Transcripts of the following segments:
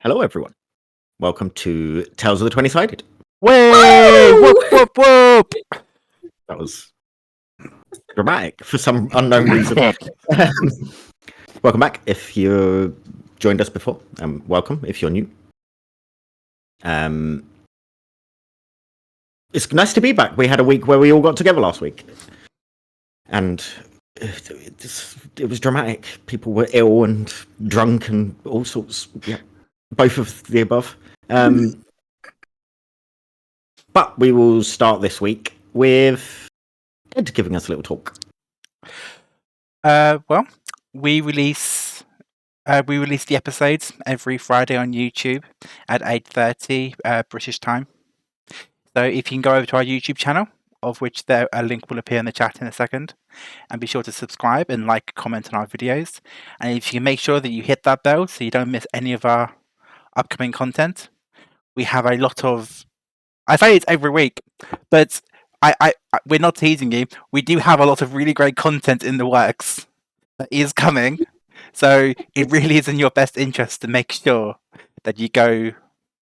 Hello, everyone. Welcome to Tales of the 20-Sided. Way! Whoop, whoop, whoop! That was dramatic for some unknown reason. Welcome back if you joined us before. Welcome if you're new. It's nice to be back. We had a week where we all got together last week. And it was dramatic. People were ill and drunk and all sorts. Yeah, both of the above. But we will start this week with Ed giving us a little talk. Well, we release the episodes every Friday on YouTube at 8:30 British time. So if you can go over to our YouTube channel, of which a link will appear in the chat in a second, and be sure to subscribe and like, comment on our videos. And if you can make sure that you hit that bell so you don't miss any of our upcoming content, we have a lot of. I say it's every week, but we're not teasing you. We do have a lot of really great content in the works that is coming. So it really is in your best interest to make sure that you go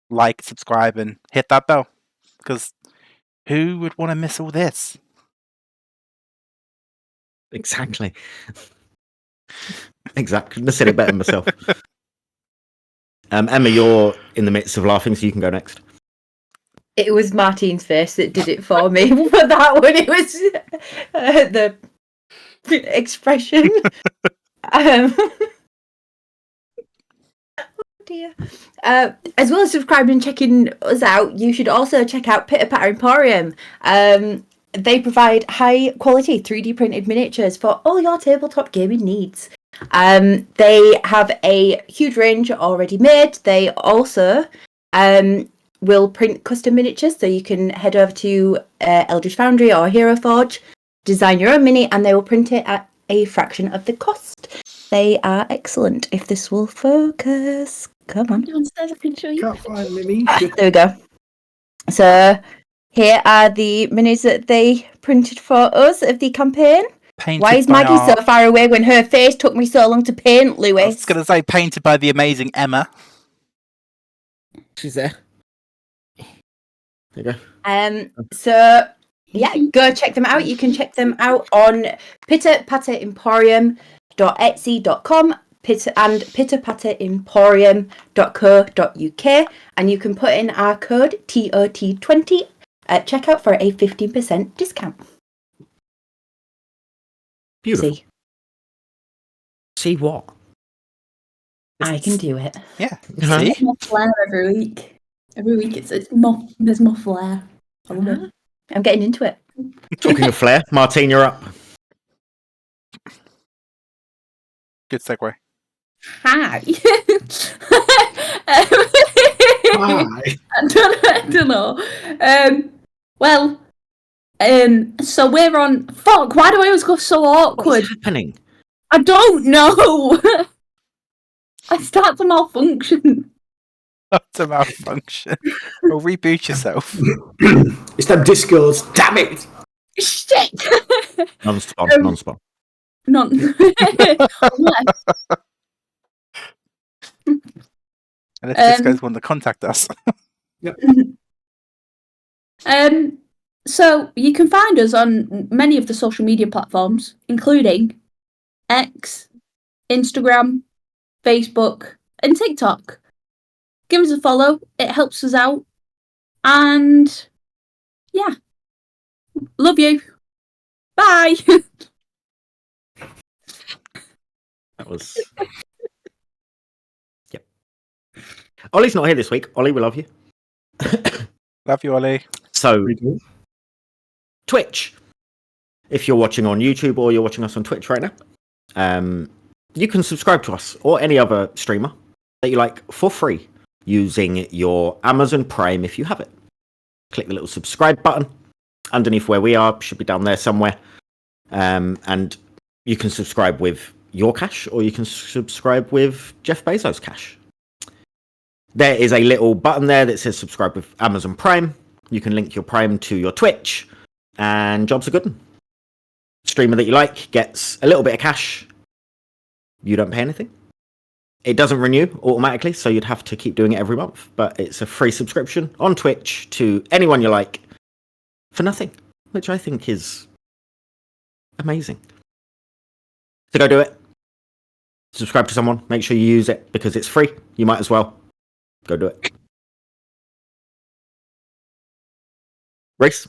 like, subscribe, and hit that bell. Because who would want to miss all this? Exactly. Exactly. Couldn't have said it better myself. Emma, you're in the midst of laughing, so you can go next. It was Martine's face that did it for me. For that one, it was the expression. Oh dear. As well as subscribing and checking us out, you should also check out Pitter Patter Emporium. They provide high quality 3D printed miniatures for all your tabletop gaming needs. They have a huge range already made. They also will print custom miniatures, so you can head over to Eldritch Foundry or Hero Forge, design your own mini, and they will print it at a fraction of the cost. They are excellent. If this will focus, come on. Downstairs, I can show you. Can't find Mimi. There we go. So here are the minis that they printed for us of the campaign. Painted Why is by Maggie so far away when her face took me so long to paint, Lewis? I was going to say painted by the amazing Emma. She's there. There you go. So yeah, go check them out. You can check them out on pitterpatteremporium.etsy.com and pitterpatteremporium.co.uk, and you can put in our code TOT20 at checkout for a 15% discount. Beautiful. See what? I can do it. Yeah. Uh-huh. See? More flair every week. Every week there's more flair. I love it. I'm getting into it. Talking of flair, Martine, you're up. Good segue. Hi. Hi. I don't know. So we're on. Fuck! Why do I always go so awkward? What's happening? I don't know. I start to malfunction. That's a malfunction. Well, reboot yourself. It's them discords. Damn it! Shit. Non-spawn, non-spawn. None. And if this guys want to contact us. So you can find us on many of the social media platforms, including X, Instagram, Facebook, and TikTok. Give us a follow. It helps us out. And yeah. Love you. Bye. That was... Yep. Ollie's not here this week. Ollie, we love you. Love you, Ollie. So, We do. Twitch. If you're watching on YouTube or you're watching us on Twitch right now, you can subscribe to us or any other streamer that you like for free using your Amazon Prime if you have it. Click the little subscribe button underneath where we are, should be down there somewhere. And you can subscribe with your cash or you can subscribe with Jeff Bezos' cash. There is a little button there that says subscribe with Amazon Prime. You can link your Prime to your Twitch and jobs are good. Streamer that you like gets a little bit of cash. You don't pay anything. it doesn't renew automatically, so you'd have to keep doing it every month. But it's a free subscription on Twitch to anyone you like for nothing, which I think is amazing. So go do it. Subscribe to someone. Make sure you use it because it's free. You might as well. Go do it. Reese?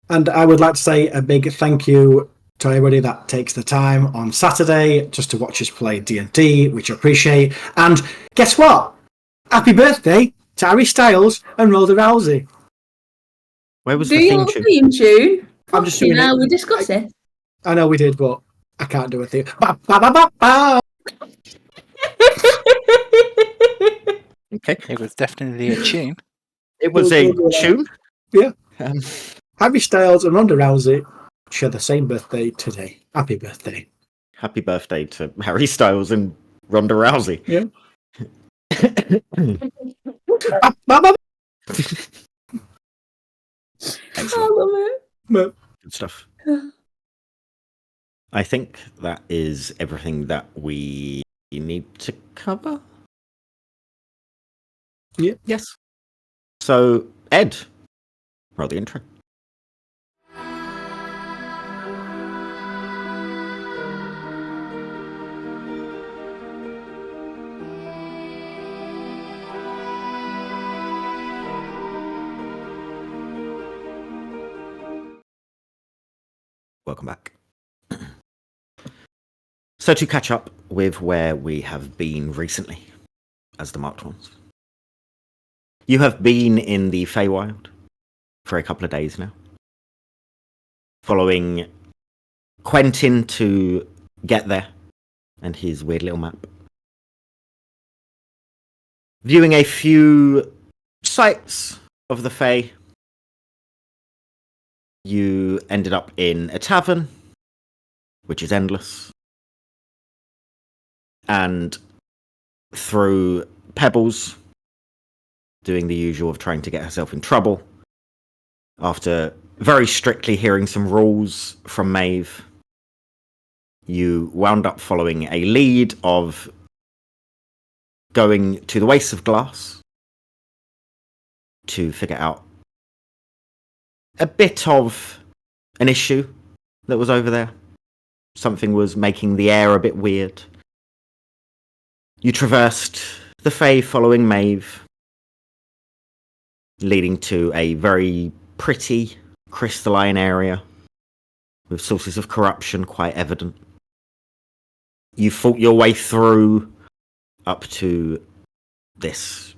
And I would like to say a big thank you to everybody that takes the time on Saturday just to watch us play D&D, which I appreciate. And guess what? Happy birthday to Harry Styles and Ronda Rousey. Where was Do the you theme have a tune? theme tune? I'm just Fucking doing hell, it. we discuss it. I know we did, but I can't do a theme. Ba, ba, ba, ba, ba. Okay. It was definitely a tune. It was a tune. Yeah. Um, Harry Styles and Ronda Rousey share the same birthday today. Happy birthday. happy birthday to Harry Styles and Ronda Rousey. Yeah. Ba, ba, ba, I Excellent. love it. ba. Good stuff. I think that is everything that we need to cover. Yeah. Yes. So, Ed, roll the intro. Welcome back. So to catch up with where we have been recently as the Marked Ones. You have been in the Feywild for a couple of days now. Following Quentin to get there and his weird little map. Viewing a few sights of the Fey. You ended up in a tavern, which is endless. And through Pebbles, doing the usual of trying to get herself in trouble. After very strictly hearing some rules from Meabh, you wound up following a lead of going to the Wastes of Glass to figure out a bit of an issue that was over there. Something was making the air a bit weird. You traversed the Fey following Meabh, leading to a very pretty crystalline area with sources of corruption quite evident. You fought your way through up to this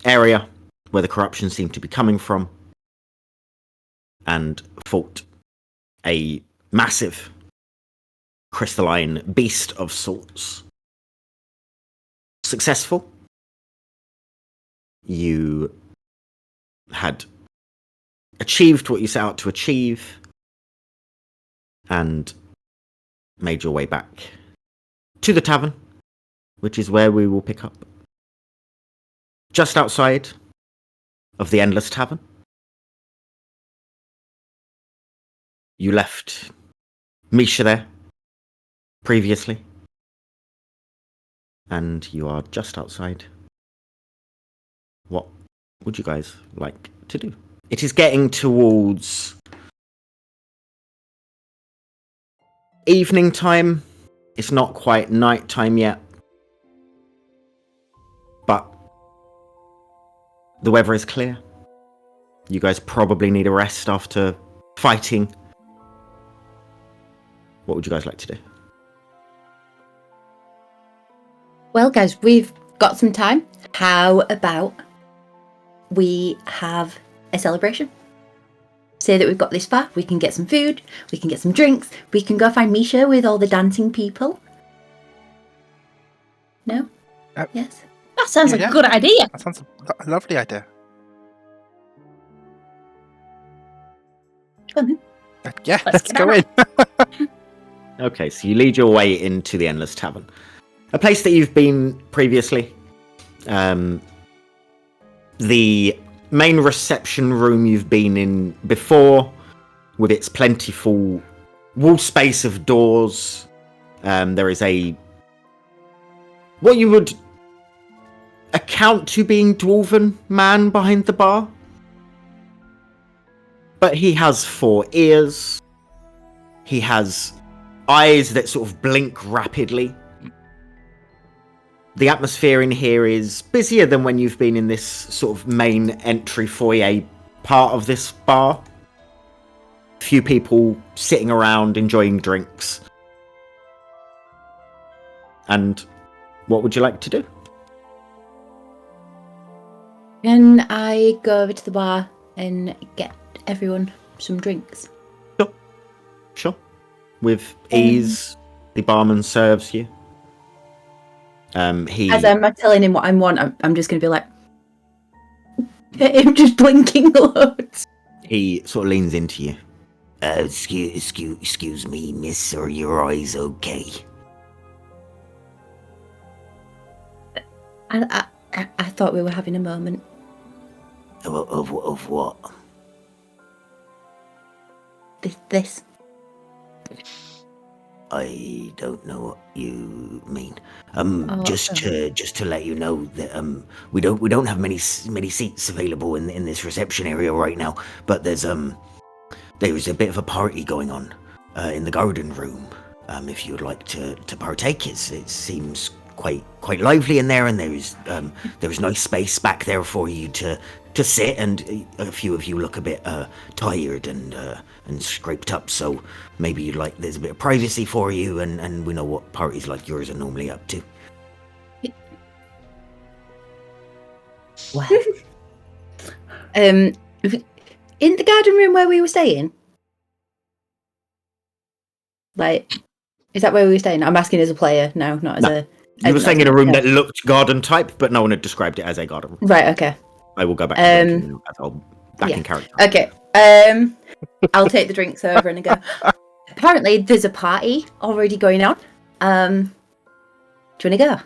area where the corruption seemed to be coming from and fought a massive crystalline beast of sorts. Successful. You had achieved what you set out to achieve and made your way back to the tavern, which is where we will pick up. Just outside of the Endless Tavern, you left Misha there previously, and you are just outside. What would you guys like to do? It is getting towards evening time. It's not quite night time yet, but the weather is clear. You guys probably need a rest after fighting. What would you guys like to do? Well, guys, we've got some time. How about we have a celebration? Say that we've got this far, we can get some food, we can get some drinks, we can go find Misha with all the dancing people. No? Yes? That sounds like Yeah. a good idea. That sounds a lovely idea. Go on then. Yeah, Let's let's go in. Okay, so you lead your way into the Endless Tavern. A place that you've been previously. The main reception room you've been in before, with its plentiful wall space of doors. There is a what you would account to being dwarven man behind the bar. But he has 4 ears. He has eyes that sort of blink rapidly. The atmosphere in here is busier than when you've been in this sort of main entry foyer part of this bar. Few people sitting around enjoying drinks. And what would you like to do? Can I go over to the bar and get everyone some drinks? Sure. With ease, the barman serves you. As I'm not telling him what I want, I'm just going to be like, him just blinking loads. He sort of leans into you. Excuse me, miss, are your eyes okay? I thought we were having a moment. Of what? This. I don't know what you mean. Just to let you know that we don't have many seats available in this reception area right now. But there's a bit of a party going on in the garden room. If you'd like to partake, it seems quite lively in there, and there's nice space back there for you to sit. And a few of you look a bit tired and scraped up, so maybe you'd like there's a bit of privacy for you, and we know what parties like yours are normally up to. Wow. In the garden room where we were staying? Like, is that where we were staying? I'm asking as a player now, not as No. You were staying in a room that looked garden type, but no one had described it as a garden room. Right, okay. I will go back to back yeah. in character. Okay. I'll take the drinks over and go. Apparently, there's a party already going on. Do you want to go?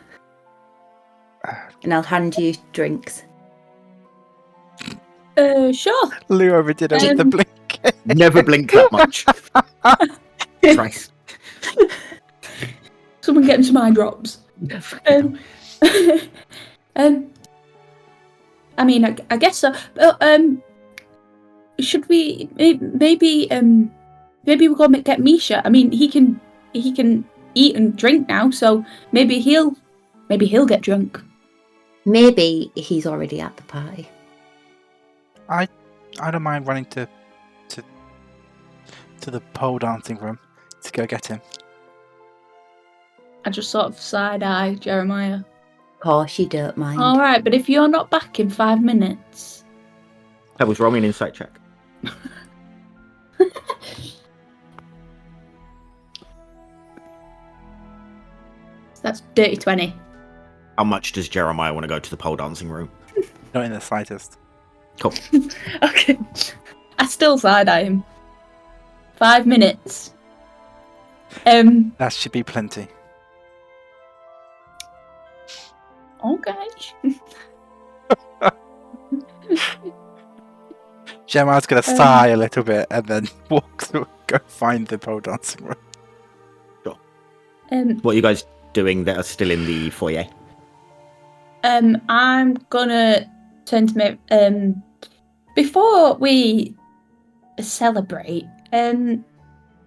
And I'll hand you drinks. Sure. Lou overdid it with the blink. Never blink that much. Christ. Someone getting some eye drops. I mean, I guess so. But, should we maybe we'll go get Misha? I mean, he can eat and drink now, so maybe he'll get drunk. Maybe he's already at the party. I don't mind running to the pole dancing room to go get him. I just sort of side eye Jeremiah. Of course, you don't mind. All right, but if you're not back in 5 minutes, That was wrong. An insight check. that's dirty 20. How much does Jeremiah want to go to the pole dancing room? Not in the slightest. Cool. Okay. I still side eye him. 5 minutes. That should be plenty. Okay. Gemma's gonna sigh a little bit and then walk through, go find the pole dancing room. What are you guys doing that are still in the foyer? I'm gonna turn to me. Before we celebrate,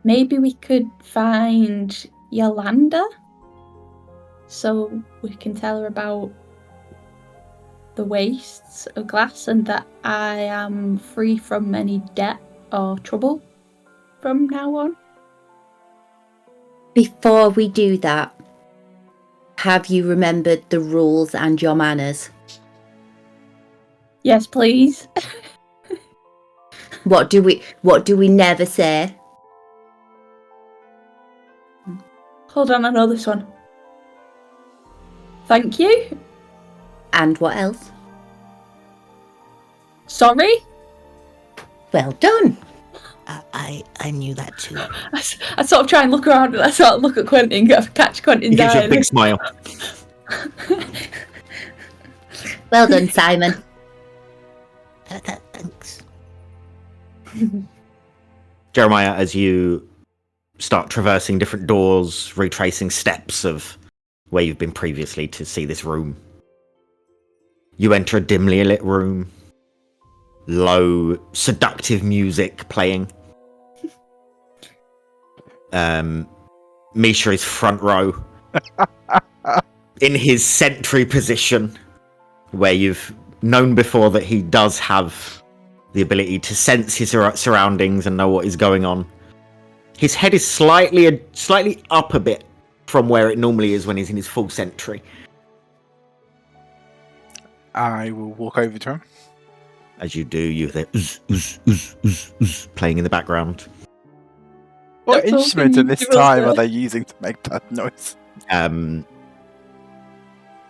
maybe we could find Yolanda, so we can tell her about the wastes of glass and that I am free from any debt or trouble from now on. Before we do that, have you remembered the rules and your manners? Yes, please. What do we never say? Hold on, I know this one. Thank you. And what else? Sorry. Well done. I knew that too. I sort of try and look around and I sort of look at Quentin, catch He Quentin's gives you a eye. big smile. Well done, Simon. Thanks. Jeremiah, as you start traversing different doors, retracing steps of where you've been previously to see this room. You enter a dimly lit room. Low, seductive music playing. Misha is front row. In his sentry position, where you've known before that he does have the ability to sense his surroundings and know what is going on. His head is slightly up a bit from where it normally is when he's in his full sentry. I will walk over to him. As you do, you hear the playing in the background. What That's all instrument in things this you will time say. are they using to make that noise?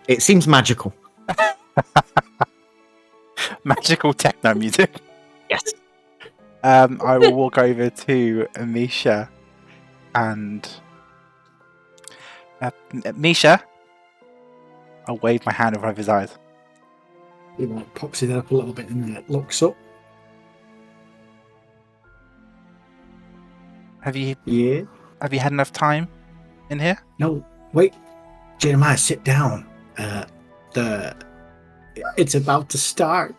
It seems magical. Magical techno music. Yes. I will walk over to Misha and Misha. I'll wave my hand in front of his eyes. He like pops his head up a little bit and looks up. Have you Yeah. had enough time in here? No, wait. Jeremiah, sit down. It's about to start.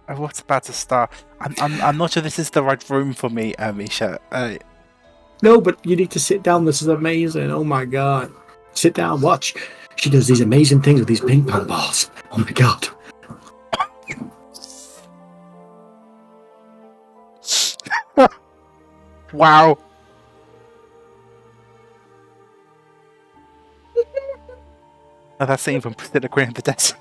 What's about to start? I'm not sure this is the right room for me, Misha. No, but you need to sit down. This is amazing. Oh my god. Sit down, watch. She does these amazing things with these ping pong balls. Oh my god. Wow. Oh, that's scene from Priscilla Queen of the Desert.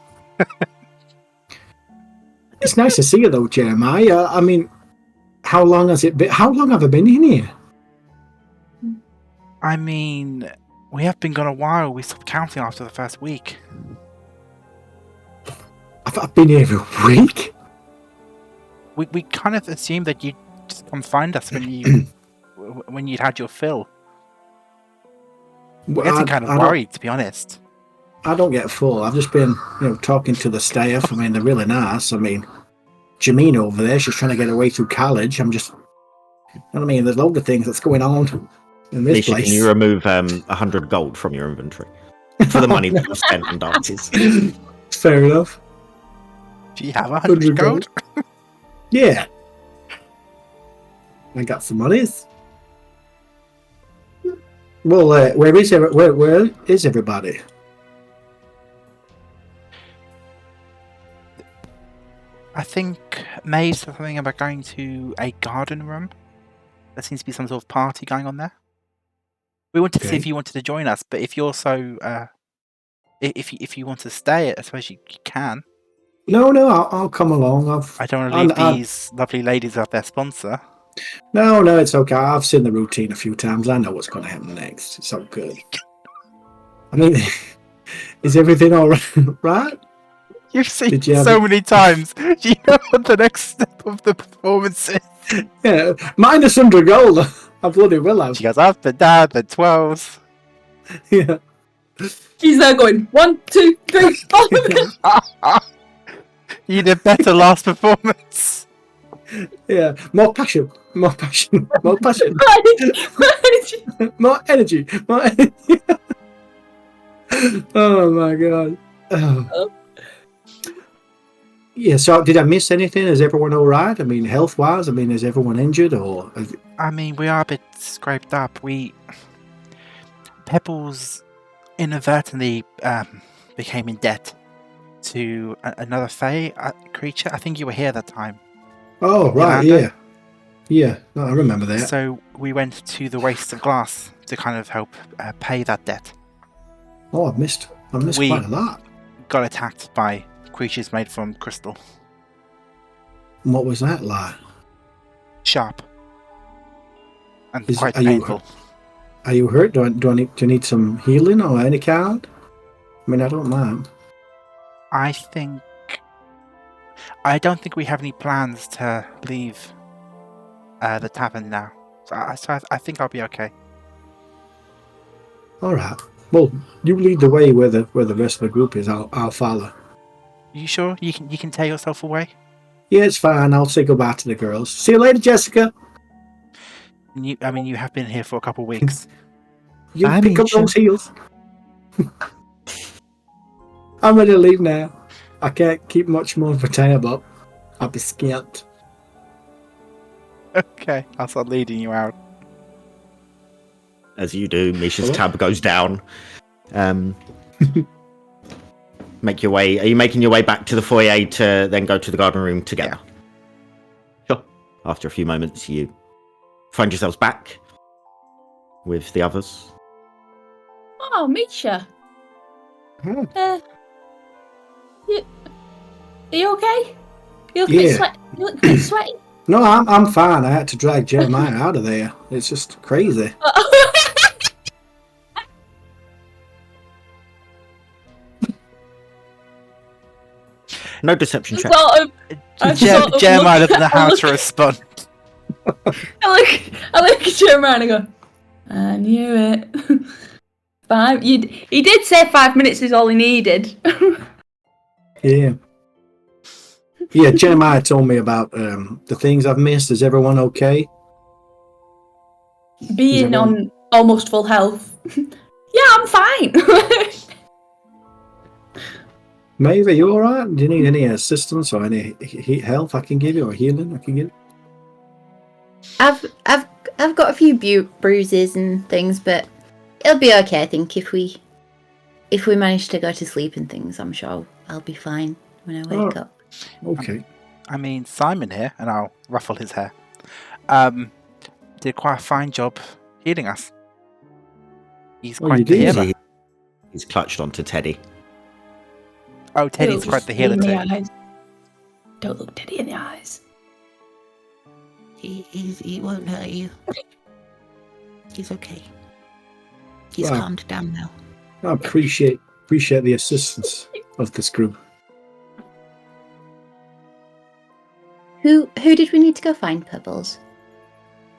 It's nice to see you though, Jeremiah. I mean, how long has it been? How long have I been in here? I mean, we have been gone a while. We stopped counting after the first week. I've been here every week. We kind of assumed that you'd just come find us when you when you'd had your fill. We're getting kind of worried, to be honest. I don't get full. I've just been, talking to the staff. I mean, they're really nice. I mean, Jamina over there, she's trying to get her way through college. I'm just, you know what I mean? There's loads of things that's going on in this Misha, place. can you remove 100 gold from your inventory for the money that you've spent on dances? Fair enough. Do you have 100 gold? Yeah. I got some monies. Well, where is everybody? I think May said something about going to a garden room. There seems to be some sort of party going on there. We wanted to see if you wanted to join us, but if you're so, if you want to stay, I suppose you can. No, I'll come along. I don't want to leave these lovely ladies without their sponsor. No, it's okay. I've seen the routine a few times. I know what's going to happen next. It's all good. I mean, is everything all right? You've seen so many times. Do you know what the next step of the performance is? Yeah, minus 100 gold. I bloody will have. She goes up and down the 12s. Yeah. She's there going 1, 2, 3, 4. You did better last performance. Yeah, more passion, more energy. Oh my god. Oh. Yeah, so did I miss anything? Is everyone all right? I mean, health-wise, is everyone injured or? I mean, we are a bit scraped up. Pebbles inadvertently became in debt to another Fey creature. I think you were here that time. Oh, right, Yolanda. Yeah, no, I remember that. So we went to the Wastes of Glass to kind of help pay that debt. Oh, I missed quite a lot. Got attacked by creatures made from crystal. And what was that like? Sharp. And Are quite you painful. Are you hurt? Do you need some healing or any kind? I mean, I don't mind. I don't think we have any plans to leave the tavern now. So I think I'll be okay. All right. Well, you lead the way where the rest of the group is. I'll follow. You sure you can tear yourself away? Yeah, it's fine. I'll say goodbye to the girls. See you later, Jessica. You have been here for a couple of weeks. You Bye, pick up Misha. those heels. I'm ready to leave now. I can't keep much more of a tab up. I'll be scared. Okay, I'll start leading you out. As you do, Misha's Hello? tab goes down. Make your way. Are you making your way back to the foyer to then go to the garden room together? Sure. After a few moments, you find yourselves back with the others. Oh, Misha. Hmm. Are you okay? You look a Yeah. bit sweaty. You look a bit sweaty. No, I'm fine. I had to drag Jeremiah out of there. It's just crazy. No deception check. I sort of Jeremiah look- doesn't know I how look- to respond. I look at Jeremiah and I go, I knew it. He did say 5 minutes is all he needed. Yeah. Yeah, Jeremiah told me about the things I've missed. Is everyone okay? Being on almost full health. Yeah, I'm fine. Maeve, are you alright? Do you need any assistance or any health I can give you or healing I can give you? I've got a few bruises and things, but it'll be okay. I think if we manage to go to sleep and things, I'm sure I'll be fine when I wake up. Okay. I mean, Simon here, and I'll ruffle his hair, did quite a fine job healing us. He's Oh, quite you the did? healer. He's clutched onto Teddy. Oh, Teddy's Don't quite the look healer in the too. eyes. Don't look Teddy in the eyes. He won't hurt you. He's okay. He's Wow. calmed down now. I appreciate the assistance of this group. Who did we need to go find, Pebbles?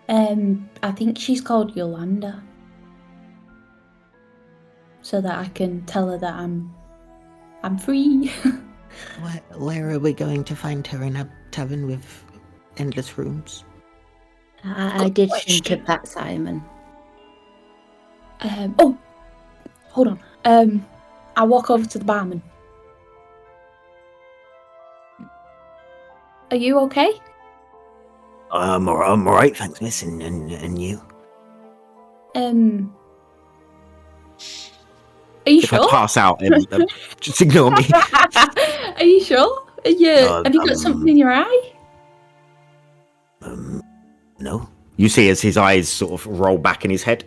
I think she's called Yolanda. So that I can tell her that I'm free. Where are we going to find her? In a tavern with endless rooms? I Good did question. think of that, Simon. Oh, hold on. I walk over to the barman. Are you okay? I'm alright, thanks, miss. And you? Are you If I sure? pass out, just ignore me. Are you sure? Have you got something in your eye? No. You see as his eyes sort of roll back in his head,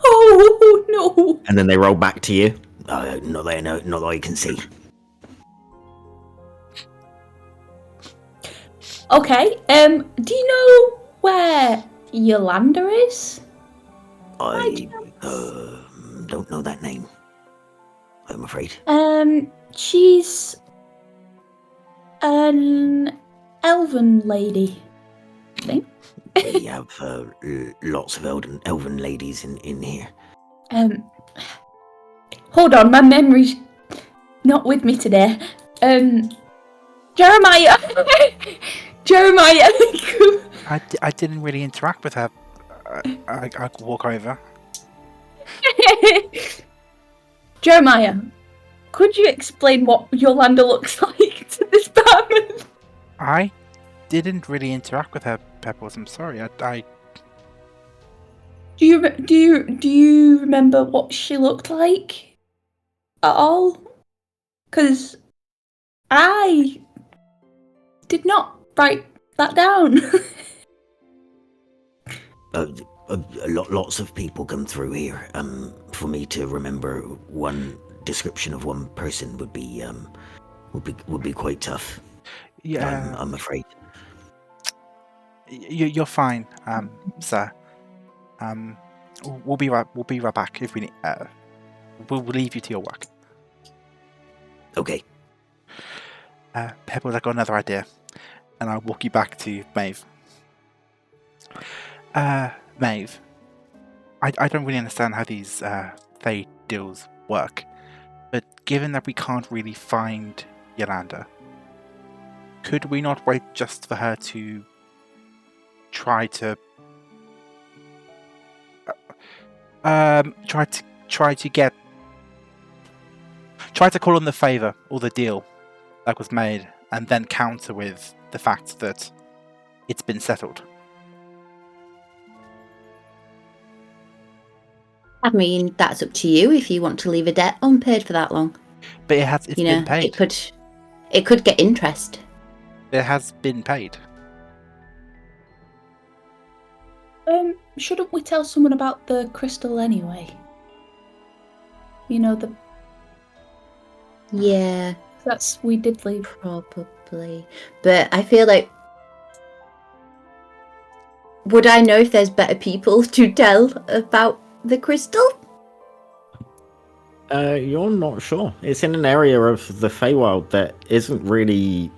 Oh no! and then they roll back to you. Not that I can see. Okay. Do you know where Yolanda is? I don't know that name, I'm afraid. She's an elven lady, I think. We have lots of elven ladies in here. Hold on, my memory's not with me today. Jeremiah! Jeremiah! I didn't really interact with her. I walk over. Jeremiah, could you explain what Yolanda looks like to this barman? I didn't really interact with her, Pebbles. I'm sorry. Do you remember what she looked like at all? Because I did not write that down. Lots of people come through here. For me to remember one description of one person would be quite tough. Yeah, I'm afraid. you're fine, sir. We'll be right back if we need. We'll leave you to your work. Okay. Pebbles, I got another idea, and I'll walk you back to Maeve. Maeve, I don't really understand how these Fey deals work, but given that we can't really find Yolanda, could we not wait just for her to try to Try to call on the favor or the deal that was made, and then counter with the fact that it's been settled. I mean, that's up to you if you want to leave a debt unpaid for that long. But it's been paid. It could get interest. It has been paid. Shouldn't we tell someone about the crystal anyway? You know, Yeah, we did leave. probably. But I feel like, would I know if there's better people to tell about the crystal? You're not sure. It's in an area of the Feywild that isn't really,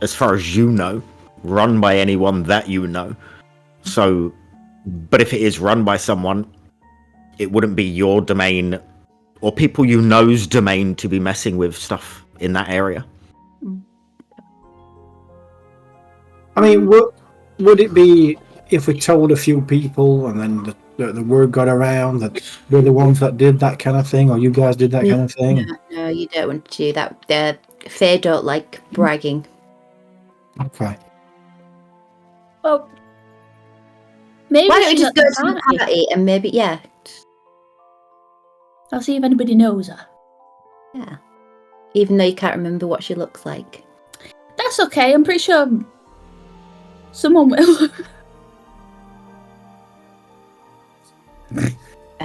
as far as you know, run by anyone that you know. So, but if it is run by someone, it wouldn't be your domain or people you know's domain to be messing with stuff in that area. I mean, would it be if we told a few people and then the word got around that we're the ones that did that kind of thing, or you guys did that kind of thing? No, you don't want to do that. Fae don't like bragging. Okay. Well, maybe Why don't we she's just at go the to the party and maybe, yeah. I'll see if anybody knows her. Yeah. Even though you can't remember what she looks like. That's okay. I'm pretty sure someone will.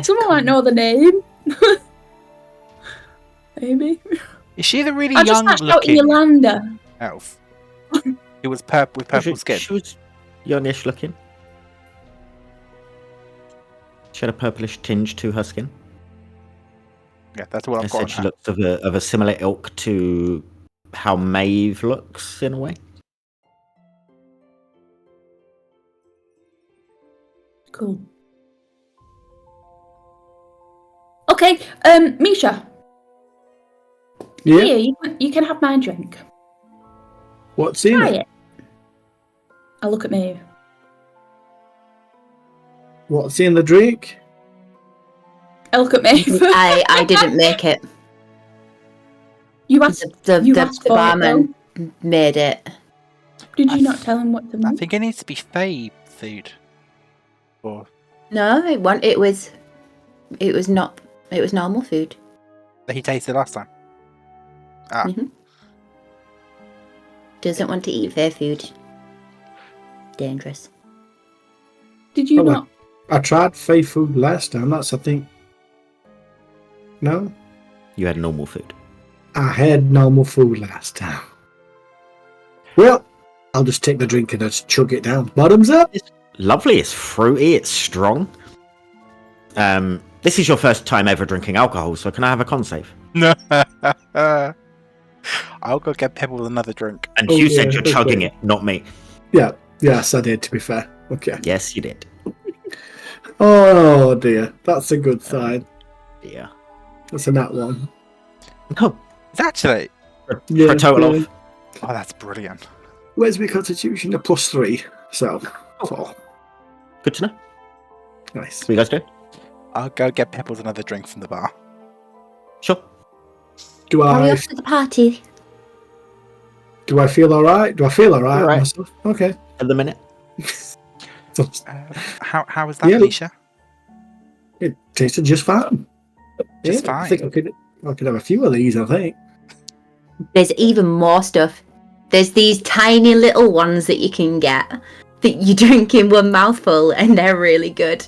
Someone might know the name. Maybe. Is she the really I'll just young start shouting looking Yolanda. elf? It was with purple skin. She was youngish looking. She had a purplish tinge to her skin. Yeah, that's what I I've got on said she her. looks of a similar ilk to how Meabh looks in a way. Cool. Okay, Misha. Yeah. Here, you can have my drink. What's in Try it? it. I'll look at Meabh. What's in the drink? I look at Meabh. I didn't make it. You asked. The You asked for it, barman made it. Did you not tell him what to I make? think it needs to be Fey food. Or No, it was normal food. that he tasted last time. Ah, Mhm. Doesn't want to eat fair food. Dangerous. Did you Well, not? I tried Fey food last time. That's, I think. No? You had normal food. I had normal food last time. Well, I'll just take the drink and just chug it down. Bottoms up. Lovely. It's fruity. It's strong. This is your first time ever drinking alcohol, so can I have a con save? no. I'll go get Pebble with another drink. And Oh, you yeah, said you're chugging okay. it, not me. Yeah. Yes, I did, to be fair. Okay. Yes, you did. Oh, dear. That's a good sign. Yeah. That's a nat one. No. It's actually. Yeah, for a total yeah. of. Oh, that's brilliant. Where's my constitution? A +3. So, 4. Good to know. Nice. What you guys do? I'll go get Pebbles another drink from the bar. Sure. Do Are we I off to the party? feel alright? Do I feel alright All right. myself? Okay. At the minute. How was that, Yeah. Misha? It tasted just fine. Just I fine. think I could have a few of these, I think. There's even more stuff. There's these tiny little ones that you can get that you drink in one mouthful and they're really good.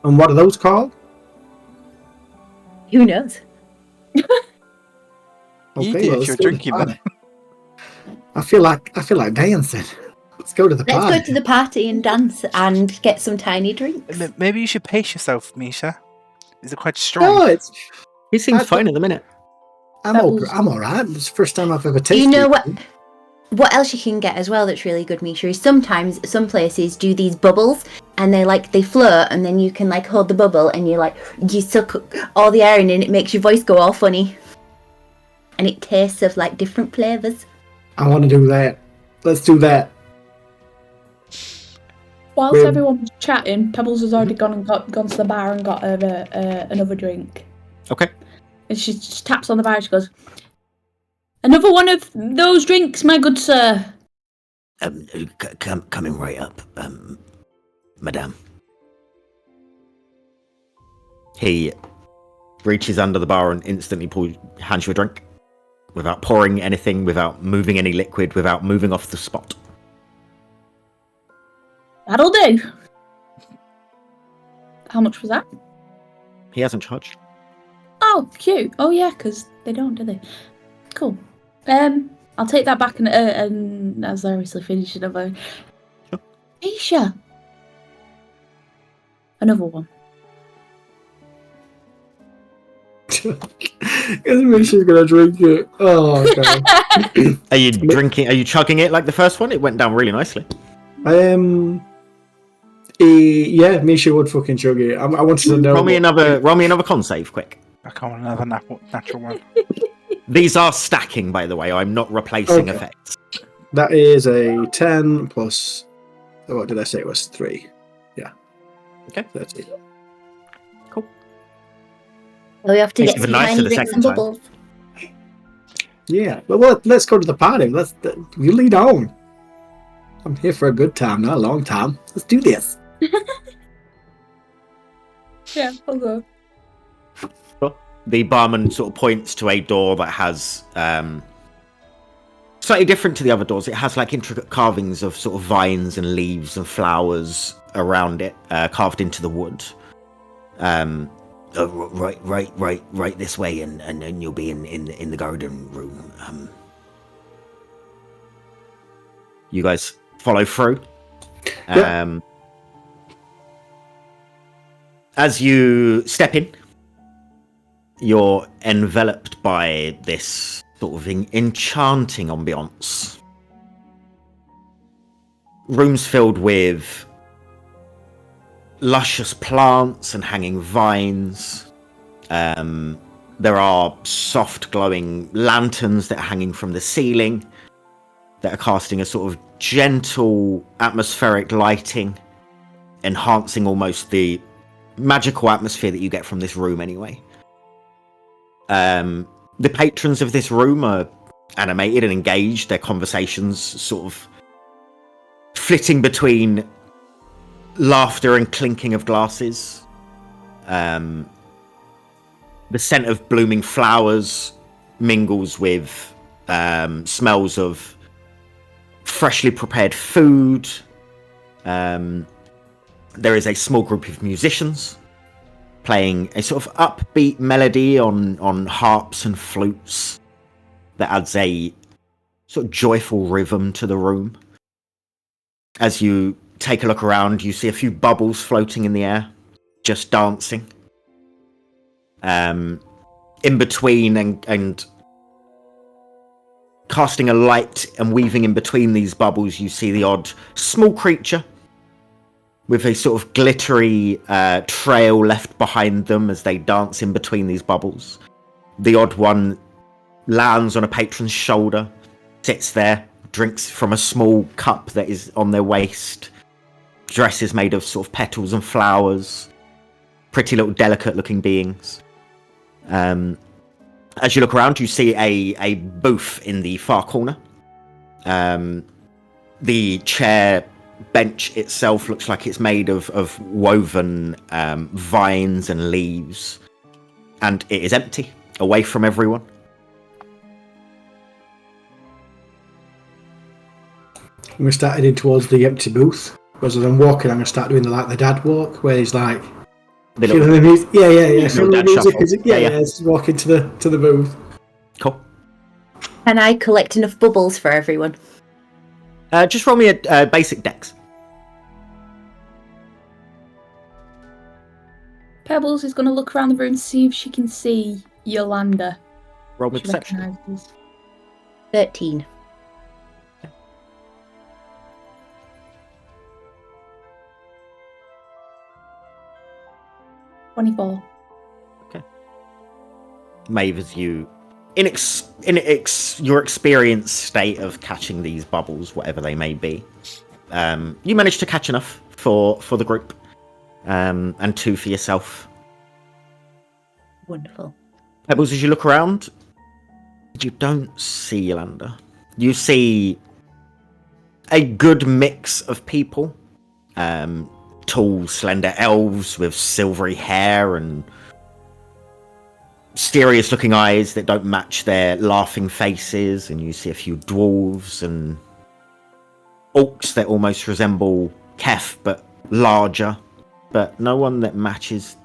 And what are those called? Who knows? You Okay, did, well, if let's you're go to the drinking them. party. I feel like dancing. Let's go to the Let's party. go to the party and dance and get some tiny drinks. Maybe you should pace yourself, Misha. Is it quite strong? No, it's He seems I- fine at the minute. I'm alright. It's the first time I've ever tasted. You know what else you can get as well that's really good, Misha, is sometimes some places do these bubbles and they float and then you can hold the bubble and you suck all the air in and it makes your voice go all funny. And it tastes of different flavours. I want to do that. Let's do that. Whilst We're- everyone was chatting, Pebbles has already gone to the bar and got another drink. Okay. And she just taps on the bar and she goes, "Another one of those drinks, my good sir." Coming right up, madame. He reaches under the bar and instantly hands you a drink without pouring anything, without moving any liquid, without moving off the spot. That'll do. How much was that? He hasn't charged. Oh, cute. Oh yeah, because they don't, do they? Cool. I'll take that back and as I obviously finish another. Sure. Aisha. Another one. She's gonna drink it. Oh, okay. Are you drinking? Are you chugging it like the first one? It went down really nicely. Yeah, Misha would fucking chug it. I wanted to know. Roll me another con save, quick. I can't want another natural one. These are stacking, by the way. I'm not replacing Okay. effects. That is a 10 plus. What did I say? It was 3. Yeah. Okay. 30. Cool. We have to It's get even some nicer tiny the drinks second and time. bubbles. Yeah. Well, let's go to the party. You lead on. I'm here for a good time, not a long time. Let's do this. Yeah, I'll go. The barman sort of points to a door that has slightly different to the other doors. It has like intricate carvings of sort of vines and leaves and flowers around it, carved into the wood. Right this way, and you'll be in the garden room. You guys follow through. Yeah. As you step in, you're enveloped by this sort of enchanting ambience. Rooms filled with luscious plants and hanging vines. There are soft glowing lanterns that are hanging from the ceiling that are casting a sort of gentle atmospheric lighting, enhancing almost the magical atmosphere that you get from this room anyway. The patrons of this room are animated and engaged, their conversations sort of flitting between laughter and clinking of glasses. The scent of blooming flowers mingles with smells of freshly prepared food. There is a small group of musicians playing a sort of upbeat melody on harps and flutes that adds a sort of joyful rhythm to the room. As you take a look around, you see a few bubbles floating in the air, just dancing. In between and casting a light and weaving in between these bubbles, you see the odd small creature with a sort of glittery trail left behind them as they dance in between these bubbles. The odd one lands on a patron's shoulder, sits there, drinks from a small cup that is on their waist. Dresses made of sort of petals and flowers. Pretty little delicate looking beings. As you look around, you see a booth in the far corner. The chair bench itself looks like it's made of woven vines and leaves, and it is empty, away from everyone. I'm going to start heading towards the empty booth. As I'm walking, I'm going to start doing the dad walk, where he's like The feeling little, the music. Yeah. little Feeling the dad music. shuffle. Yeah. Just walking to the booth. Cool. Can I collect enough bubbles for everyone? Just roll me a basic dex. Pebbles is going to look around the room to see if she can see Yolanda. Roll me She perception. recognises. 13. $24. Maeve, as you in your experienced state of catching these bubbles, whatever they may be, you manage to catch enough for the group, and 2 for yourself. Wonderful. Pebbles, as you look around, you don't see Yolanda. You see a good mix of people. Tall, slender elves with silvery hair and mysterious-looking eyes that don't match their laughing faces. And you see a few dwarves and orcs that almost resemble Kef, but larger. But no one that matches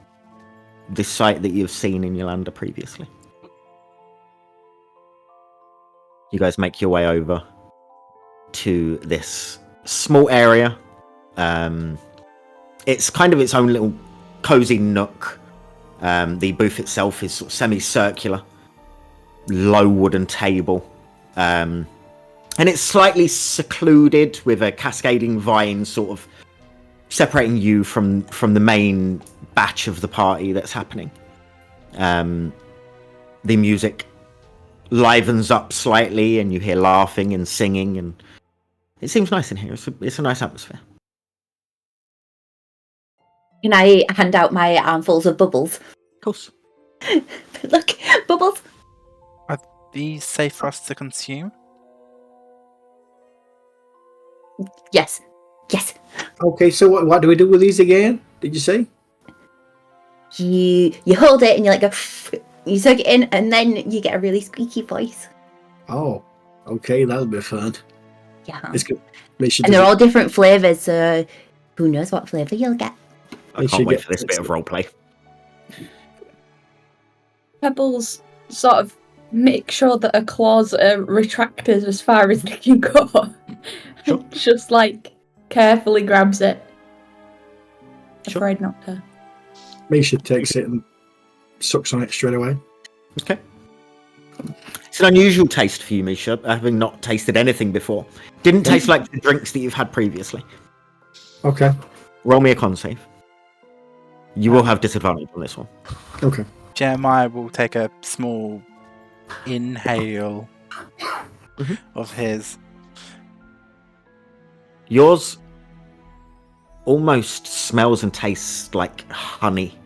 this sight that you've seen in Yolanda previously. You guys make your way over to this small area. It's kind of its own little cozy nook. The booth itself is sort of semicircular, low wooden table, and it's slightly secluded with a cascading vine sort of separating you from the main batch of the party that's happening. The music livens up slightly, and you hear laughing and singing, and it seems nice in here. It's a nice atmosphere. Can I hand out my armfuls of bubbles? Of course. Look, bubbles. Are these safe for us to consume? Yes. Yes. Okay, so what do we do with these again? Did you say? You hold it and you go, you suck it in, and then you get a really squeaky voice. Oh, okay, that'll be fun. Yeah. It's good. Make sure And they're all different flavours, so who knows what flavour you'll get. I Make can't sure wait you for this bit of roleplay. Pebbles sort of make sure that her claws are retracted as far as they can go. Sure. Just carefully grabs it. Sure. Afraid not to. Misha takes it and sucks on it straight away. Okay. It's an unusual taste for you, Misha, having not tasted anything before. Didn't taste like the drinks that you've had previously. Okay. Roll me a con save. You will have disadvantage on this one. Okay. Jeremiah will take a small inhale of his. Yours almost smells and tastes like honey.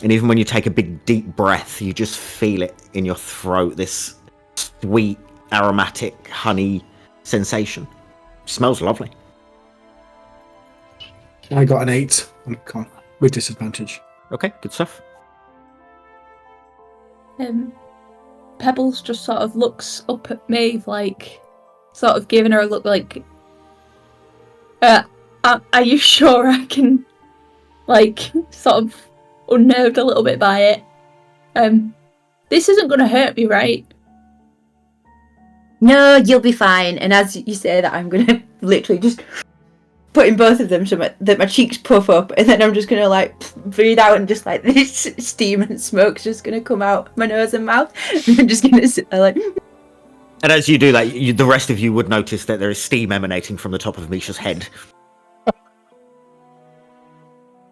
And even when you take a big deep breath, you just feel it in your throat, this sweet, aromatic honey sensation. Smells lovely. I got an 8 on con with disadvantage. Okay, good stuff. Pebbles just sort of looks up at me, sort of giving her a look are you sure I can, sort of unnerved a little bit by it? This isn't going to hurt me, right? No, you'll be fine. And as you say that, I'm going to literally just put in both of them so that my cheeks puff up, and then I'm just going to breathe out, and just this steam and smoke's just going to come out my nose and mouth. And I'm just going to sit there And as you do that, the rest of you would notice that there is steam emanating from the top of Misha's head.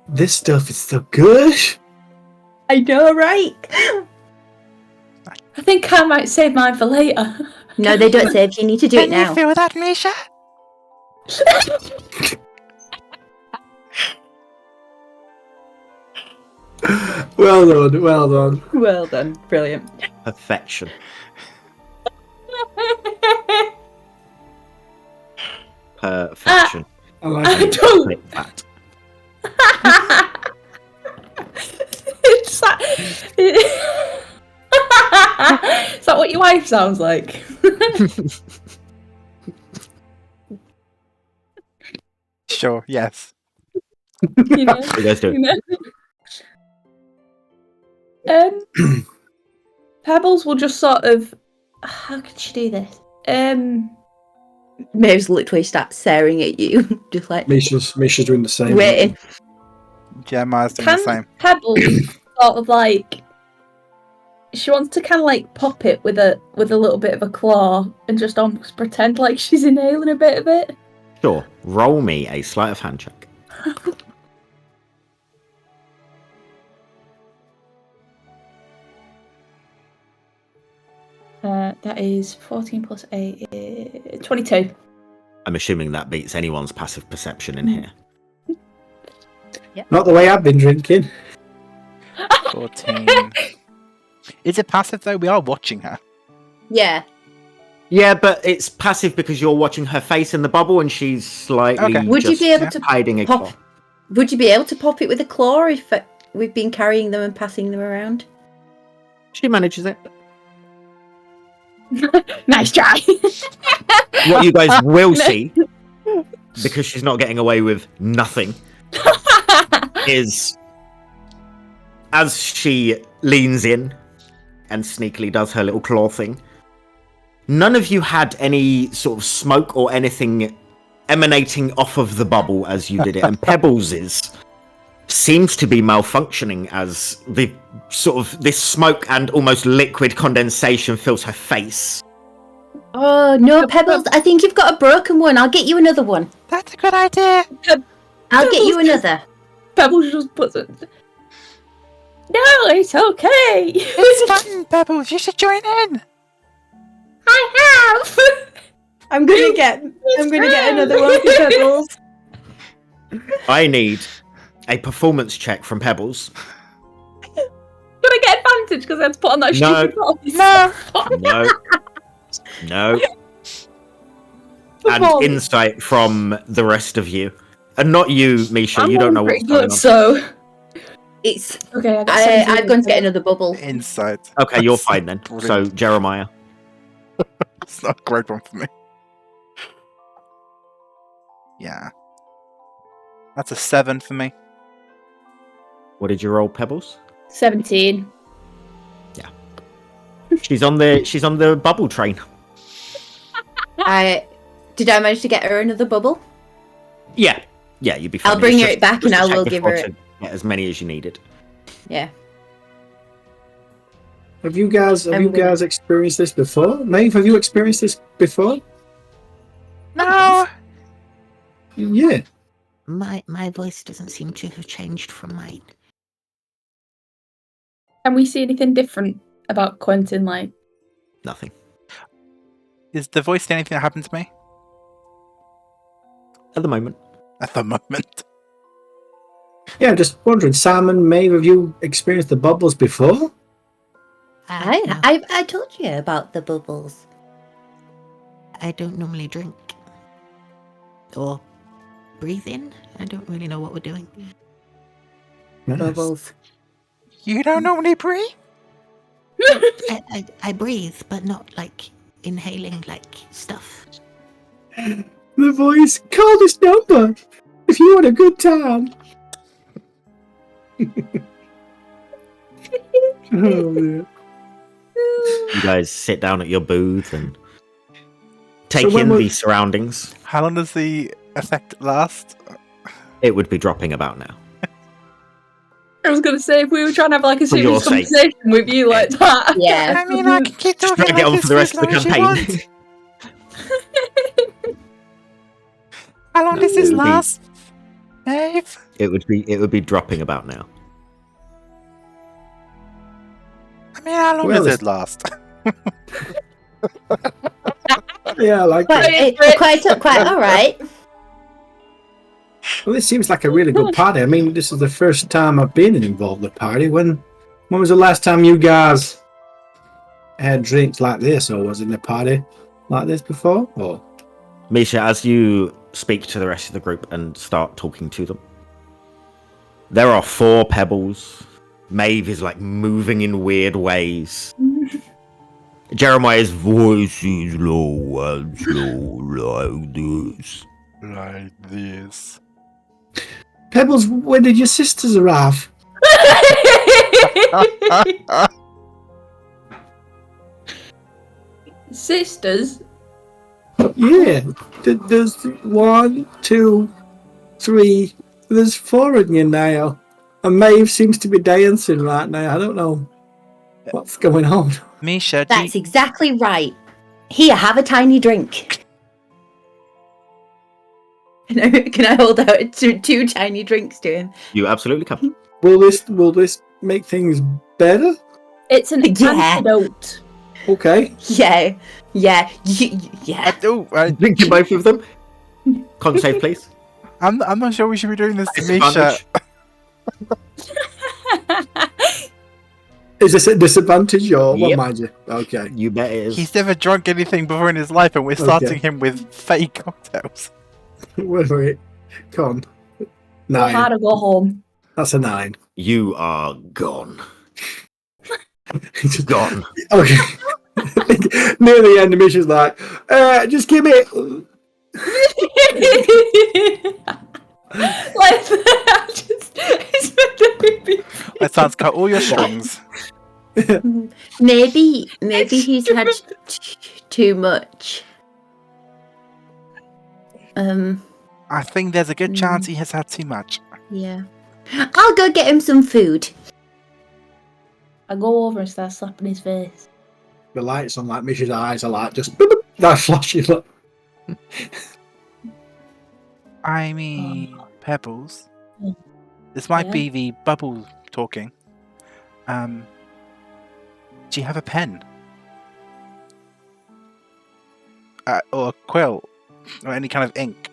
This stuff is so good. I know, right? I think I might save mine for later. No, they don't save. You need to do it now. Can you feel that, Misha? Well done, well done. Well done. Brilliant. Perfection. Perfection. I like I it. don't. Click that. Is that what your wife sounds like? Sure, yes. You know? What you guys do? Pebbles will just sort of. How could she do this? Maeve's literally starts staring at you, just Misha's doing the same. waiting. Jeremiah's doing the same. Pebbles sort of she wants to kind of pop it with a little bit of a claw and just almost pretend like she's inhaling a bit of it. Sure. Roll me a sleight of hand check. That is 14 plus 8, 22. I'm assuming that beats anyone's passive perception in here. Not the way I've been drinking. 14. Is it passive though? We are watching her. Yeah. Yeah, but it's passive because you're watching her face in the bubble and she's slightly Okay. Would you just be able to hiding a claw. pop? Would you be able to pop it with a claw if we've been carrying them and passing them around? She manages it. Nice try. What you guys will see, because she's not getting away with nothing, is as she leans in and sneakily does her little claw thing, none of you had any sort of smoke or anything emanating off of the bubble as you did it, and Pebbles' seems to be malfunctioning as the sort of this smoke and almost liquid condensation fills her face. Oh no, Pebbles! I think you've got a broken one. I'll get you another one. That's a good idea. I'll get you another. Pebbles just puts it. No, it's okay. It's fun, Pebbles. You should join in. I have. I'm gonna get another one for Pebbles. I need a performance check from Pebbles. Do I get advantage because I had to put on that No. stupid box? No. No. And insight from the rest of you. And not you, Misha. You don't know what's going on. So It's. okay, I've gone to get another bubble. Insight. Okay, you're fine then. So, Brilliant. Jeremiah. It's not a great one for me. Yeah. That's a 7 for me. What did you roll, Pebbles? 17. She's on the bubble train. Did I manage to get her another bubble? Yeah, you'd be fine. I'll bring It's her just- it back just and a I check will give before her to it. get as many as you needed. Yeah. Have you guys experienced this before? Maeve, have you experienced this before? No. Yeah. My voice doesn't seem to have changed from mine. Can we see anything different about Quentin? Like, Nothing. Is the voice anything that happened to me? At the moment. At the moment. Yeah, I'm just wondering, Sam and Maeve, have you experienced the bubbles before? I told you about the bubbles. I don't normally drink. Or breathe in. I don't really know what we're doing. Nice. Bubbles. You don't normally breathe? I breathe, but not like inhaling like stuff. The voice, call this number if you want a good time. Oh, man. You guys sit down at your booth and take So when in will- the surroundings. How long does the effect last? It would be dropping about now. I was gonna say if we were trying to have like a For your serious sake. conversation with you like that. Yeah. I mean, I can keep Just talking drag it like on this for the rest as of the long as you campaign. want. How long does this It would be- last, Maeve? It would be dropping about now. I mean, how long Well, does it's- it last? Yeah, I like it. Quite all right. Well, this seems like a really good party. I mean, this is the first time I've been involved in a party. When was the last time you guys had drinks like this, or was in a party like this before? Or Misha, as you speak to the rest of the group and start talking to them, there are 4 pebbles. Maeve is like moving in weird ways. Jeremiah's voice is low and slow like this. Like this. Pebbles, when did your sisters arrive? Sisters. Yeah, there's 1, 2, 3. There's 4 in you now, and Maeve seems to be dancing right now. I don't know what's going on. Misha, That's exactly right. Here, have a tiny drink. Can I hold out two tiny drinks to him? You absolutely can. Will this make things better? It's an Yeah. antidote. Okay. Yeah. Yeah. Drinking both of them. Con save, please. I'm not sure we should be doing this to Misha. Disadvantage. Is this a disadvantage or what, Yep. mind you? Okay. You bet it is. He's never drunk anything before in his life, and we're starting him with fake cocktails. Wait for it. Come on. Go 9. hard or go home. That's a 9. You are gone. Gone. Okay. Near the end, Misha's like, just give it. Like, It's time to cut all your strings. Maybe he's had too much. I think there's a good chance he has had too much. Yeah. I'll go get him some food. I go over and start slapping his face. The lights on like Misha's eyes are like just boop, boop, that flashy look. I mean, Pebbles. Mm. This might Yeah. be the bubble talking. Do you have a pen? Or a quill? Or any kind of ink?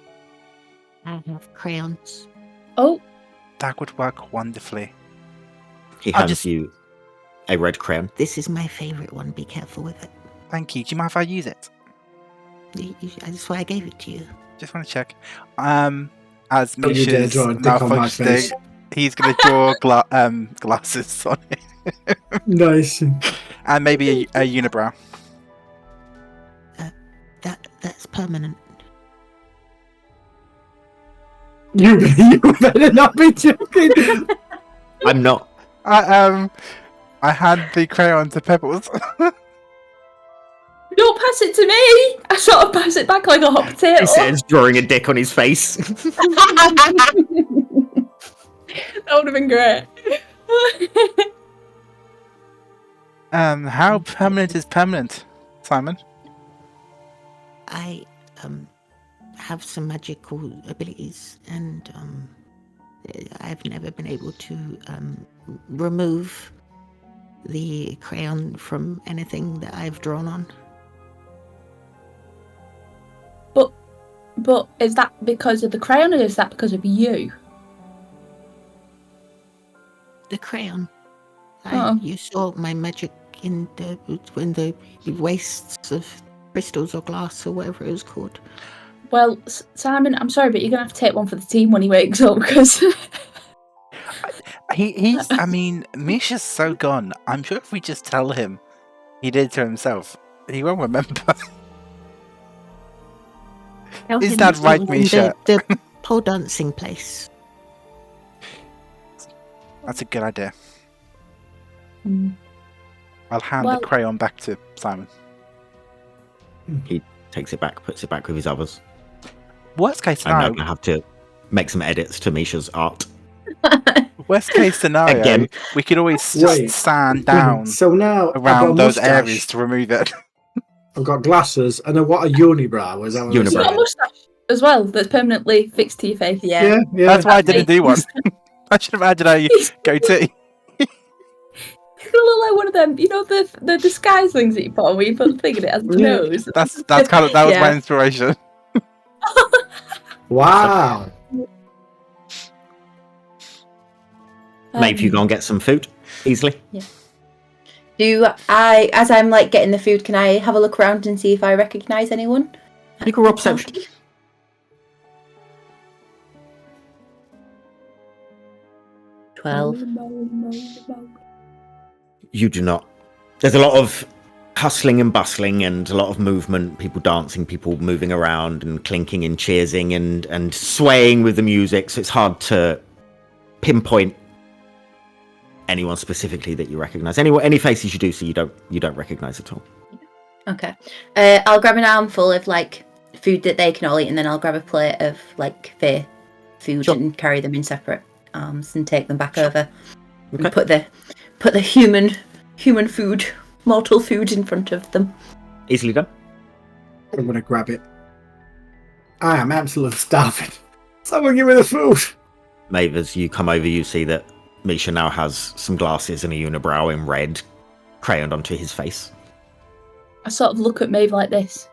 I have crayons. Oh, That would work wonderfully. He I'll hands just- you a red crayon. This is my favourite one. Be careful with it. Thank you. Do you mind if I use it? That's why I gave it to you. Just want to check. As Don't you dare Misha's draw a dick on my malfunctioning, face. he's going to draw glasses on it. Nice. And maybe a unibrow. That's permanent. You better not be joking. I'm not. I hand the crayon to Pebbles. don't pass it to me! I sort of pass it back like a hot potato. He says, drawing a dick on his face. That would have been great. How permanent is permanent, Simon? I have some magical abilities, and I've never been able to remove the crayon from anything that I've drawn on. But is that because of the crayon or is that because of you? The crayon. Oh. You saw my magic in the wastes of crystals or glass or whatever it was called. Well, Simon, I'm sorry, but you're going to have to take one for the team when he wakes up because... He's. I mean, Misha's so gone. I'm sure if we just tell him he did it to himself, he won't remember. Is that right, Misha? The pole dancing place. That's a good idea. Mm. I'll hand Well- the crayon back to Simon. He takes it back, puts it back with his others. Worst case I'm now scenario. going to have to make some edits to Misha's art. Worst case scenario. Again. We could always just Wait. stand down So now I've got a around those moustache, areas to remove it. I've got glasses, and then what a unibrow is that? What Unibrow. You've got a moustache as well that's permanently fixed to your face. Yeah. Yeah. That's why I didn't do one. I should imagine how you go to. It's gonna look like one of them, you know, the disguise things that you put on where you put the thing in it as a Yeah. nose. That's kind of that was my Yeah. inspiration. Wow. Maybe you go and get some food easily. Do I, as I'm like getting the food, can I have a look around and see if I recognise anyone? You can roll perception. 12. You do not. There's a lot of hustling and bustling and a lot of movement, people dancing, people moving around and clinking and cheersing and swaying with the music, so it's hard to pinpoint anyone specifically that you recognise. Any faces you do see, you don't recognise at all. Okay. I'll grab an armful of like food that they can all eat, and then I'll grab a plate of like fair food Sure. and carry them in separate arms and take them back over. Okay. And put the human food, mortal food in front of them. Easily done. I'm gonna grab it. I am absolutely starving. Someone give me the food. Maeve, as you come over, you see that Misha now has some glasses and a unibrow in red crayoned onto his face. I sort of look at Maeve like this.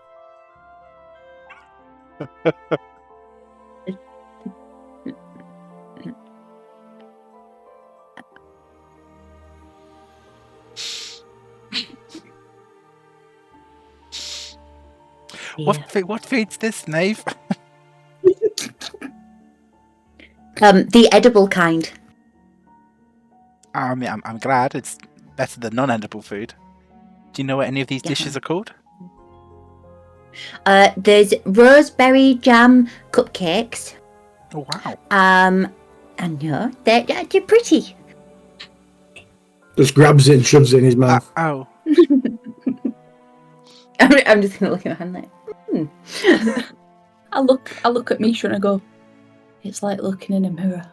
Yeah. What feed's this, Meabh? The edible kind. I mean, I'm glad it's better than non-edible food. Do you know what any of these Yeah. dishes are called? There's roseberry jam cupcakes. Oh wow! And no, they're pretty. Just grabs it and shoves it in his mouth. Oh, I'm just gonna look at my hand like. I look at Misha and I go, it's like looking in a mirror.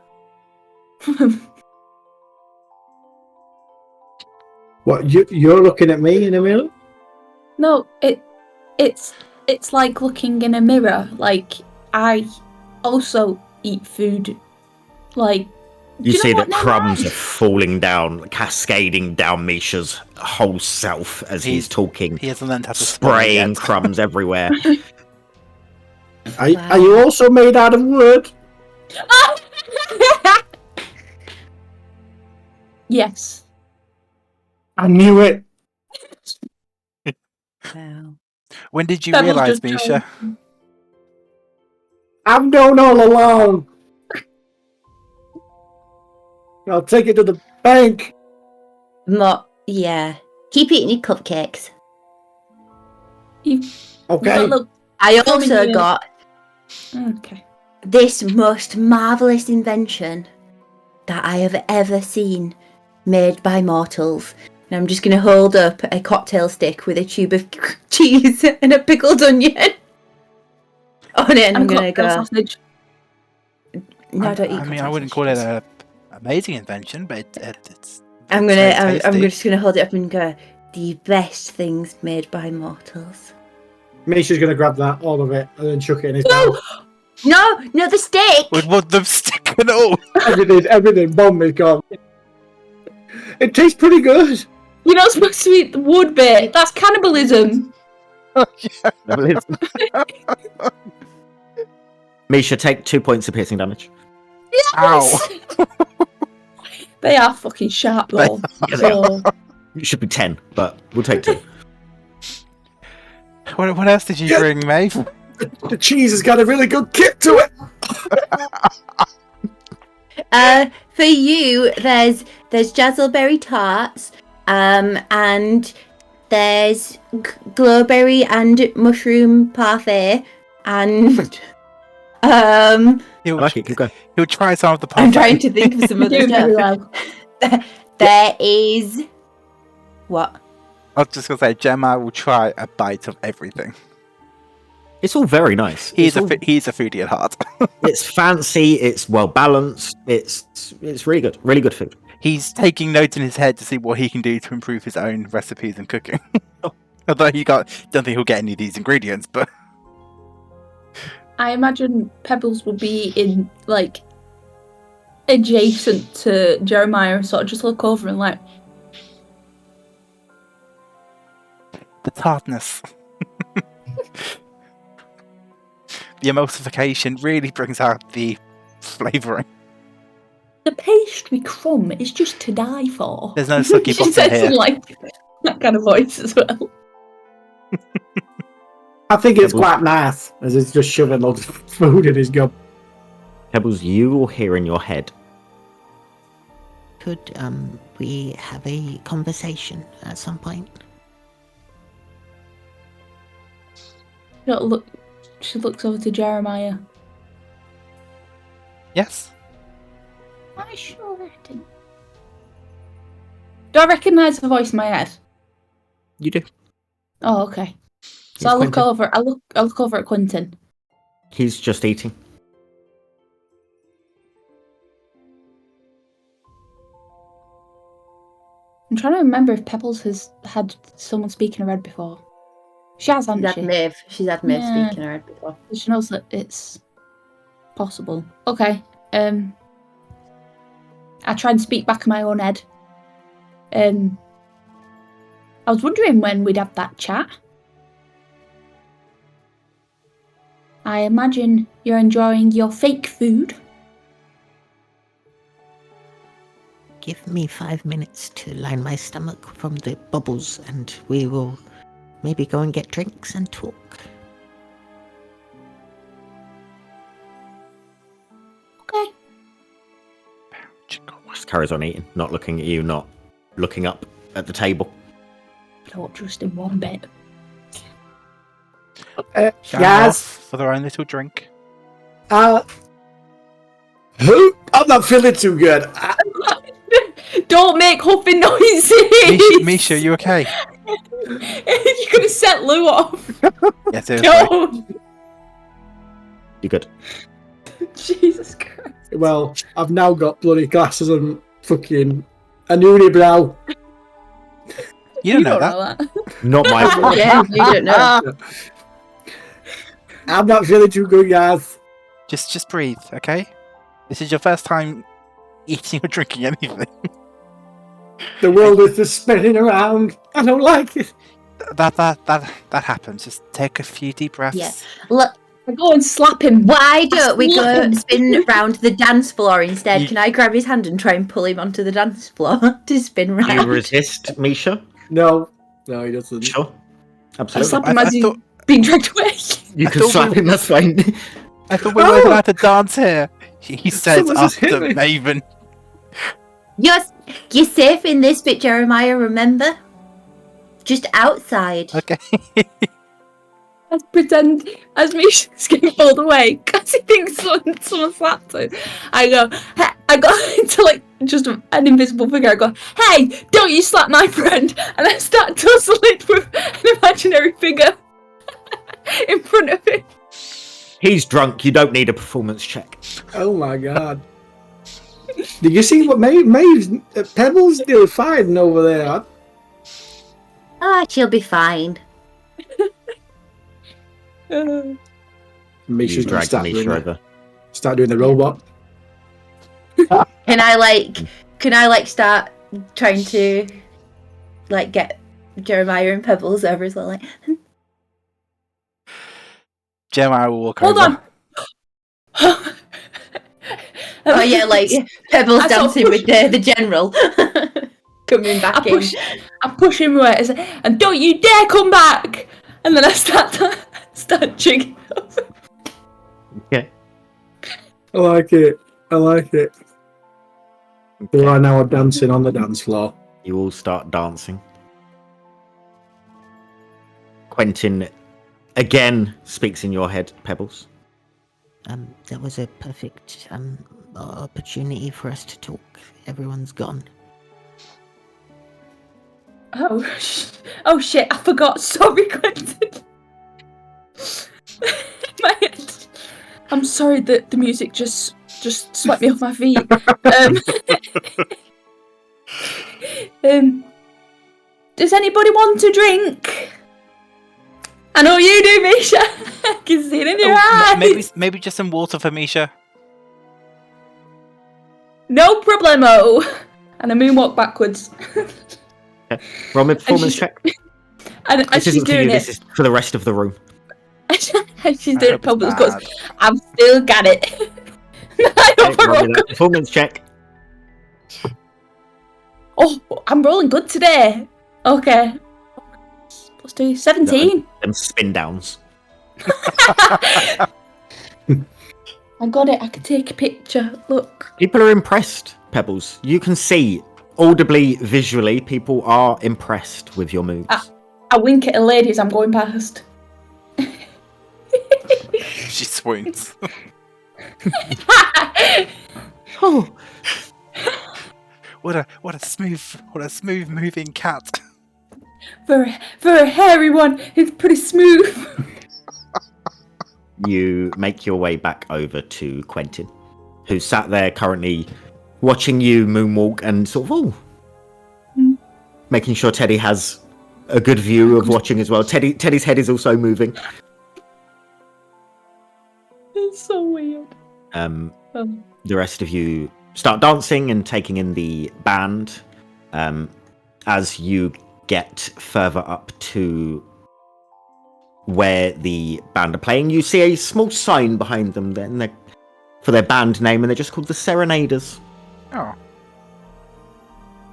What, you're looking at me in a mirror? No, it's like looking in a mirror. Like, I also eat food. Like, You do see know that what, crumbs Nana? are falling down, cascading down Misha's whole self as he's talking, he hasn't learned how to swallow spraying yet. crumbs everywhere. Are you also made out of wood? Yes. I knew it. Wow. When did you Pebbles realise, just Misha? I've known all along. I'll take it to the bank. Yeah. Keep eating your cupcakes. Okay. Look. I Tell me also you- got Okay. this most marvellous invention that I have ever seen made by mortals. And I'm just going to hold up a cocktail stick with a tube of cheese and a pickled onion on it, and I'm going to cocktail go. sausage. No, I don't eat I mean, I cocktail wouldn't call it sausages. an amazing invention, but it's. I'm it's gonna. very I'm tasty. just gonna hold it up and go. The best things made by mortals. Misha's going to grab that, all of it, and then chuck it in his mouth. No, the stick. Would want them stick and all. Everything, bomb is gone. It tastes pretty good. You're not supposed to eat the wood bit. That's cannibalism. Misha, take 2 points of piercing damage. Ow! They are fucking sharp though. Yeah, they So It should be 10, but we'll take 2. What else did you bring, Meabh? The cheese has got a really good kick to it. For you, there's jazzleberry tarts, and there's glowberry and mushroom parfait, and He'll, I like it, keep going. he'll try some of the I'm parfait. trying to think of some other doing very stuff. well. There is what? I was just gonna say, Gemma will try a bite of everything. It's all very nice. He's It's a foodie at heart. it's fancy, it's well balanced, it's really good food. He's taking notes in his head to see what he can do to improve his own recipes and cooking. Although don't think he'll get any of these ingredients, but I imagine Pebbles will be in like adjacent to Jeremiah and sort of just look over and like, the tartness. The emulsification really brings out the flavouring. the pastry crumb is just to die for. There's no sucky She bottom says here. in like that kind of voice as well. I think it's quite nice, as he's just shoving loads of food in his gum. Pebbles, you will hear in your head. Could we have a conversation at some point? She looks over to Jeremiah. Yes. I sure didn't. Do I recognise the voice in my head? You do. Oh, okay. It's So I look Quentin. over. I look over at Quentin. He's just eating. I'm trying to remember if Pebbles has had someone speak in her head before. She has, hasn't she? Maeve. She's had Maeve Yeah. speaking her head before. She knows that it's possible. Okay. I try and speak back in my own head. I was wondering when we'd have that chat. I imagine you're enjoying your fake food. Give me 5 minutes to line my stomach from the bubbles, and we will maybe go and get drinks and talk. carries on eating, not looking at you, not looking up at the table. Don't trust him one bit. Going Yes. off for their own little drink. Who? I'm not feeling too good. Don't make huffing noises. Misha, you okay? You're gonna set Lou off. Yeah, seriously. Don't. You good? Jesus Christ. Well, I've now got bloody glasses and fucking a unibrow. You don't know that. Not my fault. Yeah, you don't know. I'm not feeling too good, guys. Just breathe, okay? This is your first time eating or drinking anything. The world is just spinning around. I don't like it. That happens. Just take a few deep breaths. Yeah. Look, I go and slap him. why don't we Slap go him. spin round the dance floor instead? You- Can I grab his hand and try and pull him onto the dance floor to spin You round? resist, Misha? No, he doesn't. Sure. I Absolutely. slap him I as he's thought- being dragged away. You I can thought slap we- him, that's fine. I thought we weren't allowed to dance here. He says Someone just after hit me. Maven. You're safe in this bit, Jeremiah, remember? Just outside. Okay. Let's pretend as Misha's getting pulled away because he thinks someone slapped him. I go into like just an invisible figure. I go, hey, don't you slap my friend! And I start tussling with an imaginary figure in front of him. He's drunk, you don't need a performance check. Oh my god. Did you see what Maeve's Pebbles doing fighting over there? Ah, she'll be fine. Misha's You gonna dragged Misha over. start doing the robot. Can I start trying to like get Jeremiah and Pebbles over as well? Like, Jeremiah will walk Hold over. on. oh yeah, like Pebbles I sort of dancing with the general coming back in. I push him away and don't you dare come back! And then I start jigging over. Okay. I like it. We are now dancing on the dance floor. You all start dancing. Quentin again speaks in your head, Pebbles. That was a perfect opportunity for us to talk. Everyone's gone. Oh shit, I forgot. Sorry, Quentin. My head. I'm sorry that the music just swept me off my feet. Does anybody want to drink? I know you do, Misha. I can see it in your eyes. Maybe just some water for Misha. No problemo. And I moonwalk backwards. Roll me a performance she's- check. And as This she's isn't for you, doing this it, is for the rest of the room. and she's I doing it, hope it's Pebbles goes, bad. I've still got it. I Okay, hope I roll roll me that performance check. Oh, I'm rolling good today. Okay. Plus 2, 17. Them spin downs. I got it. I can take a picture. Look. People are impressed, Pebbles. You can see, audibly, visually, people are impressed with your moves. I wink at a lady as I'm going past. She swoons. Oh, What a smooth moving cat. For a hairy one, it's pretty smooth. you make your way back over to Quentin, who's sat there currently watching you moonwalk and sort of making sure Teddy has a good view of watching as well. Teddy's head is also moving. It's so weird. The rest of you start dancing and taking in the band. As you get further up to where the band are playing, you see a small sign behind them then for their band name, and they're just called the Serenaders. Oh.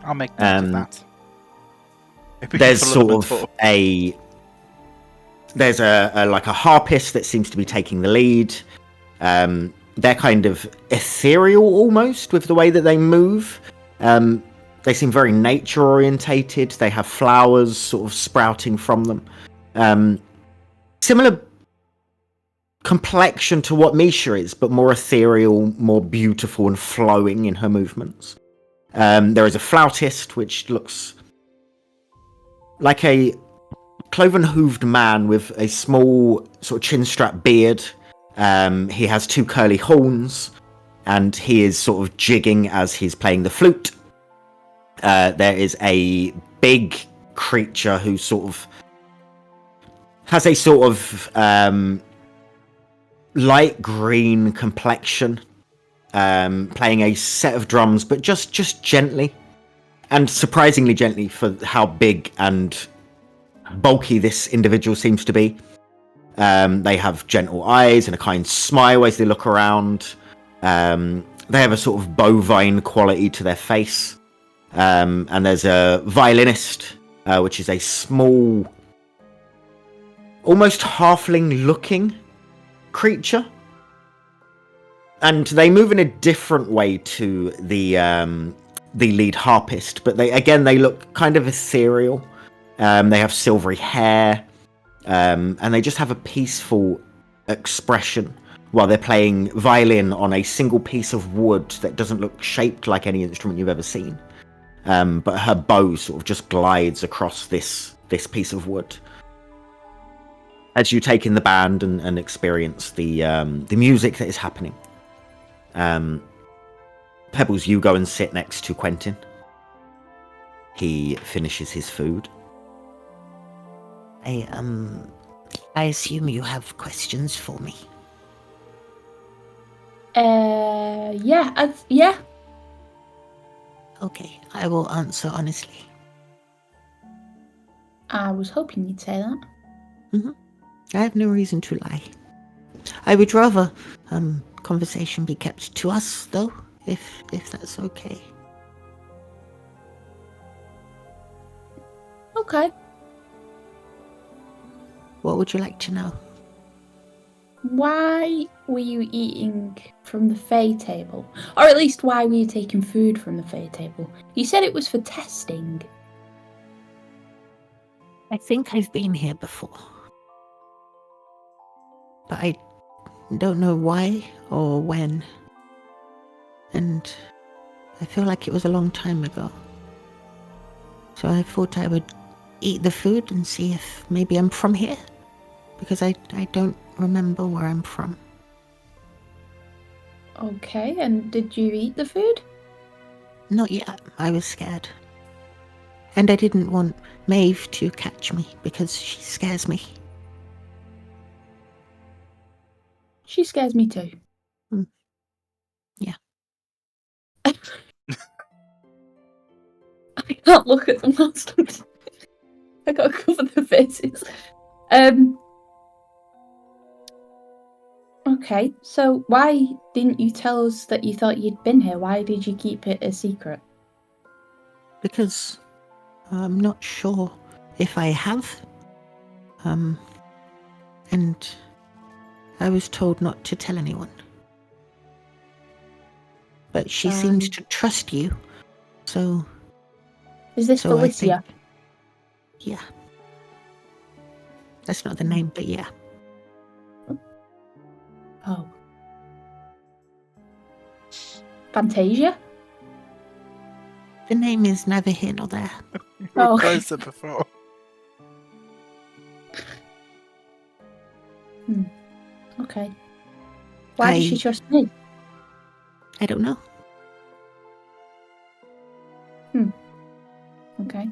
I'll make note of that. Maybe we can There's follow them sort at of all. there's a like a harpist that seems to be taking the lead. They're kind of ethereal almost with the way that they move. They seem very nature orientated. They have flowers sort of sprouting from them. Similar complexion to what Misha is, but more ethereal, more beautiful and flowing in her movements. There is a flautist, which looks like a cloven-hooved man with a small sort of chin-strap beard. He has 2 curly horns, and he is sort of jigging as he's playing the flute. There is a big creature who sort of has a sort of light green complexion, playing a set of drums, but just gently, and surprisingly gently for how big and bulky this individual seems to be. They have gentle eyes and a kind smile as they look around. They have a sort of bovine quality to their face. And there's a violinist, which is a small, almost halfling-looking creature. And they move in a different way to the lead harpist, but they look kind of ethereal. They have silvery hair, and they just have a peaceful expression while they're playing violin on a single piece of wood that doesn't look shaped like any instrument you've ever seen. But her bow sort of just glides across this piece of wood. As you take in the band and experience the music that is happening. Pebbles, you go and sit next to Quentin. He finishes his food. I assume you have questions for me. Yeah. Okay, I will answer honestly. I was hoping you'd say that. I have no reason to lie. I would rather conversation be kept to us, though, if that's okay. Okay. What would you like to know? Why were you eating from the Fey table? Or at least why were you taking food from the Fey table? You said it was for testing. I think I've been here before. But I don't know why or when. And I feel like it was a long time ago. So I thought I would eat the food and see if maybe I'm from here. Because I don't remember where I'm from. Okay, and did you eat the food? Not yet. I was scared. And I didn't want Meabh to catch me because she scares me. She scares me too. Yeah. I can't look at them last time. I gotta cover their faces. Okay, so why didn't you tell us that you thought you'd been here? Why did you keep it a secret? Because I'm not sure if I have. And I was told not to tell anyone. But she seems to trust you, so... Is this Felicia? Yeah. That's not the name, but yeah. Oh. Fantasia? The name is neither here nor there. Oh. Closer before. Okay. Why does she trust me? I don't know. Okay.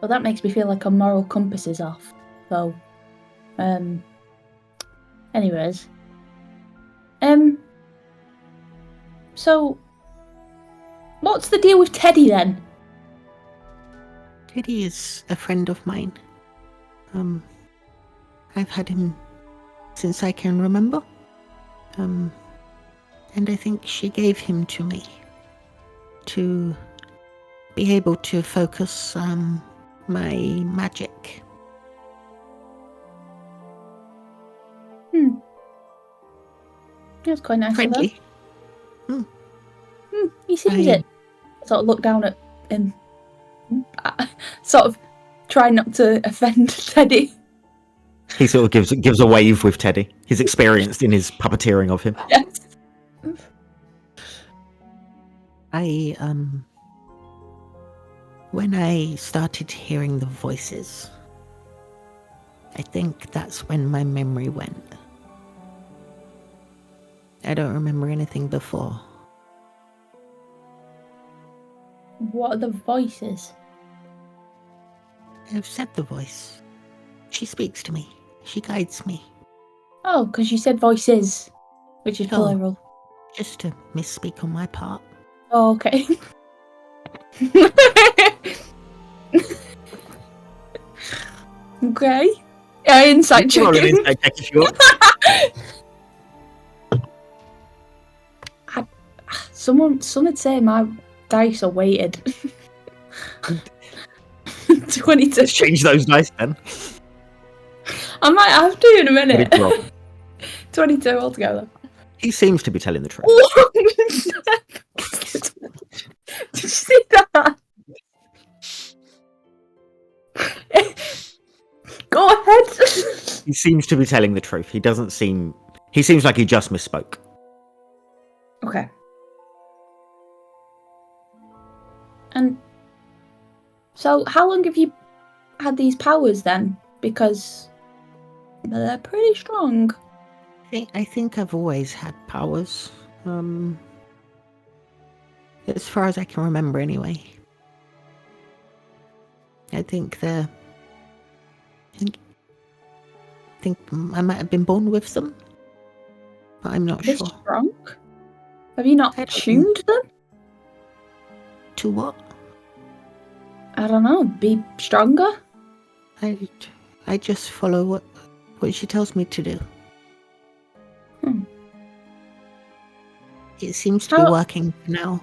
Well, that makes me feel like our moral compass is off. So, anyways. So, what's the deal with Teddy then? Teddy is a friend of mine. I've had him since I can remember. And I think she gave him to me to be able to focus my magic. That's quite nice Friendly. of her. He seems it. sort of look down at him. Sort of try not to offend Teddy. He sort of gives a wave with Teddy. He's experienced in his puppeteering of him. Yes. When I started hearing the voices, I think that's when my memory went. I don't remember anything before. What are the voices? I've said the voice. She speaks to me. She guides me. Oh, because you said voices, which is Oh. plural. Just to misspeak on my part. Oh, okay. Okay. Yeah, insight You can roll an checking. insight check if you want. Some'd say my dice are weighted. 22. Let's change those dice then. I might have to in a What minute. did you roll? 22 altogether. He seems to be telling the truth. Did you see that? Go ahead. He seems to be telling the truth. He seems like he just misspoke. Okay. And so, how long have you had these powers then? Because they're pretty strong. I think I've always had powers. As far as I can remember anyway. I think I think I might have been born with them. But I'm not They're sure. strong? Have you not I don't tuned them? To what? I don't know. Be stronger? I just follow what she tells me to do. Hmm. It seems to be How- working for now.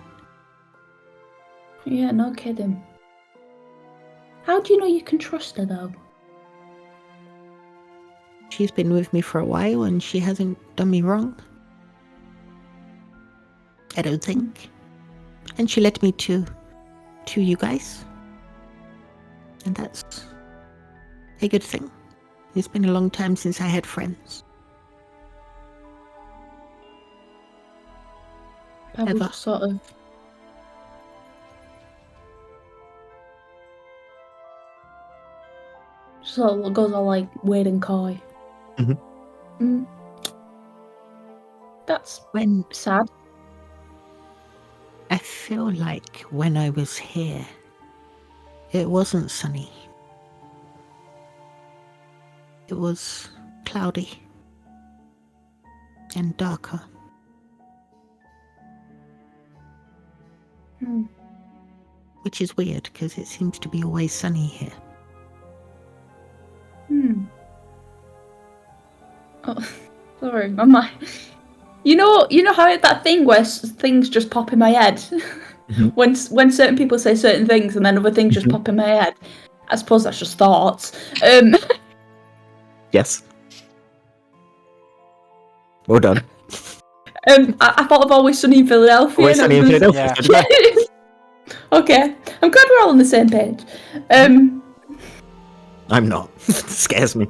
Yeah, no kidding. How do you know you can trust her though? She's been with me for a while and she hasn't done me wrong. I don't think. And she led me to you guys. And that's a good thing. It's been a long time since I had friends. Pebble Ever. just sort of goes all like weird and coy. Mhm. Mm. That's When sad. I feel like when I was here, it wasn't sunny. It was cloudy and darker. Hmm. Which is weird because it seems to be always sunny here. Hmm. Oh, sorry, my mind. You know how that thing where things just pop in my head Mhm. when certain people say certain things and then other things just Mhm. pop in my head. I suppose that's just thoughts. Yes. Well done. I thought of Always Sunny in Philadelphia. Always and I sunny in was gonna- Philadelphia. Yeah. So did I. Okay, I'm glad we're all on the same page. I'm not. It scares me.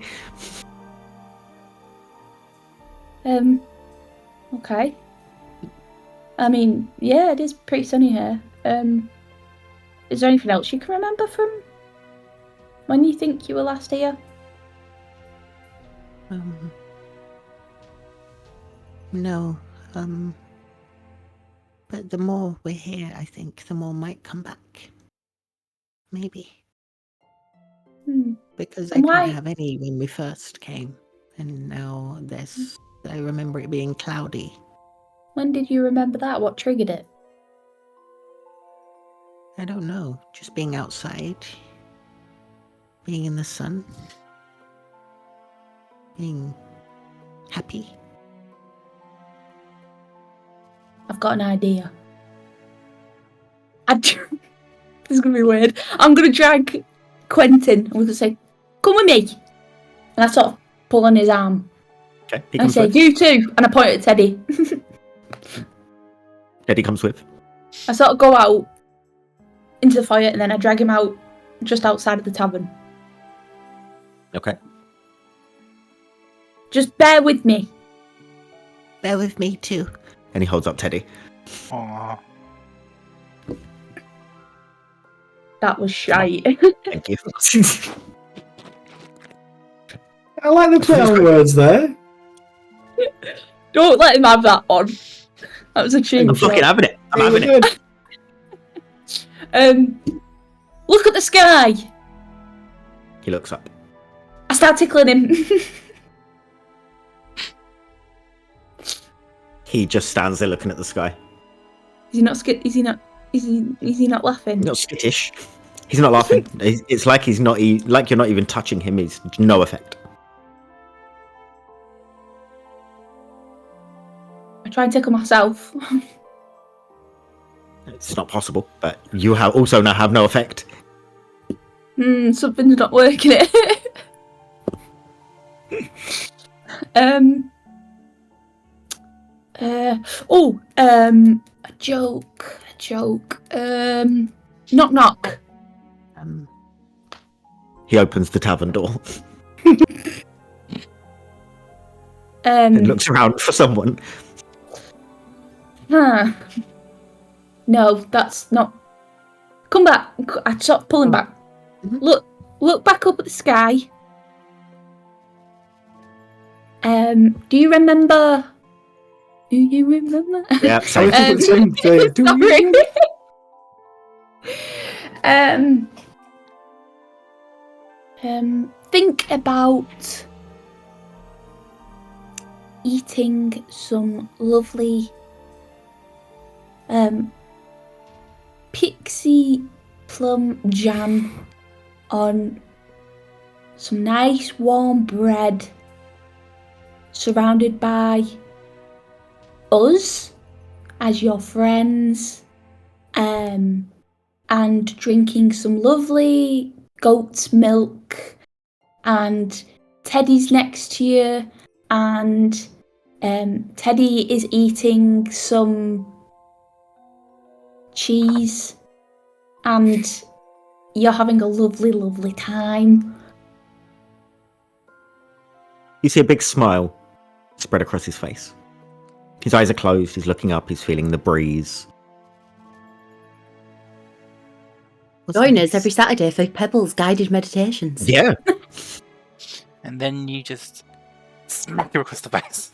Okay. I mean, yeah, it is pretty sunny here. Is there anything else you can remember from when you think you were last here? No. But the more we're here, I think the more might come back. Maybe. Because I And didn't why- have any when we first came. And now I remember it being cloudy. When did you remember that? What triggered it? I don't know. Just being outside. Being in the sun. Being happy. I've got an idea. This is gonna be weird. I'm gonna drag Quentin. I'm gonna say, "Come with me," and I sort of pull on his arm. Okay, he And I comes say, with. "You too," and I point at Teddy. Eddie comes with. I sort of go out into the fire, and then I drag him out just outside of the tavern. Okay. Just bear with me. Bear with me too. And he holds up Teddy. Aw. That was shite. Thank you. I like the play on words there. Don't let him have that on. That was a cheap I'm fucking shot. having it. I'm Really having it. good. Look at the sky. He looks up. I start tickling him. He just stands there looking at the sky. Is he not scared? Is he not? Is he not laughing? Not skittish. He's not laughing. It's like he's not. Like you're not even touching him. He's no effect. I try and tickle myself. It's not possible. But you also now have no effect. Something's not working. A joke. Knock knock. He opens the tavern door and looks around for someone. No, that's not. Come back. I stop pulling back. Look back up at the sky. Do you remember? Yeah, sorry. Sorry. Think about eating some lovely pixie plum jam on some nice warm bread, surrounded by us as your friends, and drinking some lovely goat's milk, and Teddy's next to you, and Teddy is eating some cheese, and you're having a lovely, lovely time. You see a big smile spread across his face. His eyes are closed. He's looking up. He's feeling the breeze. Join us every Saturday for Pebbles guided meditations. Yeah. And then you just smack her across the face.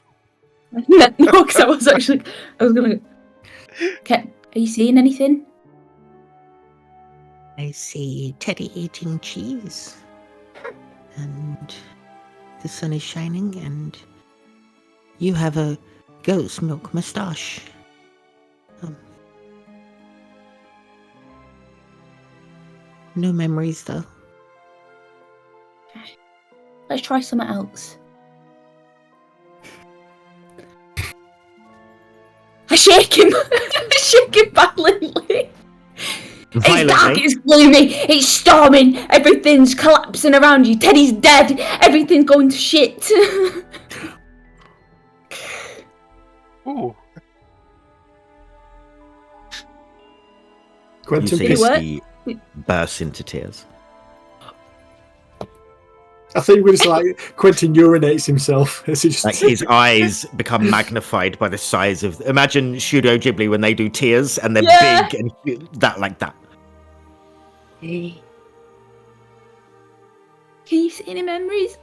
No, because I was gonna. Okay, are you seeing anything? I see Teddy eating cheese. And the sun is shining, and you have a goat's milk moustache. No memories, though. Let's try something else. I shake him. I shake him violently. It's dark, it's gloomy, it's storming, everything's collapsing around you, Teddy's dead, everything's going to shit. Ooh. Quentin, You please. see he bursts into tears. I think it was like Quentin urinates himself as he just Like his eyes become magnified by the size of. Imagine Studio Ghibli when they do tears and they're Yeah. big and that like that. Can you see any memories?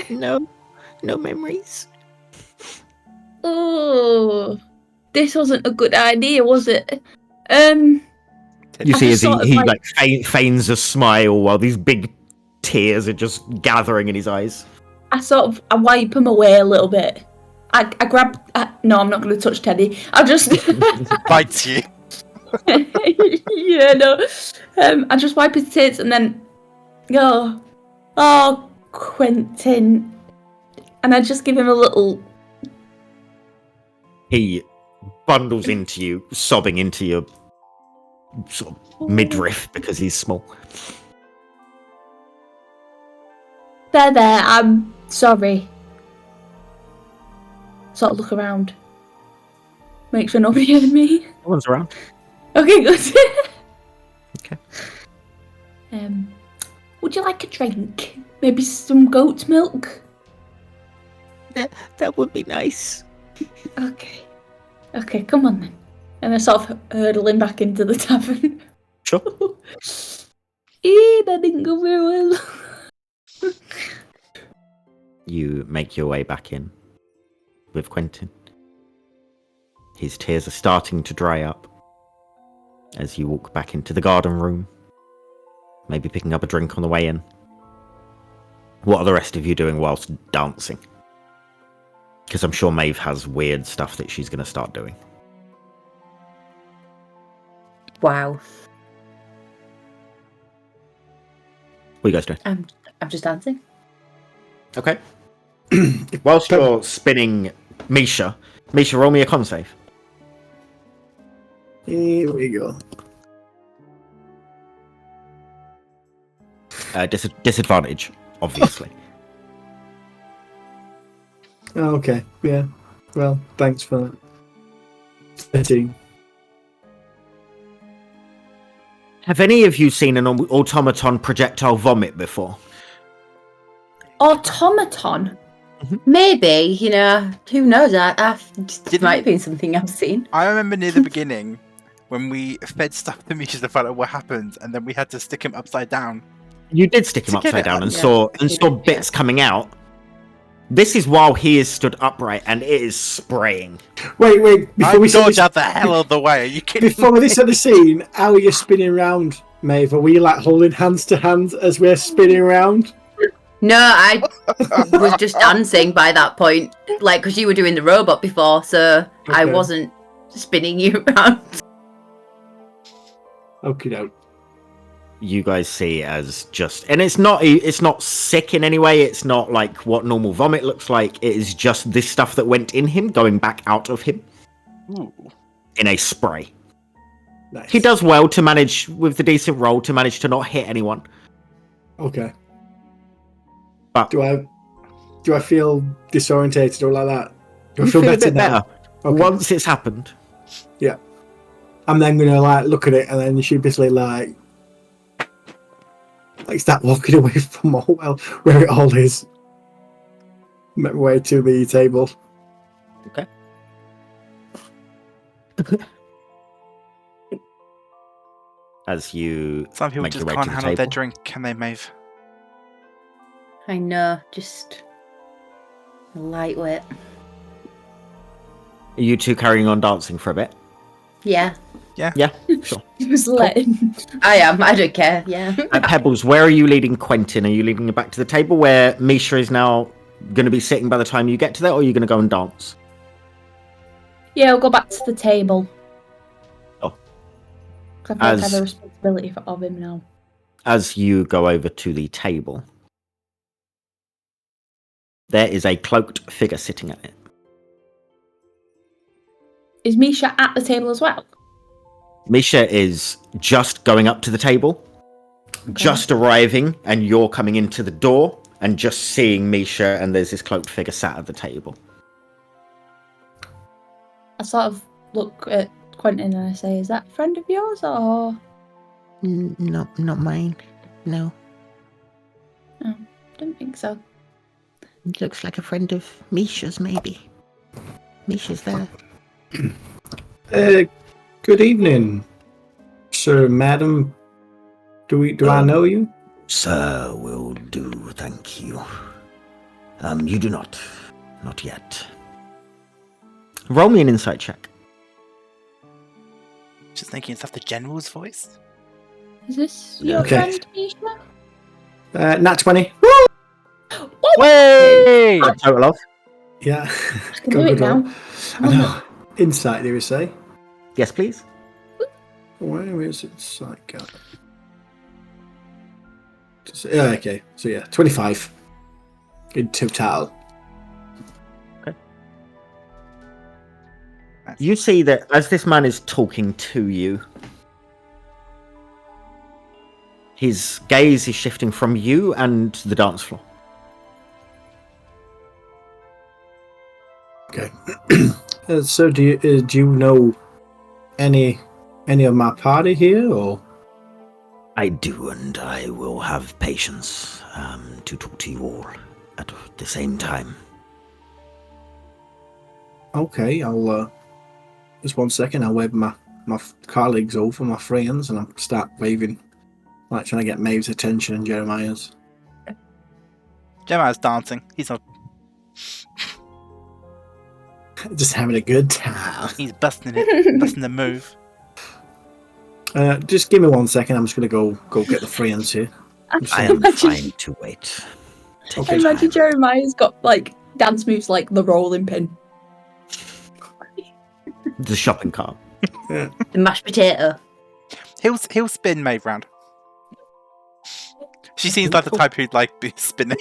No memories. Oh, this wasn't a good idea, was it? You I see just as sort of he feigns a smile while these big tears are just gathering in his eyes. I wipe him away a little bit. I grab. No, I'm not going to touch Teddy. I'll just. Bites you. Yeah, no. I just wipe his tits and then go, oh, Quentin. And I just give him a little. He bundles into you, sobbing into your sort of midriff because he's small. There, I'm sorry. Sort of look around. Make sure nobody heard me. No one's around. Okay, good. Would you like a drink? Maybe some goat milk? That would be nice. Okay, come on then. And I sort of hurtling back into the tavern. Sure. That didn't go very well. You make your way back in with Quentin. His tears are starting to dry up as you walk back into the garden room, maybe picking up a drink on the way in. What are the rest of you doing whilst dancing? Because I'm sure Meabh has weird stuff that she's going to start doing. Wow. What are you guys doing? I'm just dancing. Okay. Whilst you're spinning Misha, roll me a con save. Here we go. Disadvantage, obviously. Okay, yeah. Well, thanks for that. 13. Have any of you seen an automaton projectile vomit before? Automaton? Maybe, who knows? It might have been something I've seen. I remember near the beginning when we fed stuff to Misha to find out what happened, and then we had to stick him upside down. You did stick him To get upside it down up, and yeah. saw Yeah. bits coming out. This is while he is stood upright and it is spraying. Wait, before we set Dodge this, out the hell of the way. Are you kidding? before we set the scene, how are you spinning round, Meabh? Are we like holding hands to hands as we're spinning around? No, I was just dancing by that point. Like, because you were doing the robot before, so I Okay. wasn't spinning you around. Okay, no. You guys see as just, and it's not sick in any way. It's not like what normal vomit looks like. It is just this stuff that went in him going back out of him Ooh. in a spray. Nice. He does well to manage with the decent roll to manage to not hit anyone. Okay. But Do I feel disorientated or like that? Do I you feel feel a better bit now? better Okay. once it's happened. I'm then gonna like look at it and then she basically like start walking away from where it all is. Make my way to the table. Okay. As you Some people make your just way can't to the handle their table. drink, can they, Meabh? I know, just lightweight. Are you two carrying on dancing for a bit? Yeah, Yeah, sure. He was letting. I am. I don't care. Yeah. Pebbles, where are you leading Quentin? Are you leading him back to the table where Misha is now going to be sitting by the time you get to there, or are you going to go and dance? Yeah, I'll go back to the table. Oh. 'Cause I feel like I have As- a responsibility of him now. As you go over to the table, there is a cloaked figure sitting at it. Is Misha at the table as well? Misha is just going up to the table, just arriving, and you're coming into the door and just seeing Misha, and there's this cloaked figure sat at the table. I sort of look at Quentin and I say, "Is that a friend of yours or?" Not mine. No. Don't think so. Looks like a friend of Misha's, maybe. Misha's there. Good evening, sir, madam. Do I know you? Sir will do, thank you. You do not. Not yet. Roll me an insight check. Just thinking, is that the general's voice? Is this your Okay. friend, Misha? Nat 20. Way! A total of? Yeah. I can do it now. I know. Insight, do we say? Yes, please. Where is insight go? Yeah, okay. So yeah, 25 in total. You see that as this man is talking to you, his gaze is shifting from you and the dance floor. Okay. So do you know any of my party here, or? I do, and I will have patience to talk to you all at the same time. Okay, I'll just 1 second. I'll wave my colleagues over, my friends, and I'll start waving, like trying to get Maeve's attention and Jeremiah's. Jeremiah's dancing. He's not. Just having a good time. He's busting it, busting the move. Just give me 1 second. I'm just gonna go get the friends here. I am fine to wait. Take Okay. your Imagine time. Jeremiah's got like dance moves like the rolling pin. The shopping cart. The mashed potato. He'll spin Maeve round. She seems like the type who'd like be spinning.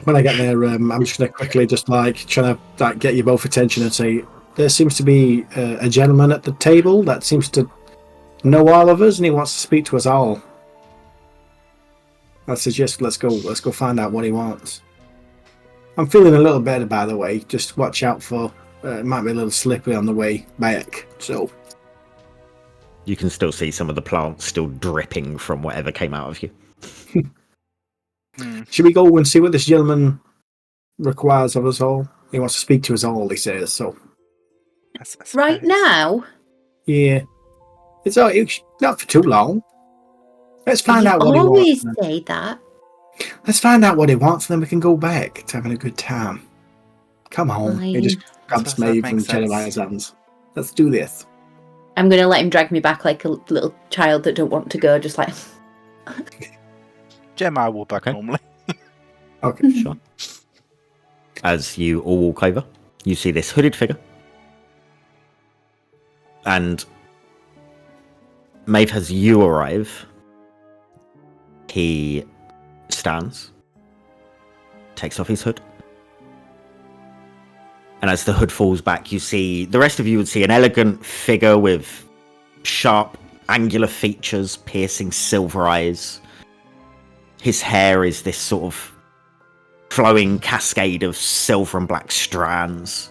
When I get there, I'm just gonna quickly just like trying to like get you both attention and say there seems to be a gentleman at the table that seems to know all of us and he wants to speak to us all. I suggest let's go find out what he wants. I'm feeling a little better, by the way. Just watch out for it might be a little slippery on the way back. So You can still see some of the plants still dripping from whatever came out of you. should we go and see what this gentleman requires of us all? He wants to speak to us all, he says. So Right now? yeah, it's not for too long. Let's find You out what he always wants. say that. Let's find out what he wants, and then we can go back to having a good time. Come on. He just grabs Suppose that Maeve makes and sense. Jeremiah's hands. Let's do this. I'm going to let him drag me back like a little child that don't want to go, just like... Jeremiah will back Okay. normally. Okay. Sure. As you all walk over, you see this hooded figure. And Maeve has you arrive. He stands, takes off his hood. And as the hood falls back, you see the rest of you would see an elegant figure with sharp, angular features, piercing silver eyes. His hair is this sort of flowing cascade of silver and black strands.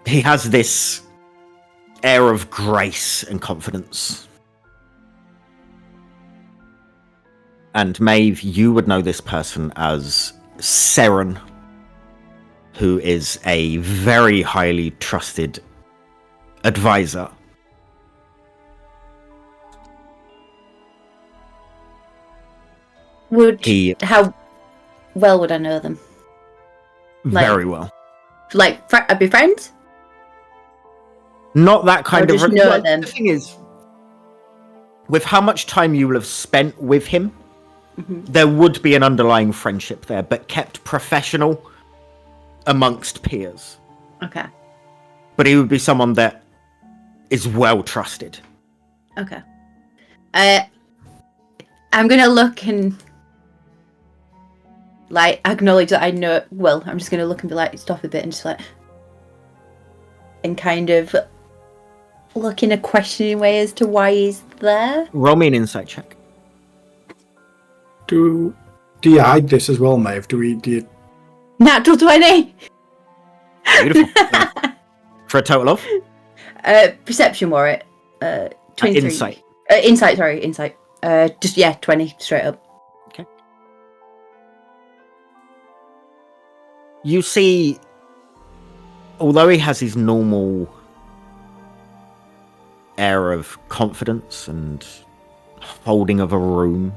He has this air of grace and confidence. And Maeve, you would know this person as Seren, who is a very highly trusted advisor. How well would I know them? Very well. Like, I'd be friends? Not that kind Or of... just know them? The thing is, with how much time you will have spent with him, there would be an underlying friendship there, but kept professional amongst peers. Okay. But he would be someone that is well trusted. Okay. I'm going to look and... like, acknowledge that I know... Well, I'm just going to look and be like, stop a bit and just like... and kind of look in a questioning way as to why he's there. Roll me an insight check. Do you hide this as well, Maeve? Do you... Natural 20! Beautiful. For a total of? Perception, wore it. 23. Insight. Insight, sorry, insight. Just, yeah, 20, straight up. Okay. You see, although he has his normal air of confidence and holding of a room,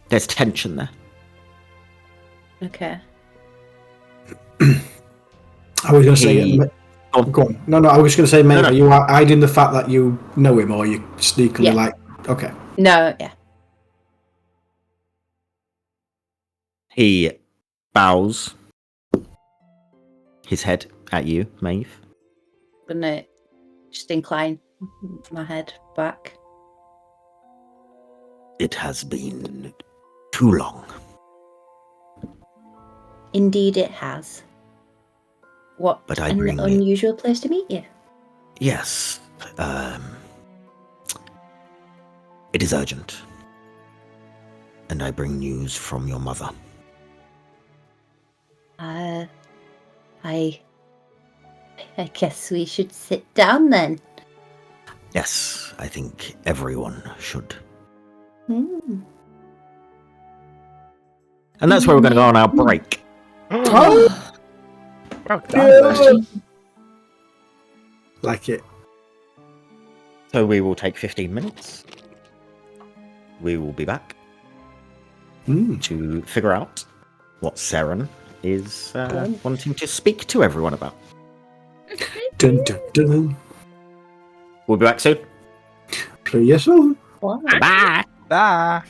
there's tension there. Okay. I was going to say... He- Go on. No, I was going to say, Maeve, No. are you hiding the fact that you know him, or are you sneakily Yeah. like... Okay. No, yeah. He bows his head at you, Maeve. Gonna just incline my head back. It has been too long. Indeed it has. What But I an bring it. unusual place to meet you. Yes. It is urgent. And I bring news from your mother. I guess we should sit down then. Yes, I think everyone should. Hmm. And that's where we're going to go on our break. Oh, Well done. like it. So we will take 15 minutes. We will be back to figure out what Seren is wanting to speak to everyone about. Dun, dun, dun. We'll be back soon. Play your song. Bye. Bye.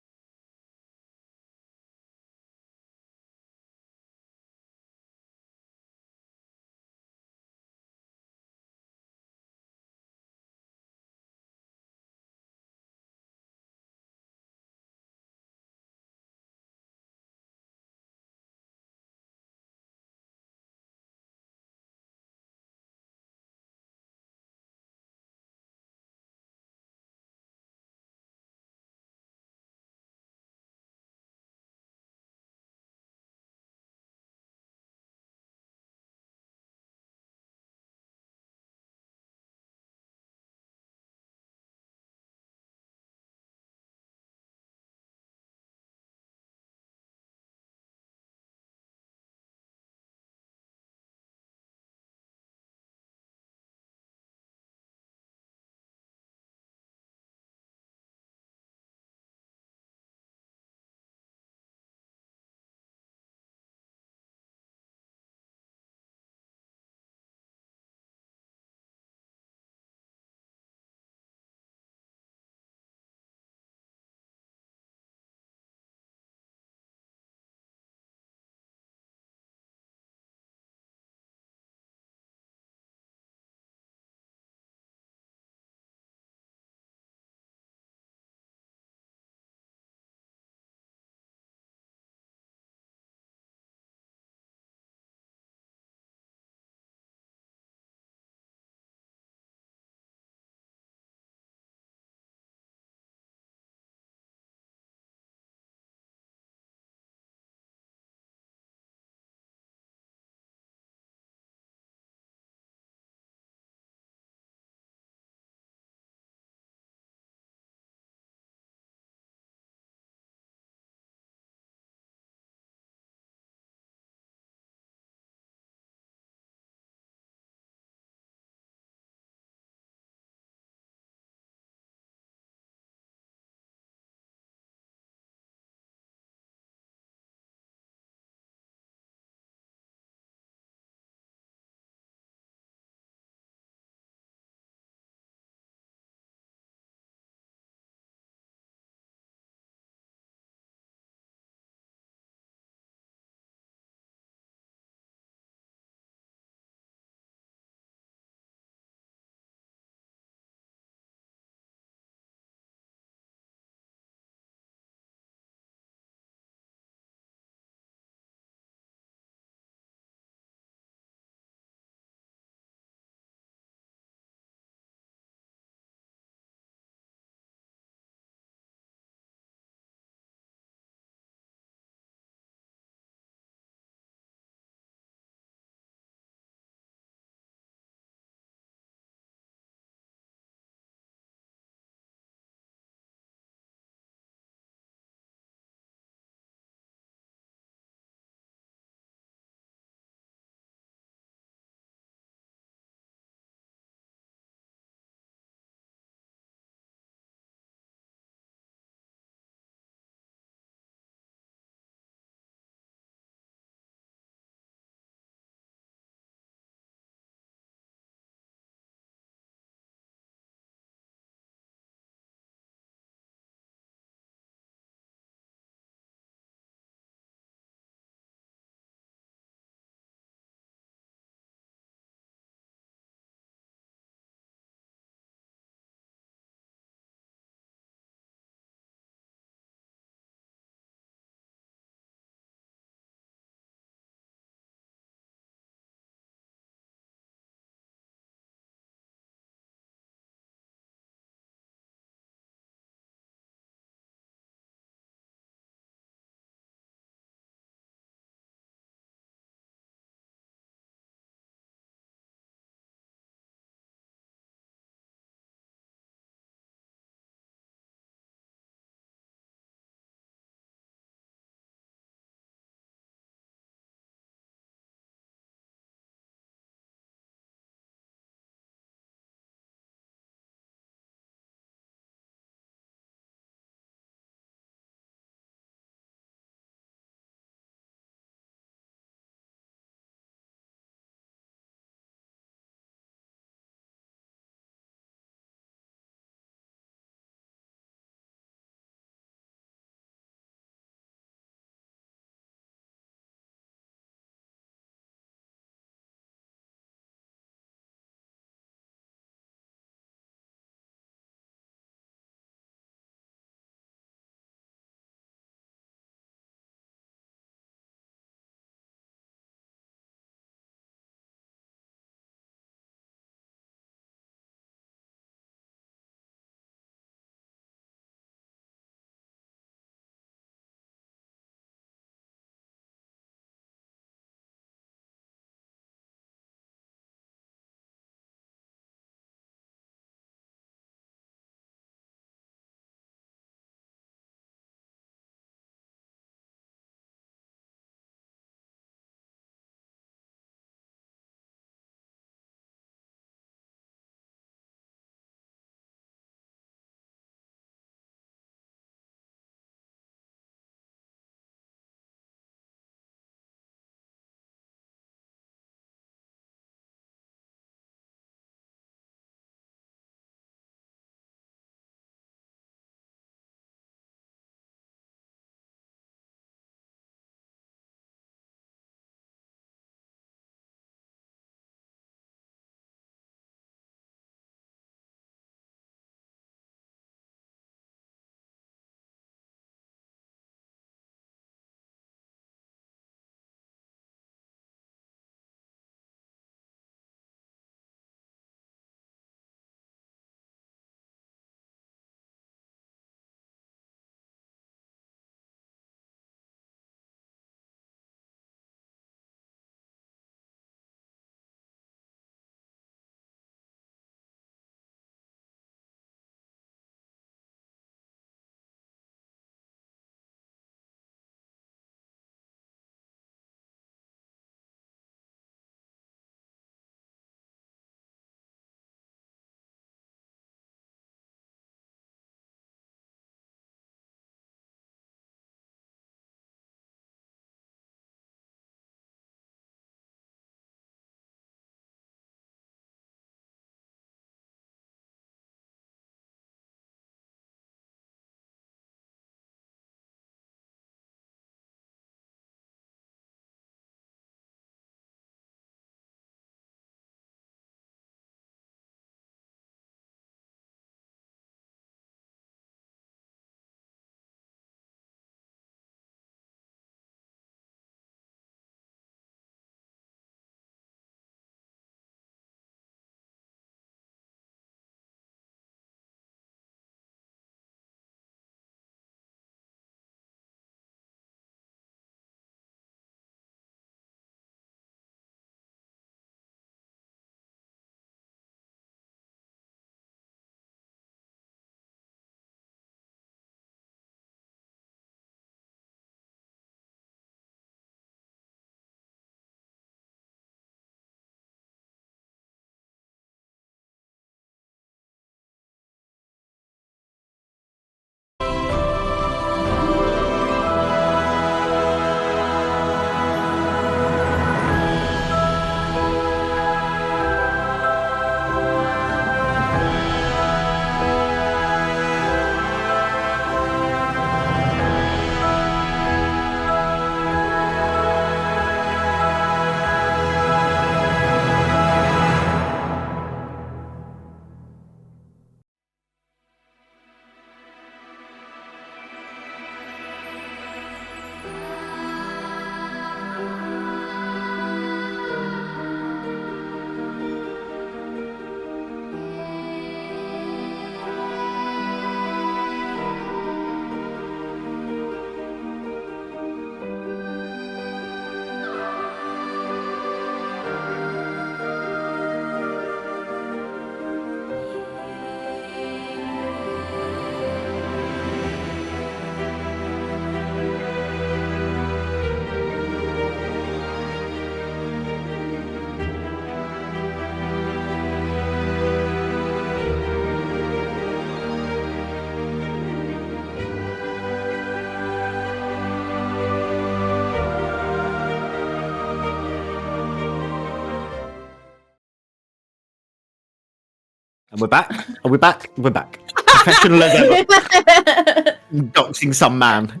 And we're back. Are we back? We're back. Professional as ever. Doxing some man.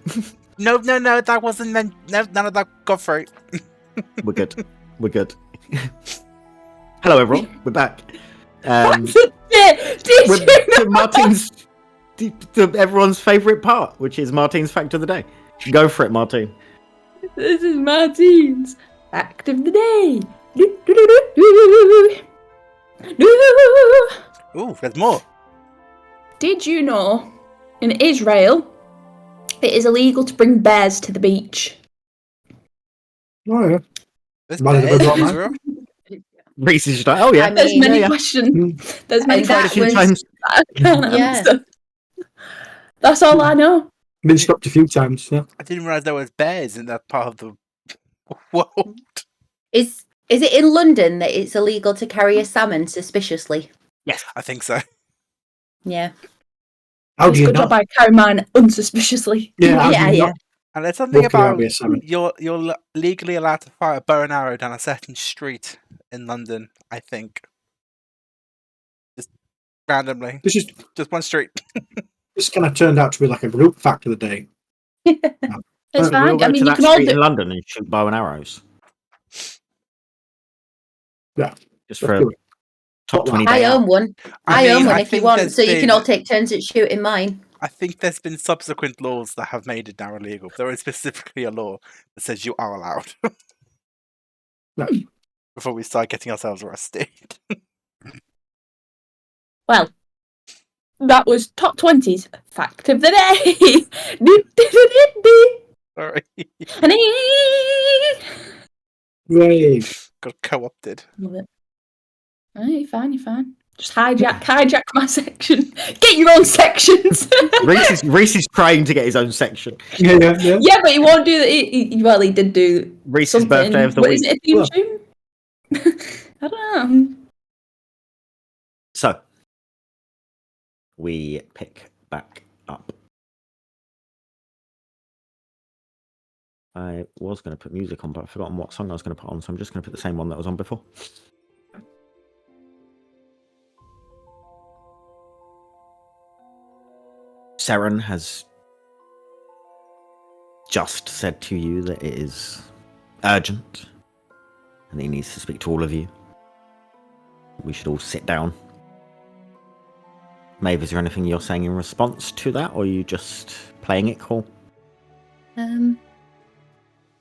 No, that wasn't meant. No, none of that. Go for it. We're good. We're good. Hello, everyone. We're back. Did We're you to Martine's, to everyone's favourite part, which is Martine's fact of the day. Go for it, Martine. This is Martine's fact of the day. Ooh, there's more. Did you know in Israel it is illegal to bring bears to the beach? Oh, yeah. There's Might have bears been in wrong, man. Israel. Reese is just like, oh yeah. I mean, There's many yeah. questions. There's many And that Tried a few was- times. I can't Yeah. answer. That's all I know. Been stopped a few times, yeah. I didn't realize there was bears in that part of the world. Is it in London that it's illegal to carry a salmon suspiciously? Yes. I think so. Yeah. How do you Good know? job I carry mine unsuspiciously. Yeah, how do Yeah, you yeah. know? And there's something Lucky I'll about be a salmon. you're legally allowed to fire a bow and arrow down a certain street in London. I think. Just randomly, This is just one street. this kind of turned out to be like a group fact of the day. It's We'll fine. go I to mean, you that can all street do. in London and shoot bow and arrows. Yeah. Just Let's for a do it. top 20 I day out. own one. I I own mean, one I if you think want, there's so you can been- all take turns at shooting mine. I think there's been subsequent laws that have made it now illegal. There is specifically a law that says you are allowed. No. Before we start getting ourselves arrested. Well, that was top 20's fact of the day. Sorry. Yay. Got co-opted. Love it. Oh, you're fine. Just hijack my section. Get your own sections. Reese is trying to get his own section. Yeah. Yeah, but he won't do that. He did do Reese's something. birthday of the What, week. is it a theme Well. tune? I don't know. So, we pick back up. I was going to put music on, but I've forgotten what song I was going to put on, so I'm just going to put the same one that was on before. Seren has just said to you that it is urgent and he needs to speak to all of you. We should all sit down. Meabh, is there anything you're saying in response to that, or are you just playing it cool?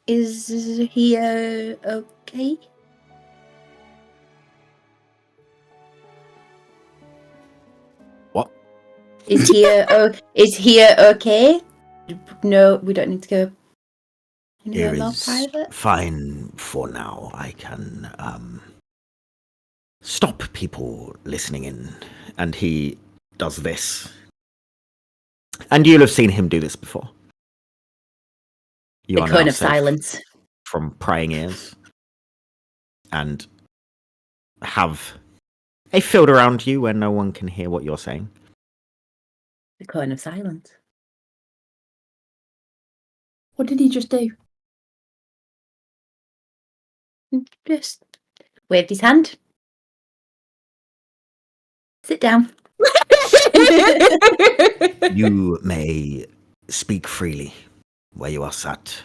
Is he okay? What? Is he okay? No, we don't need to go Here anywhere more is private. fine for now. I can Stop people listening in. And he does this. And you'll have seen him do this before. You The are cone now of safe silence. from prying ears. And have a field around you where no one can hear what you're saying. The cone of silence. What did he just do? Just waved his hand. Sit down. You may speak freely where you are sat,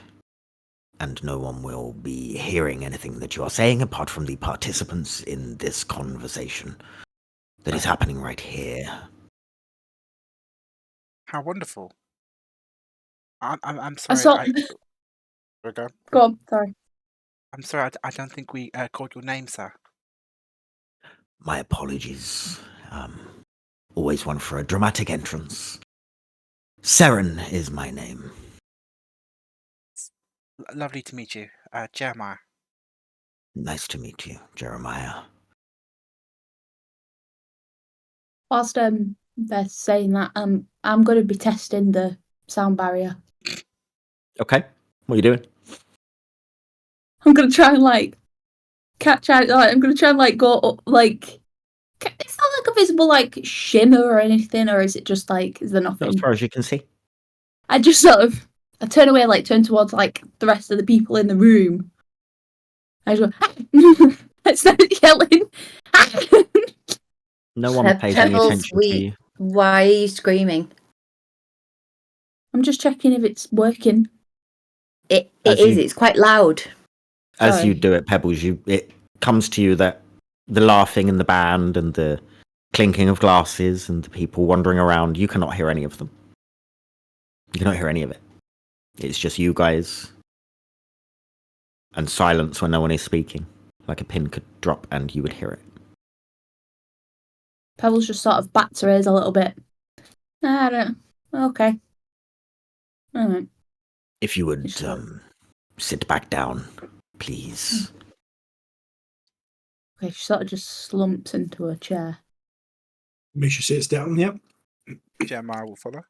and no one will be hearing anything that you are saying apart from the participants in this conversation that is happening right here. How wonderful. I'm I sorry. saw. Go. Go on. Sorry. I'm sorry. I don't think we called your name, sir. My apologies. Always one for a dramatic entrance. Seren is my name. Lovely to meet you, Jeremiah. Nice to meet you, Jeremiah. Whilst they're saying that, I'm going to be testing the sound barrier. Okay. What are you doing? I'm going to try and catch out. I'm going to try and go up. It's not like a visible shimmer or anything, or is it just is there Not nothing? as far as you can see. I just I turn away, turn towards the rest of the people in the room. I just go, I start yelling. No one pays any Pebbles, attention to you. why are you screaming? I'm just checking if it's working. It As is. you- It's quite loud. As Sorry. you do it, Pebbles, it comes to you that the laughing in the band and the clinking of glasses and the people wandering around, you cannot hear any of them. You cannot hear any of it. It's just you guys and silence when no one is speaking. Like a pin could drop and you would hear it. Pebbles just sort of bats her ears a little bit. I don't. Okay. All right. If you would It's like- sit back down, please. Okay, she sort of just slumps into a chair. Misha sits down, yep. Jeremiah will follow.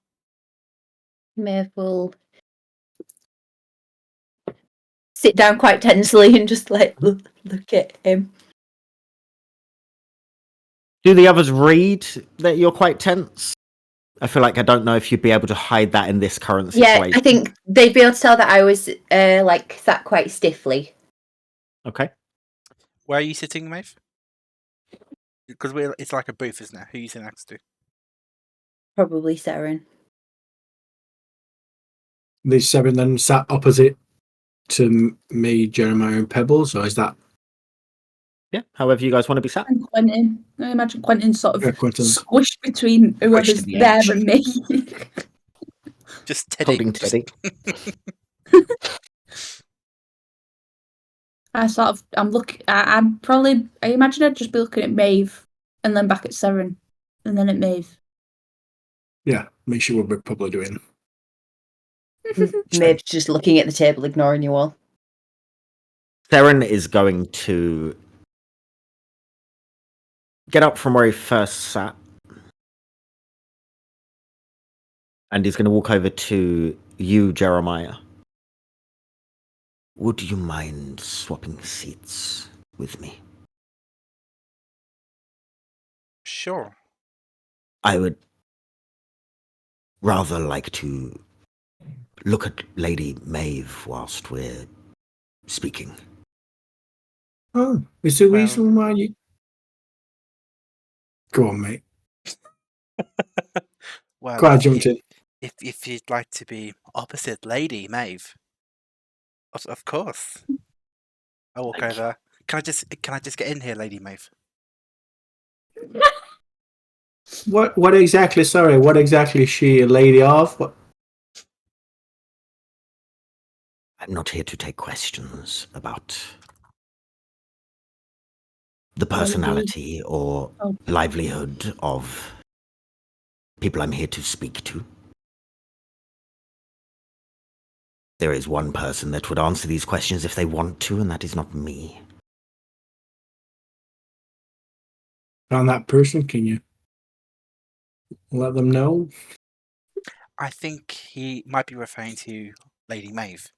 Maeve will sit down quite tensely and just like look at him. Do the others read that you're quite tense? I feel like I don't know if you'd be able to hide that in this current situation. Yeah, I think they'd be able to tell that I was like sat quite stiffly. Okay. Where are you sitting, Maeve? Because it's like a booth, isn't it? Who are you sitting next to? Probably Saren. These 7 then sat opposite to me, Jeremiah, and Pebbles, or is that Yeah, however you guys want to be sat. And Quentin. I imagine Quentin sort of Quentin? squished between whoever's to the there edge. and me. Just Teddy. Holding Teddy. I imagine I'd just be looking at Maeve and then back at Seren and then at Maeve. Yeah, Misha would be probably doing. Maeve's just looking at the table, ignoring you all. Theron is going to get up from where he first sat. And he's going to walk over to you, Jeremiah. Would you mind swapping seats with me? Sure. I would rather like to look at Lady Maeve whilst we're speaking. Oh, is there a Well- reason why you. Go on, mate. Well, Glad I if jumped you- in. If you'd like to be opposite Lady Maeve, of course. I'll walk Thank you. over. Can I just get in here, Lady Maeve? What exactly, sorry, what exactly is she a lady of? What? I'm not here to take questions about the personality or Oh. livelihood of people I'm here to speak to. There is one person that would answer these questions if they want to, and that is not me. Found that person, can you let them know? I think he might be referring to Lady Maeve.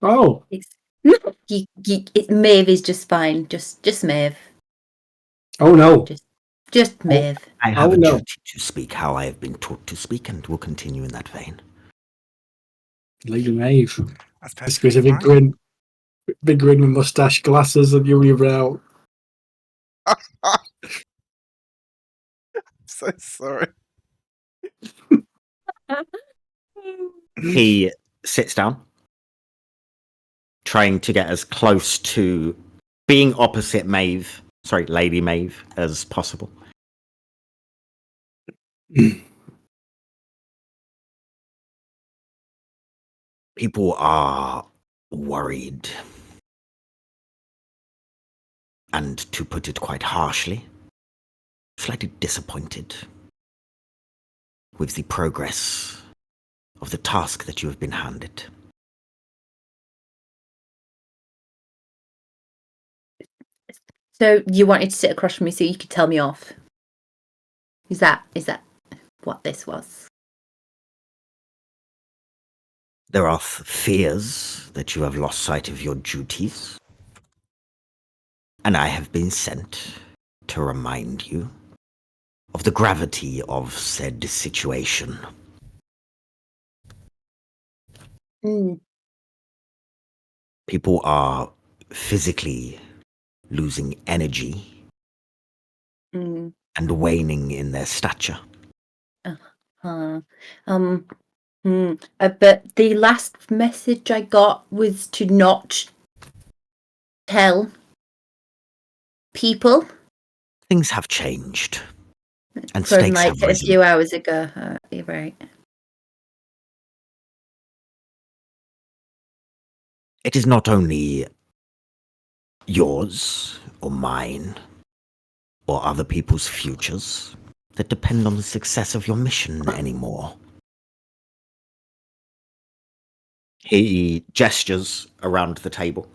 Oh, Maeve is just fine. Just Maeve. oh no. Just Maeve. I have Oh, a no. duty to speak how I have been taught to speak, and will continue in that vein. Lady Maeve. That's This gives a perfectly big fine. grin. Big grin with moustache, glasses, and unibrow. So sorry. He sits down, trying to get as close to being opposite Lady Maeve, as possible. People are worried, and to put it quite harshly, slightly disappointed with the progress of the task that you have been handed. So you wanted to sit across from me so you could tell me off? Is that what this was? There are fears that you have lost sight of your duties, and I have been sent to remind you of the gravity of said situation. People are physically losing energy Mm. and waning in their stature. But the last message I got was to not tell people Things have changed, and from stakes like have a risen. few hours ago. You're right. It is not only yours or mine or other people's futures that depend on the success of your mission anymore. He gestures around the table.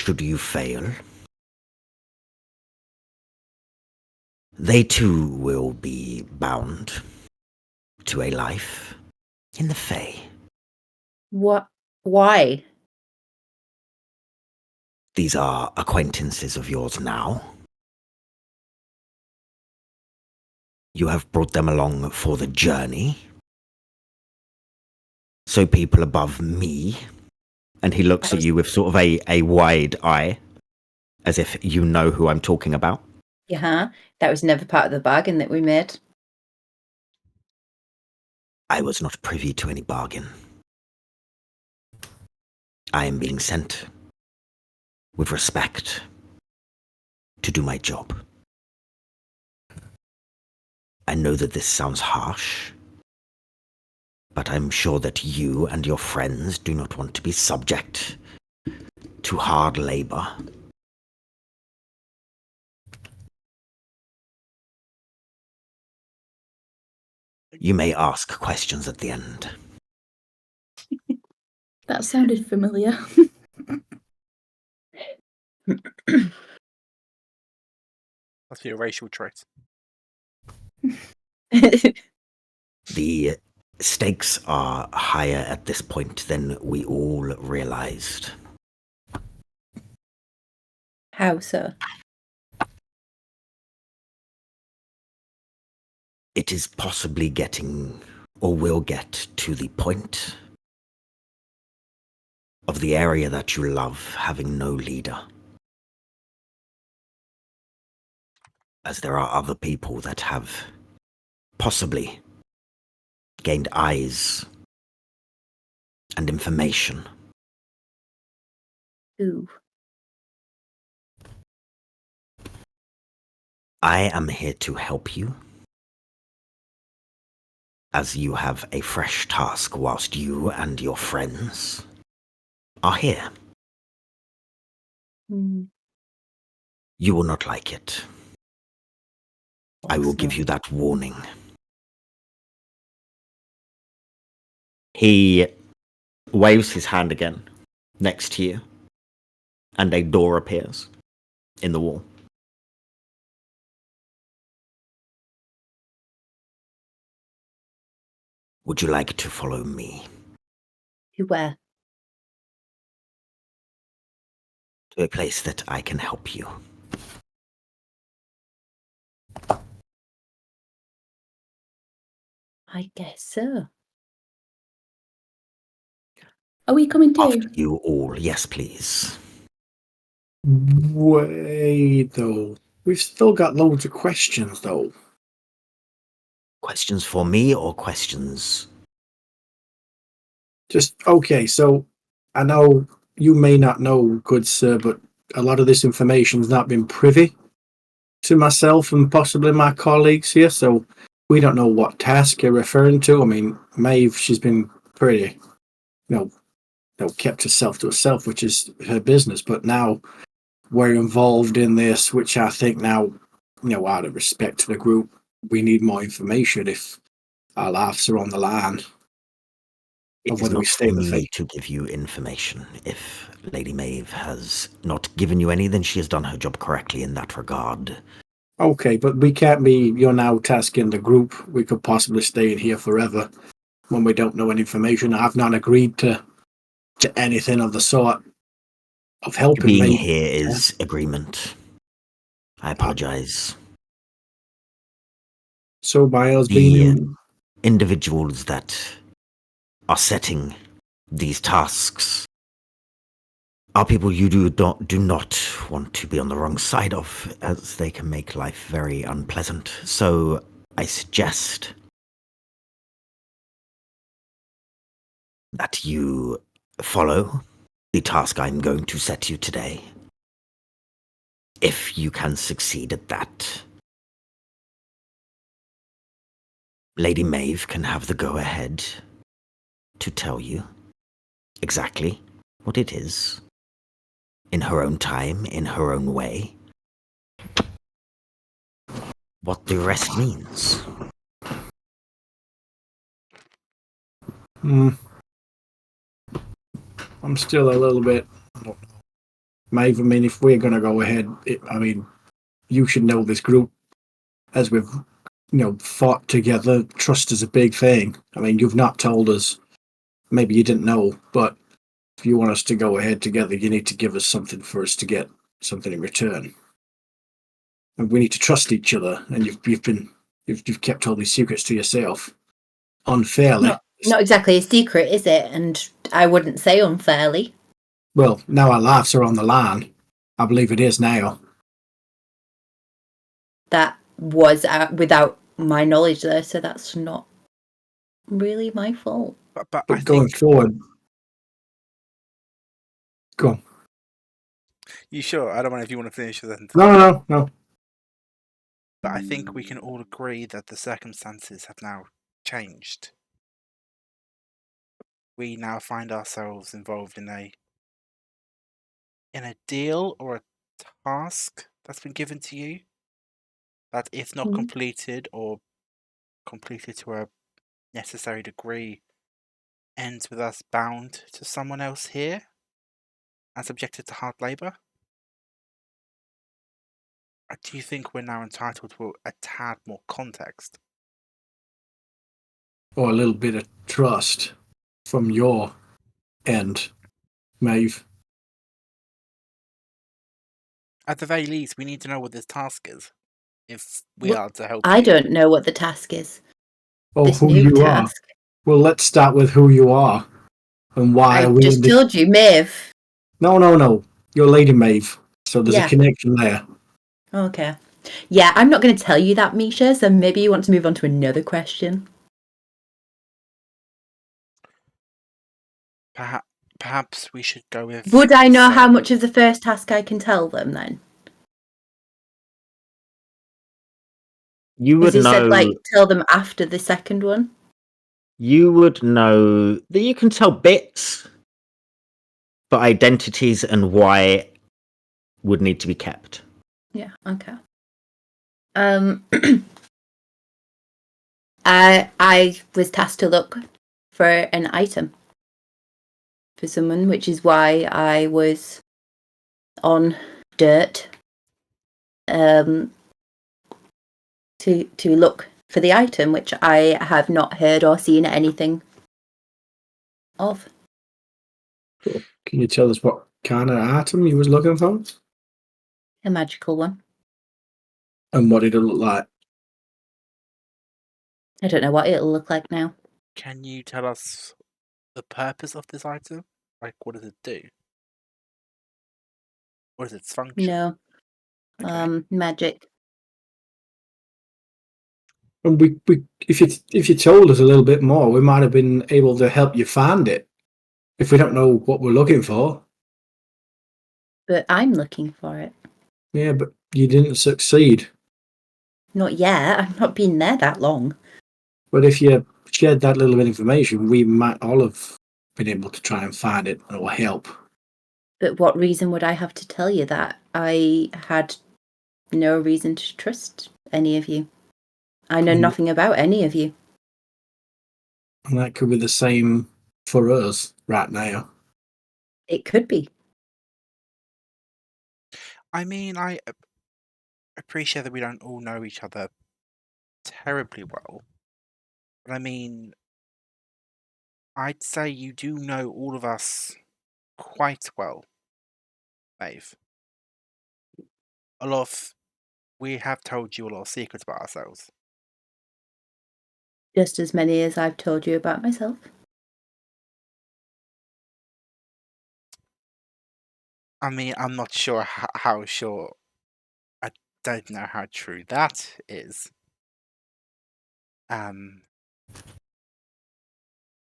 Should you fail, they too will be bound to a life in the Fae. What? Why? These are acquaintances of yours now. You have brought them along for the journey. So people above me, And he looks at you with sort of a wide eye, as if you know who I'm talking about. Yeah, that was never part of the bargain that we made. I was not privy to any bargain. I am being sent with respect to do my job. I know that this sounds harsh, but I'm sure that you and your friends do not want to be subject to hard labor. You may ask questions at the end. That sounded familiar. That's your racial trait. The stakes are higher at this point than we all realized. How so? It is possibly getting, or will get, to the point of the area that you love having no leader. As there are other people that have possibly gained eyes and information. Ooh. I am here to help you, as you have a fresh task whilst you and your friends are here. Mm. You will not like it. I will give you that warning. He waves his hand again next to you, and a door appears in the wall. Would you like to follow me Where? to a place that I can help you? I guess so. Are we coming too? After you all, yes, please. Wait, though. We've still got loads of questions, though. Questions for me or questions? Just, okay, so I know you may not know, good sir, but a lot of this information's not been privy to myself and possibly my colleagues here, so we don't know what task you're referring to. I mean, Maeve, she's been pretty, kept herself to herself, which is her business, but now we're involved in this, which I think now, out of respect to the group, we need more information if our lives are on the line. It Of is whether we not stay for the me fate. to give you information. If Lady Maeve has not given you any, then she has done her job correctly in that regard. Okay, but we can't be, you're now tasking the group. We could possibly stay in here forever when we don't know any information. I've not agreed to anything of the sort of helping Being me. here is agreement. I apologize. So Miles The being individuals that are setting these tasks are people you do not want to be on the wrong side of, as they can make life very unpleasant. So I suggest that you follow the task I'm going to set you today. If you can succeed at that, Lady Meabh can have the go-ahead to tell you exactly what it is, in her own time, in her own way. What the rest means. I'm still a little bit. Maeve, I mean, if we're going to go ahead, you should know this group as we've, fought together. Trust is a big thing. I mean, you've not told us. Maybe you didn't know, but if you want us to go ahead together, you need to give us something for us to get something in return. And we need to trust each other. And you've kept all these secrets to yourself unfairly. Not exactly a secret, is it? And I wouldn't say unfairly. Well, now our lives are on the line. I believe it is now. That was without my knowledge there, so that's not really my fault. But I Going think forward, go on. you sure? I don't know if you want to finish your sentence. No. But I think we can all agree that the circumstances have now changed. We now find ourselves involved in a deal or a task that's been given to you that, if not completed or completed to a necessary degree, ends with us bound to someone else here and subjected to hard labour. Do you think we're now entitled to a tad more context? Or a little bit of trust from your end, Maeve. At the very least, we need to know what this task is, if we are to help I you. don't know what the task is. Or This who new you task. are. Well, let's start with who you are and why I are we just in this. told you, Meabh. No. You're Lady Maeve. So there's a connection there. Okay. Yeah, I'm not going to tell you that, Misha, so maybe you want to move on to another question. Perhaps we should go with... Would I know how much of the first task I can tell them, then? You would As you know. said, like, tell them after the second one? You would know that you can tell bits, but identities and why would need to be kept. Yeah, okay. I was tasked to look for an item for someone, which is why I was on dirt to look for the item, which I have not heard or seen anything of. Can you tell us what kind of item you was looking for? A magical one. And what did it look like? I don't know what it'll look like now. Can you tell us the purpose of this item? Like, what does it do? What is its function? No. Okay. Magic. And we if you told us a little bit more, we might have been able to help you find it. If we don't know what we're looking for. But I'm looking for it. Yeah, but you didn't succeed. Not yet. I've not been there that long. But if you shared that little bit of information, we might all have been able to try and find it or help. But what reason would I have to tell you that? I had no reason to trust any of you. I know nothing about any of you. And that could be the same for us right now. It could be. I mean, I appreciate that we don't all know each other terribly well. But I mean, I'd say you do know all of us quite well, Maeve. We have told you a lot of secrets about ourselves. Just as many as I've told you about myself. I mean, I'm not sure how sure. I don't know how true that is.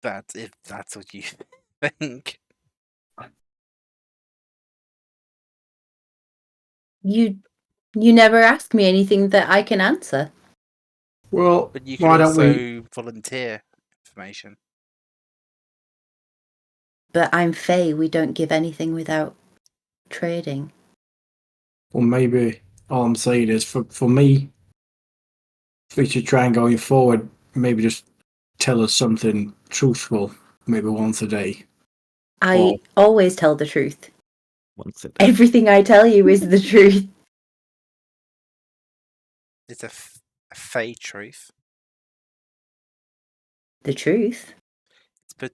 But if that's what you think, You never ask me anything that I can answer. Well, but you could why don't we? also volunteer information. But I'm Faye. We don't give anything without trading. Well, maybe all I'm saying is for me, we should try and going forward, maybe just tell us something truthful, maybe once a day. I Well- always tell the truth. Once it Everything I tell you is the truth. It's a fey truth, The truth? but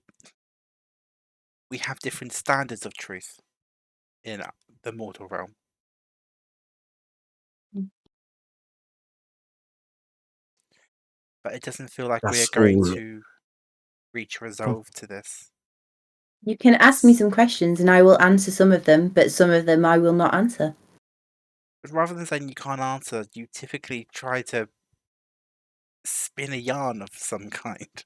we have different standards of truth in the mortal realm. But it doesn't feel like we are That's going all. to reach resolve to this. You can ask me some questions and I will answer some of them, but some of them I will not answer. But rather than saying you can't answer, you typically try to spin a yarn of some kind.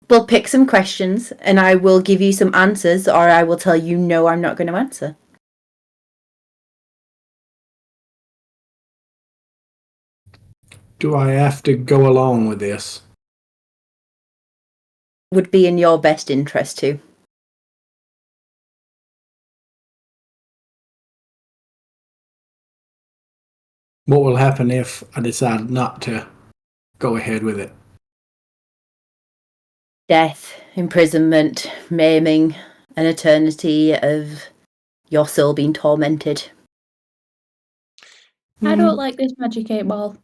We'll pick some questions and I will give you some answers, or I will tell you no, I'm not going to answer. Do I have to go along with this? Would be in your best interest too. What will happen if I decide not to go ahead with it? Death, imprisonment, maiming, an eternity of your soul being tormented. I don't like this magic 8-ball.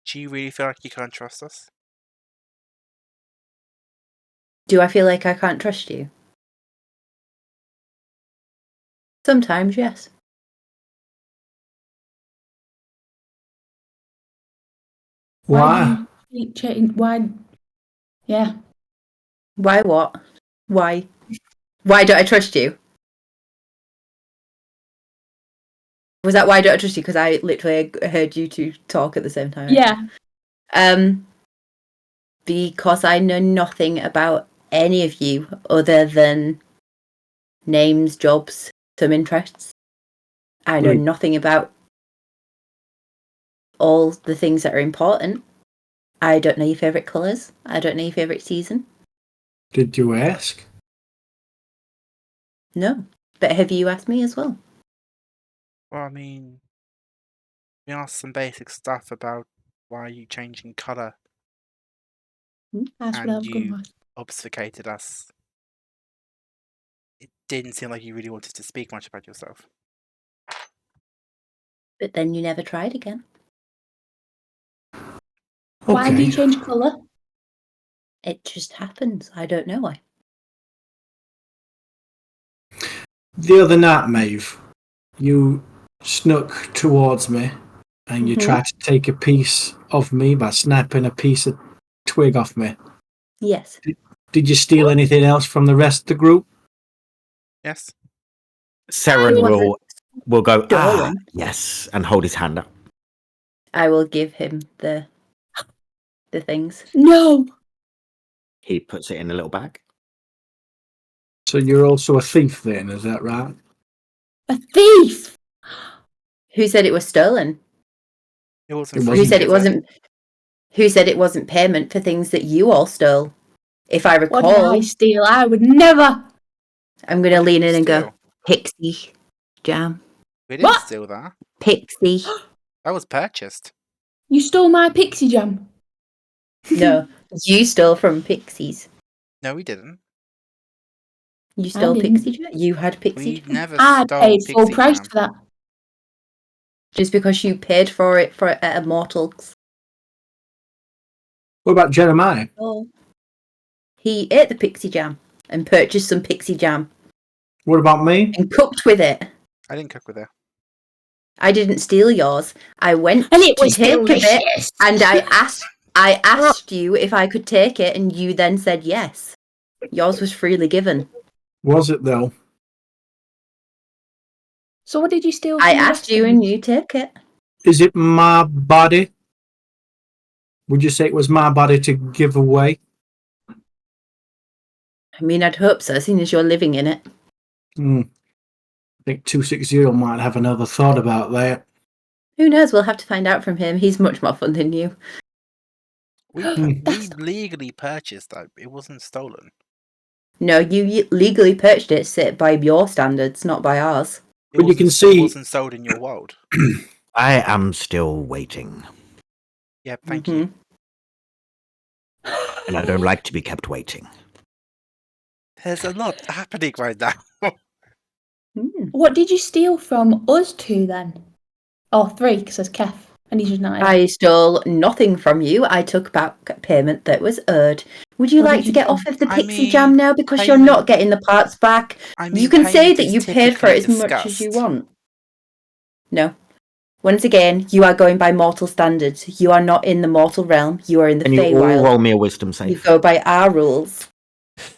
Do you really feel like you can't trust us? Do I feel like I can't trust you? Sometimes, yes. Why? Why? Yeah. Why what? Why? Why don't I trust you? Was that why don't I trust you? Because I literally heard you two talk at the same time. Yeah. Because I know nothing about any of you other than names, jobs, some interests. I know Wait. nothing about all the things that are important. I don't know your favourite colours. I don't know your favourite season. Did you ask? No. But have you asked me as well? Well, I mean, we asked some basic stuff about why are you changing colour, That's what I and was going you to ask. obfuscated us. It didn't seem like you really wanted to speak much about yourself. But then you never tried again. Why do you Okay. change colour? It just happens. I don't know why. The other night, Maeve, you snuck towards me and you Mhm. tried to take a piece of me by snapping a piece of twig off me. Yes. Did you steal anything else from the rest of the group? Yes? Seren wasn't will go, stolen. yes, and hold his hand up. I will give him the things. No. He puts it in a little bag. So you're also a thief then, is that right? A thief. Who said it was stolen? It wasn't It free, Who said it was wasn't? Who said it wasn't payment for things that you all stole? If I What did I recall, steal? I would never. I'm going to What did lean you in and go, steal? Pixie Jam. We didn't What? steal that. Pixie. That was purchased. You stole my pixie jam. No, you stole from Pixies. No, we didn't. You stole didn't. Pixie Jam? You had Pixie We Jam? never I stole paid full Pixie price Jam. for that. Just because you paid for it at a mortal's. What about Jeremiah? Oh. He ate the Pixie Jam and purchased some Pixie Jam What about me? and cooked with it. I didn't cook with her. I didn't steal yours. I went And it to was take a bit delicious. and I asked you if I could take it and you then said yes. Yours was freely given. Was it though? So what did you steal? I from the asked you restaurant? and you took it. Is it my body? Would you say it was my body to give away? I mean, I'd hope so, seeing as you're living in it. I think 260 might have another thought about that. Who knows? We'll have to find out from him. He's much more fun than you. We That's- legally purchased that. It wasn't stolen. No, you legally purchased it set by your standards, not by ours. It But you wasn't can It see- wasn't sold in your world. I am still waiting, Yeah, thank you. and I don't like to be kept waiting. There's a lot happening right now. Mm. What did you steal from us two then? Oh, three, because there's Kef, and he's just not here. I stole nothing from you. I took back payment that was owed. Would you What like did to you get do? off of the I pixie mean, jam now because you're payment- not getting the parts back? I mean, You can say payment that is you paid for it as typically much as you discussed. want. No. Once again, you are going by mortal standards. You are not in the mortal realm. You are in the And you all Feywild. roll me a wisdom You save. go by our rules.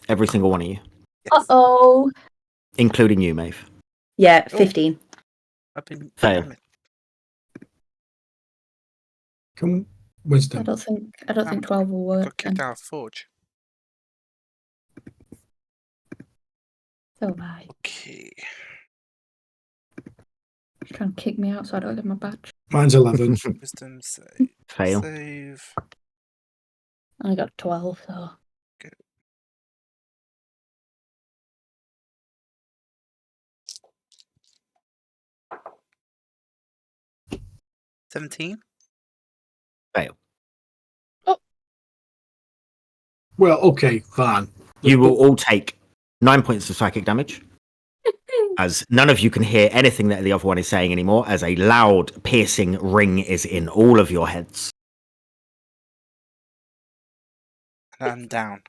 Every single one of you, Uh-oh. including you, Maeve. Yeah, Oh. 15. I've been Fail. damn it. Come I wisdom. don't think 12 will I work. got kicked then. out of Forge. So bad. Okay. He's trying to kick me out so I don't get my badge. Mine's 11. Wisdom save. Fail. Save. I got 12, so. 17. Well, okay, fine. You will all take 9 points of psychic damage, as none of you can hear anything that the other one is saying anymore, as a loud, piercing ring is in all of your heads. And I'm down.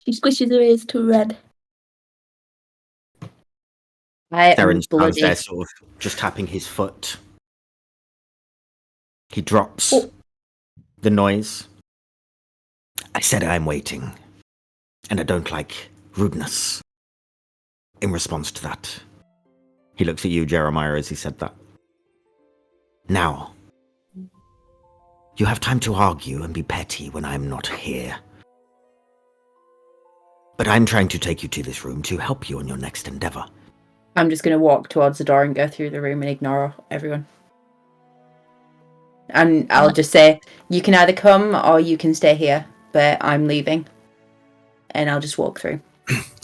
She squishes her ears to red. I am Darren stands bloody. there, sort of just tapping his foot. He drops Oh. the noise. I said I'm waiting, and I don't like rudeness. In response to that, He looks at you, Jeremiah, as he said that. now, you have time to argue and be petty when I'm not here. But I'm trying to take you to this room to help you on your next endeavor. I'm just going to walk towards the door and go through the room and ignore everyone. And I'll just say, you can either come or you can stay here, but I'm leaving. And I'll just walk through.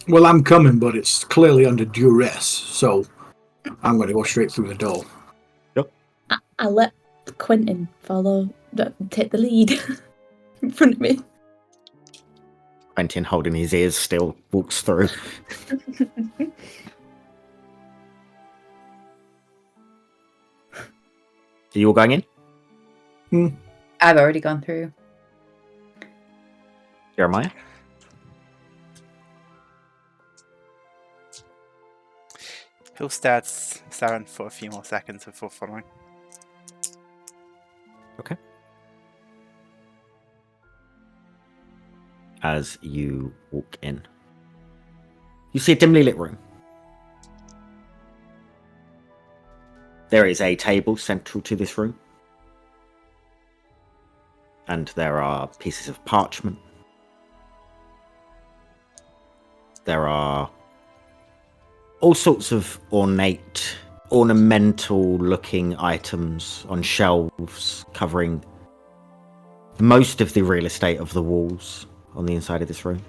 Well, I'm coming, but it's clearly under duress, so I'm going to go straight through the door. I let Quentin take the lead in front of me. Quentin, holding his ears still, walks through. Are you all going in? I've already gone through. Jeremiah? He'll stare at Saren for a few more seconds before following. As you walk in, you see a dimly lit room. There is a table central to this room, and there are pieces of parchment. There are all sorts of ornamental looking items on shelves covering most of the real estate of the walls on the inside of this room.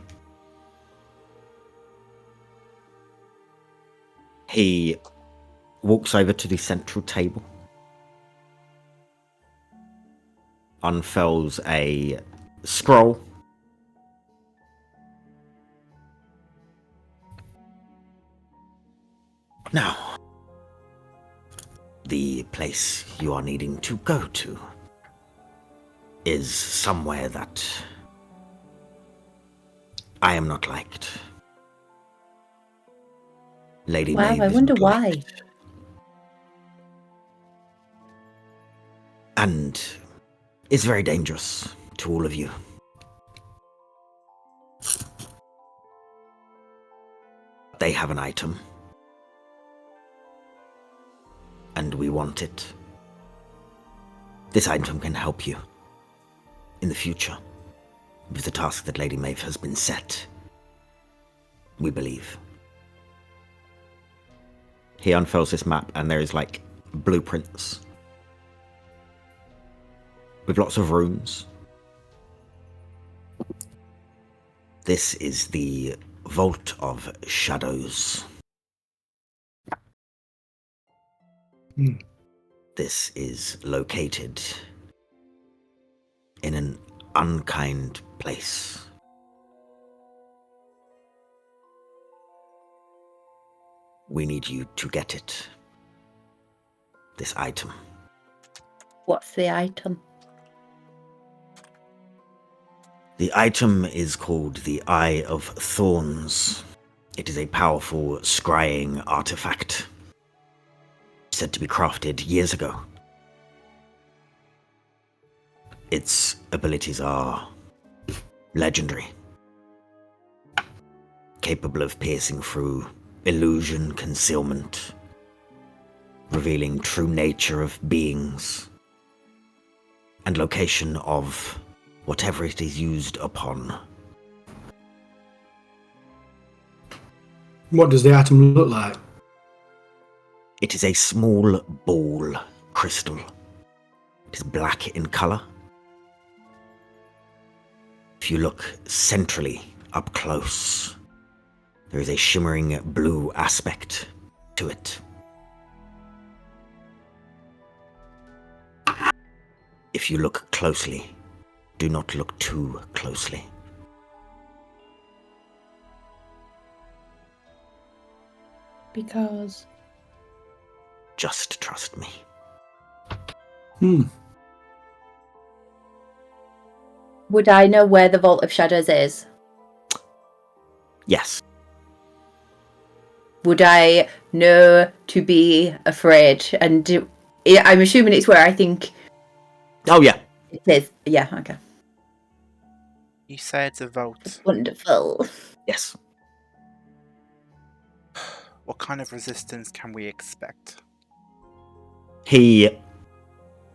He walks over to the central table, unfurls a scroll, Now, the place you are needing to go to is somewhere that I am not liked. Lady Wow, Meabh I is wonder not why. liked. And is very dangerous to all of you. They have an item and we want it. This item can help you in the future with the task that Lady Meabh has been set, we believe. He unfurls this map, and there is like blueprints with lots of rooms. This is the Vault of Shadows. This is located in an unkind place. We need you to get it. This item. What's the item? The item is called the Eye of Thorns. It is a powerful scrying artifact, said to be crafted years ago. Its abilities are legendary, capable of piercing through illusion, concealment, revealing true nature of beings, and location of whatever it is used upon. What does the item look like? It is a small ball crystal. It is black in colour. If you look centrally, up close, there is a shimmering blue aspect to it. If you look closely, do not look too closely. Because Just trust me. Would I know where the Vault of Shadows is? Yes. Would I know to be afraid? I'm assuming it's where I think Oh, yeah. it is. Yeah, okay. You say it's a vault. Wonderful. Yes. What kind of resistance can we expect? He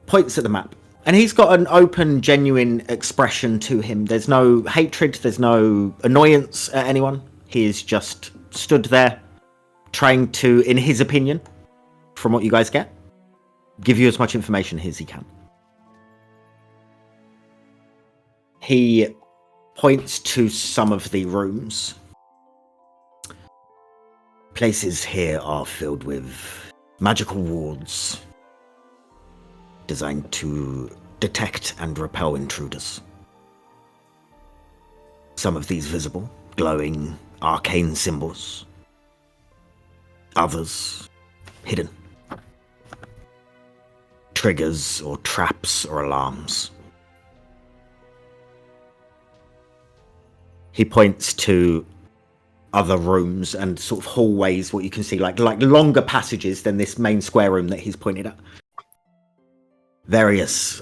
points at the map, and he's got an open, genuine expression to him. There's no hatred, there's no annoyance at anyone. He is just stood there, trying to, in his opinion, from what you guys get, give you as much information as he can. He points to some of the rooms. Places here are filled with magical wards designed to detect and repel intruders. Some of these visible, glowing arcane symbols. Others hidden. Triggers or traps or alarms. He points to other rooms and sort of hallways, what you can see, like longer passages than this main square room that he's pointed at. Various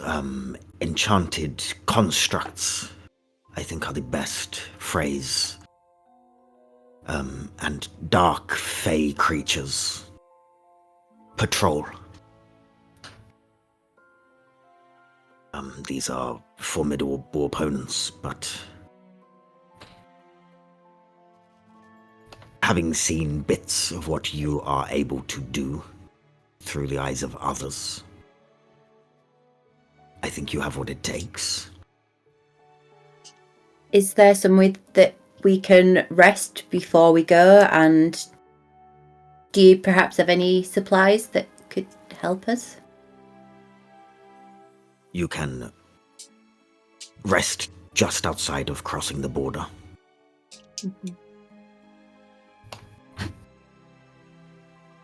enchanted constructs, I think, are the best phrase. And dark fey creatures patrol. These are formidable opponents, but having seen bits of what you are able to do through the eyes of others, I think you have what it takes. Is there somewhere that we can rest before we go? And do you perhaps have any supplies that could help us? You can rest just outside of crossing the border. Mm-hmm.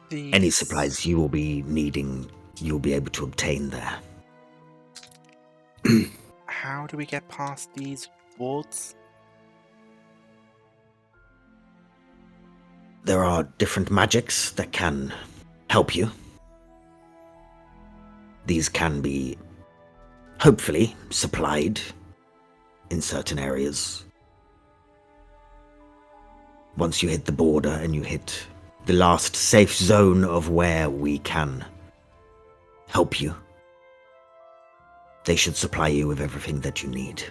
Any supplies you will be needing, you'll be able to obtain there. How do we get past these wards? There are different magics that can help you. These can be, hopefully, supplied in certain areas. Once you hit the border and you hit the last safe zone of where we can help you. They should supply you with everything that you need.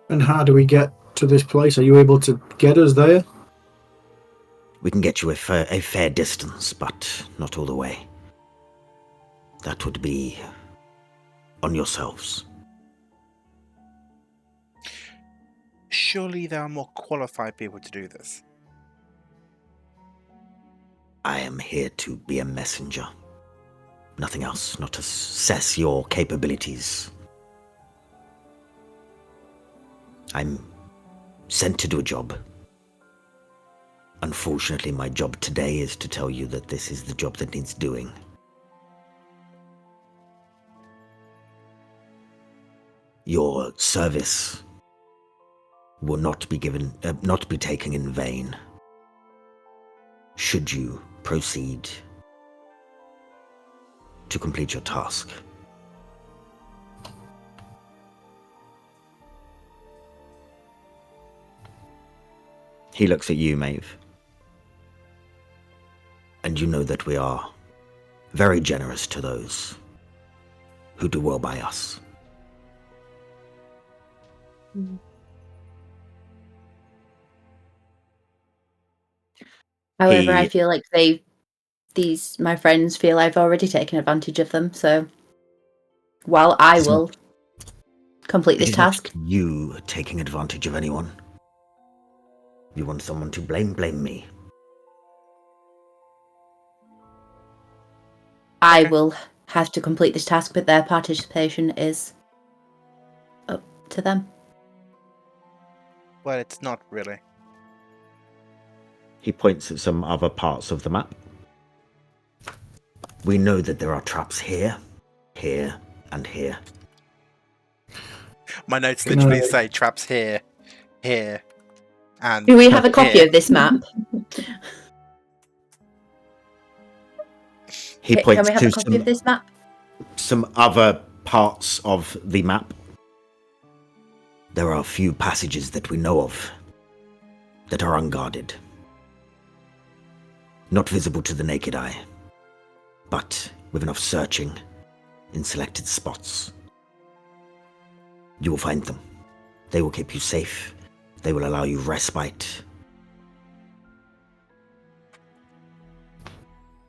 And how do we get to this place? Are you able to get us there? We can get you a fair distance, but not all the way. That would be on yourselves. Surely there are more qualified people to do this. I am here to be a messenger. Nothing else, not to assess your capabilities. I'm sent to do a job. Unfortunately, my job today is to tell you that this is the job that needs doing. Your service will not be taken in vain. Should you proceed to complete your task. He looks at you, Meabh. And you know that we are very generous to those who do well by us. However, I feel like my friends feel I've already taken advantage of them, so while I will complete this task. You taking advantage of anyone. You want someone to blame me. I will have to complete this task, but their participation is up to them. Well, it's not really. He points at some other parts of the map. We know that there are traps here, here, and here. My notes literally say traps here, here, and Do we have a copy here. of this map? He Can points we have to a copy of this map? some other parts of the map. There are a few passages that we know of that are unguarded. Not visible to the naked eye, but with enough searching in selected spots. You will find them. They will keep you safe. They will allow you respite.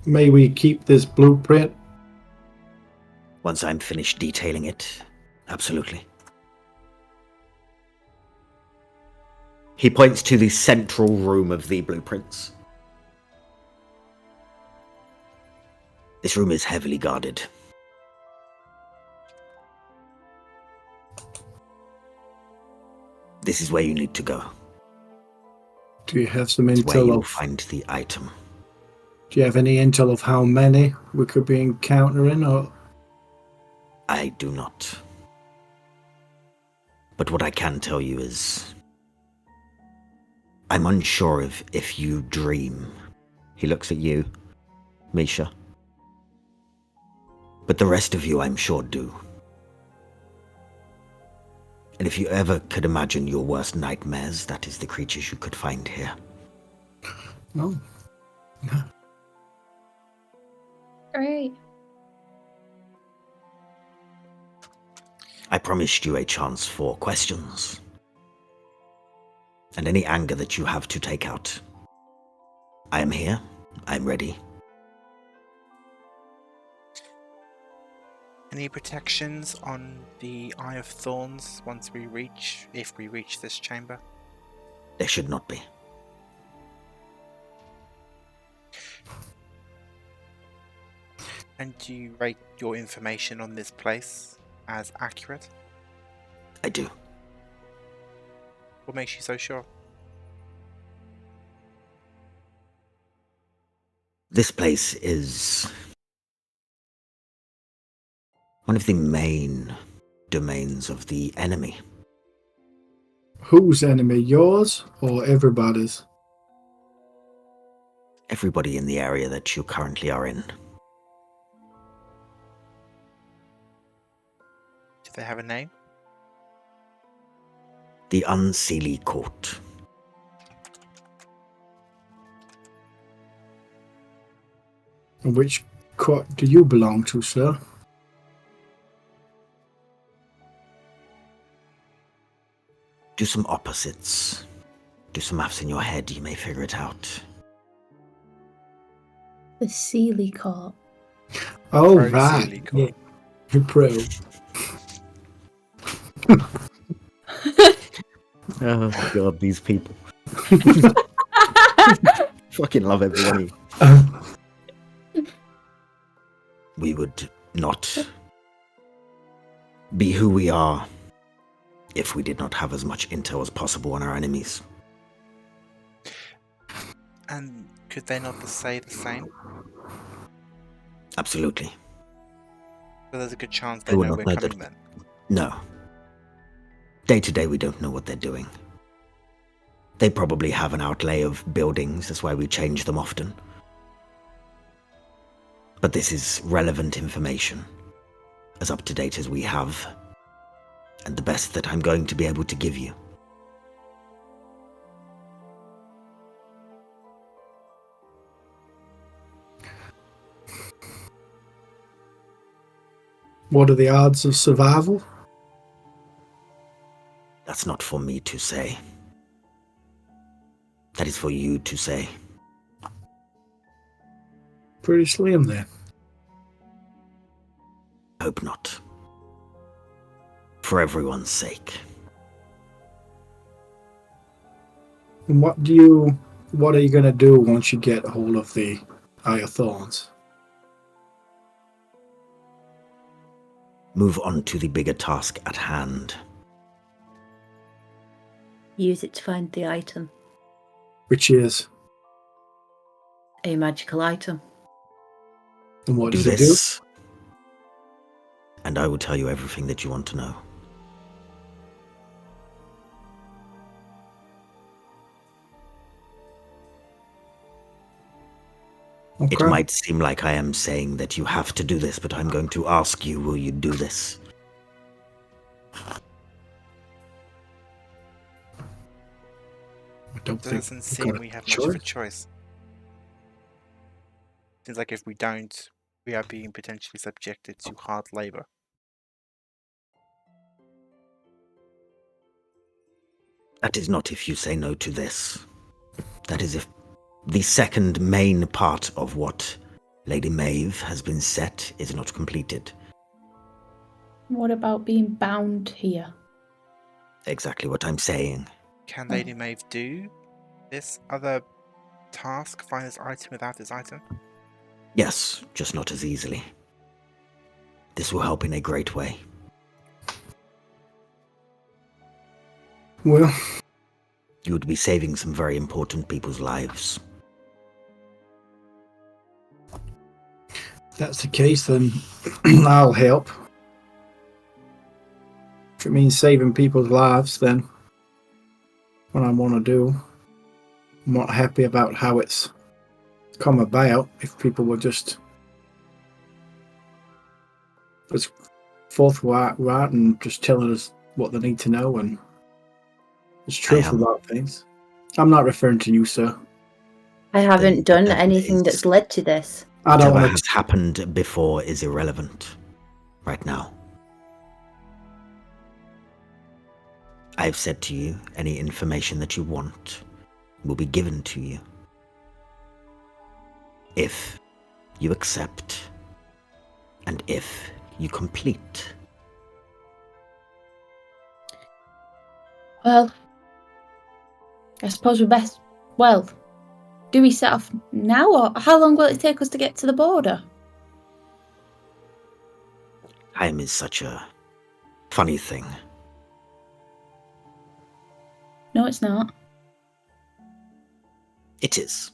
May we keep this blueprint? Once I'm finished detailing it, absolutely. He points to the central room of the blueprints. This room is heavily guarded. This is where you need to go. Do you have some It's where you'll intel of? find the item. Do you have any intel of how many we could be encountering, or? I do not. But what I can tell you is, I'm unsure if you dream. He looks at you, Misha. But the rest of you, I'm sure, do. And if you ever could imagine your worst nightmares, that is the creatures you could find here. No. Great. I promised you a chance for questions. And any anger that you have to take out. I am here. I'm ready. Any protections on the Eye of Thorns if we reach this chamber? There should not be. And do you rate your information on this place as accurate? I do. What makes you so sure? This place is one of the main domains of the enemy. Whose enemy? Yours or everybody's? Everybody in the area that you currently are in. Do they have a name? The Unseelie Court. And which court do you belong to, sir? Do some opposites. Do some maths in your head, you may figure it out. The Sealy Court. Oh, Pro right. Sealy Court. Yeah. Pro. Oh god, these people. Fucking love everyone. We would not be who we are if we did not have as much intel as possible on our enemies. And could they not say the same? Absolutely. So there's a good chance They they would know not we're know that- coming then. No. Day to day, we don't know what they're doing. They probably have an outlay of buildings, that's why we change them often. But this is relevant information, as up to date as we have, and the best that I'm going to be able to give you. What are the odds of survival? That's not for me to say. That is for you to say. Pretty slim there. Hope not. For everyone's sake. And what are you going to do once you get hold of the Eye of Thorns? Move on to the bigger task at hand. Use it to find the item. Which is, A magical item. and what Do does it do? this, and I will tell you everything that you want to know. It Okay. might seem like I am saying that you have to do this, but I'm going to ask you, will you do this? I don't think Doesn't we've seem got we a have much of a choice. choice. Seems like if we don't, we are being potentially subjected to hard labor. That is not if you say no to this. That is if the second main part of what Lady Meabh has been set is not completed. What about being bound here? Exactly what I'm saying. Can Lady Meabh do this other task, find this item without this item? Yes, just not as easily. This will help in a great way. Well, You would be saving some very important people's lives. if that's the case, then I'll help. If it means saving people's lives, then what I want to do. I'm not happy about how it's come about. If people were just forthright and just telling us what they need to know and it's truthful am. about things. I'm not referring to you, sir. I haven't done whatever anything is- that's led to this. I don't Whatever want has to. happened before is irrelevant right now. I've said to you, any information that you want will be given to you. If you accept, and if you complete. Well, I suppose we best. Well, do we set off now, or how long will it take us to get to the border? Time is such a funny thing. No, it's not. It is.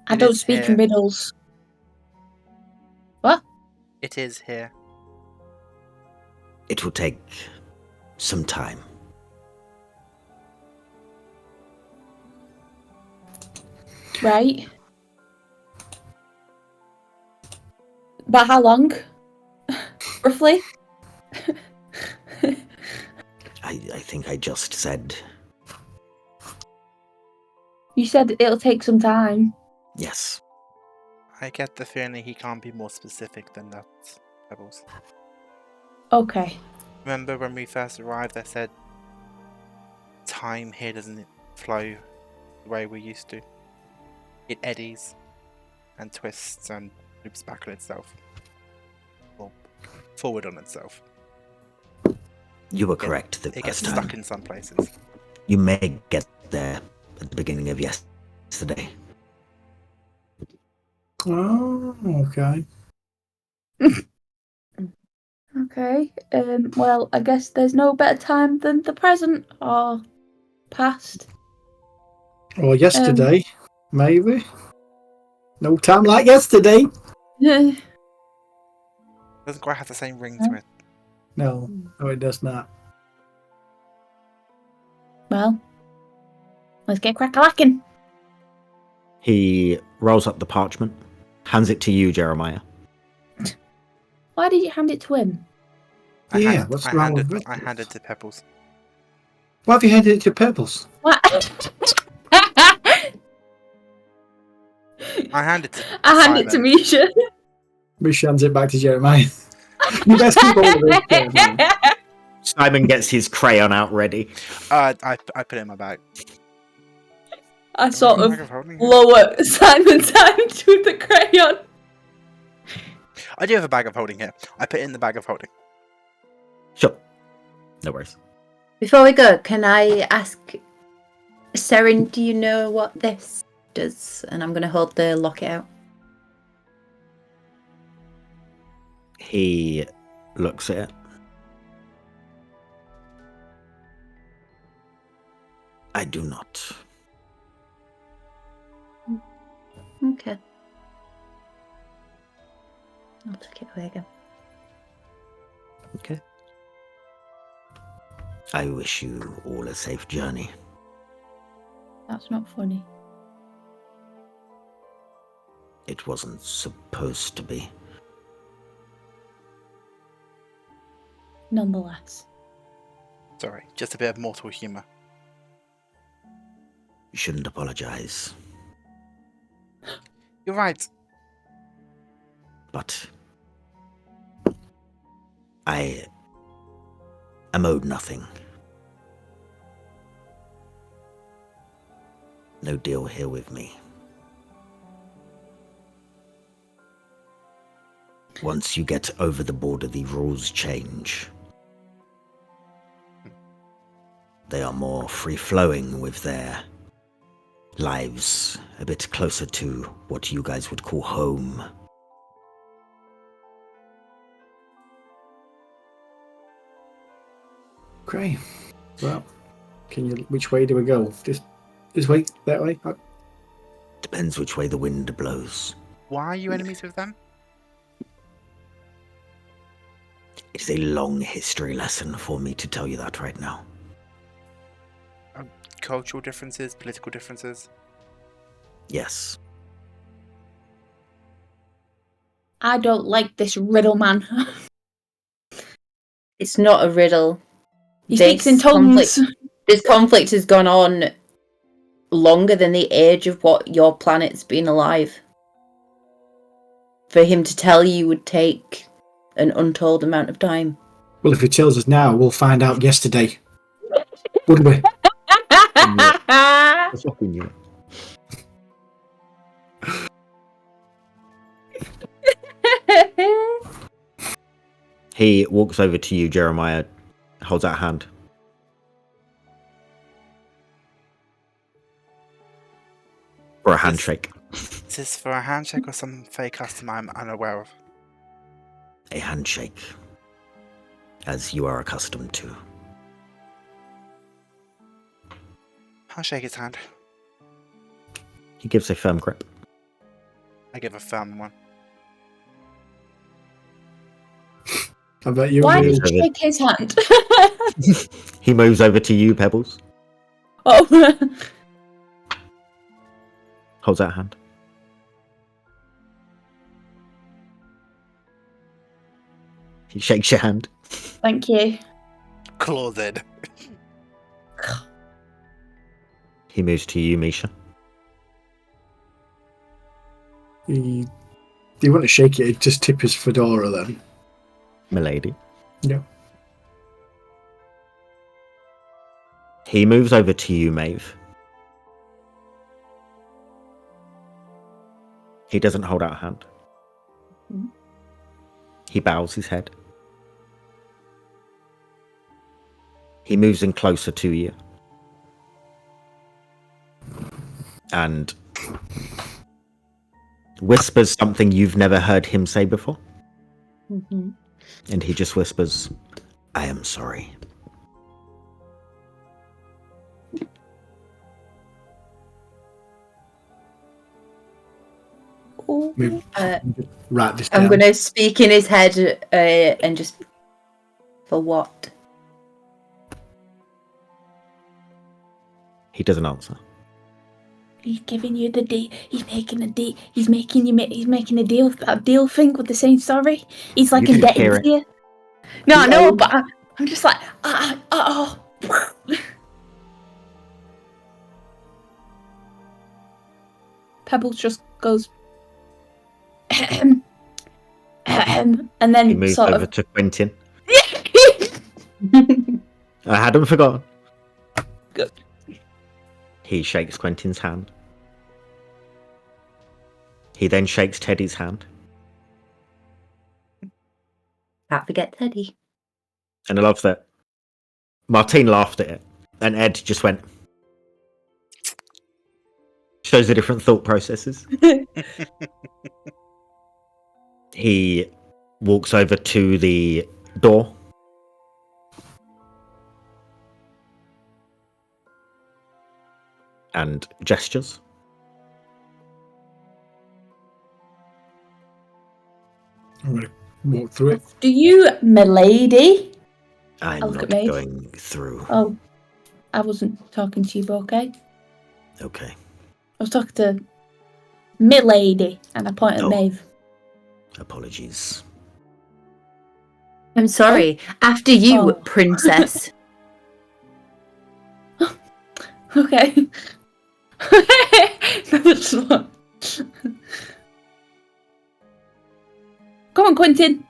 I It don't is speak here. in riddles. What? It is here. It will take some time. Right. But how long? Roughly? I think I just said You said it'll take some time. Yes. I get the feeling he can't be more specific than that, Pebbles. Okay. Remember when we first arrived, I said time here doesn't flow the way we used to. It eddies and twists and loops back on itself. Or forward on itself. You were correct the It gets first stuck time. in some places. You may get there at the beginning of yesterday. Oh, okay. Okay. Well, I guess there's no better time than the present or past. Or yesterday, maybe. No time like yesterday. Doesn't quite have the same ring to it. No, it does not. Well, let's get crack-a-lacking. He rolls up the parchment, hands it to you, Jeremiah. Why did you hand it to him? What's wrong with it? I handed to Pebbles. Why have you handed it to Pebbles? What? I handed it to I hand it to Simon. Misha. Misha hands it back to Jeremiah. You best keep all of this, Jeremiah. Simon gets his crayon out ready. I put it in my bag. I sort Bag of of holding it. lower Simon's hand with the crayon. I do have a bag of holding here. I put it in the bag of holding. Sure. No worries. Before we go, can I ask Seren, do you know what this does? And I'm going to hold the locket out. He looks at it. I do not. Okay. I'll take it away again. Okay. I wish you all a safe journey. That's not funny. It wasn't supposed to be. Nonetheless. Sorry, just a bit of mortal humour. You shouldn't apologize. You're right. But I am owed nothing. No deal here with me. Once you get over the border, the rules change. They are more free-flowing with their lives a bit closer to what you guys would call home. Great. Well, which way do we go? This way? That way? Depends which way the wind blows. Why are you enemies with them? It's a long history lesson for me to tell you that right now. Cultural differences, political differences. Yes. I don't like this riddle man. It's not a riddle. He speaks in tongues. This conflict has gone on longer than the age of what your planet's been alive. For him to tell you would take an untold amount of time. Well, if he tells us now, we'll find out yesterday. Wouldn't we? That's what we knew. He walks over to you, Jeremiah, holds out a hand. For a handshake. Is this for a handshake or some fake custom I'm unaware of? A handshake. As you are accustomed to. I'll shake his hand. He gives a firm grip. I give a firm one. I bet you Why will. did you shake his hand? He moves over to you, Pebbles. Oh. Holds out a hand. He shakes your hand. Thank you. Claws in. He moves to you, Misha. Do you want to shake it? He'd just tip his fedora then. Milady. Yeah. He moves over to you, Maeve. He doesn't hold out a hand. Mhm. He bows his head. He moves in closer to you. And whispers something you've never heard him say before. Mhm. And he just whispers, I am sorry. Move, write this I'm down. going to speak in his head and just... For what? he doesn't answer. He's giving you the deal. He's making a deal. He's making you. He's making a deal. That deal thing with the saying sorry. He's like You didn't indebted hear to you. No, No. but I'm just like, oh. Pebbles just goes, and He then moves sort over of. to Quentin. I hadn't forgotten. Good. He shakes Quentin's hand. He then shakes Teddy's hand. Can't forget Teddy. And I love that Martine laughed at it. And Ed just went. Shows the different thought processes. He walks over to the door. And gestures. I'm going to walk through it. Do you, Milady? I'm I'll look not at Maeve. going through. Oh, I wasn't talking to you, but okay. Okay. I was talking to Milady, and I point at Oh. Maeve. Apologies. I'm sorry. After you, Oh. princess. Okay. That was fun. Come on, Quentin.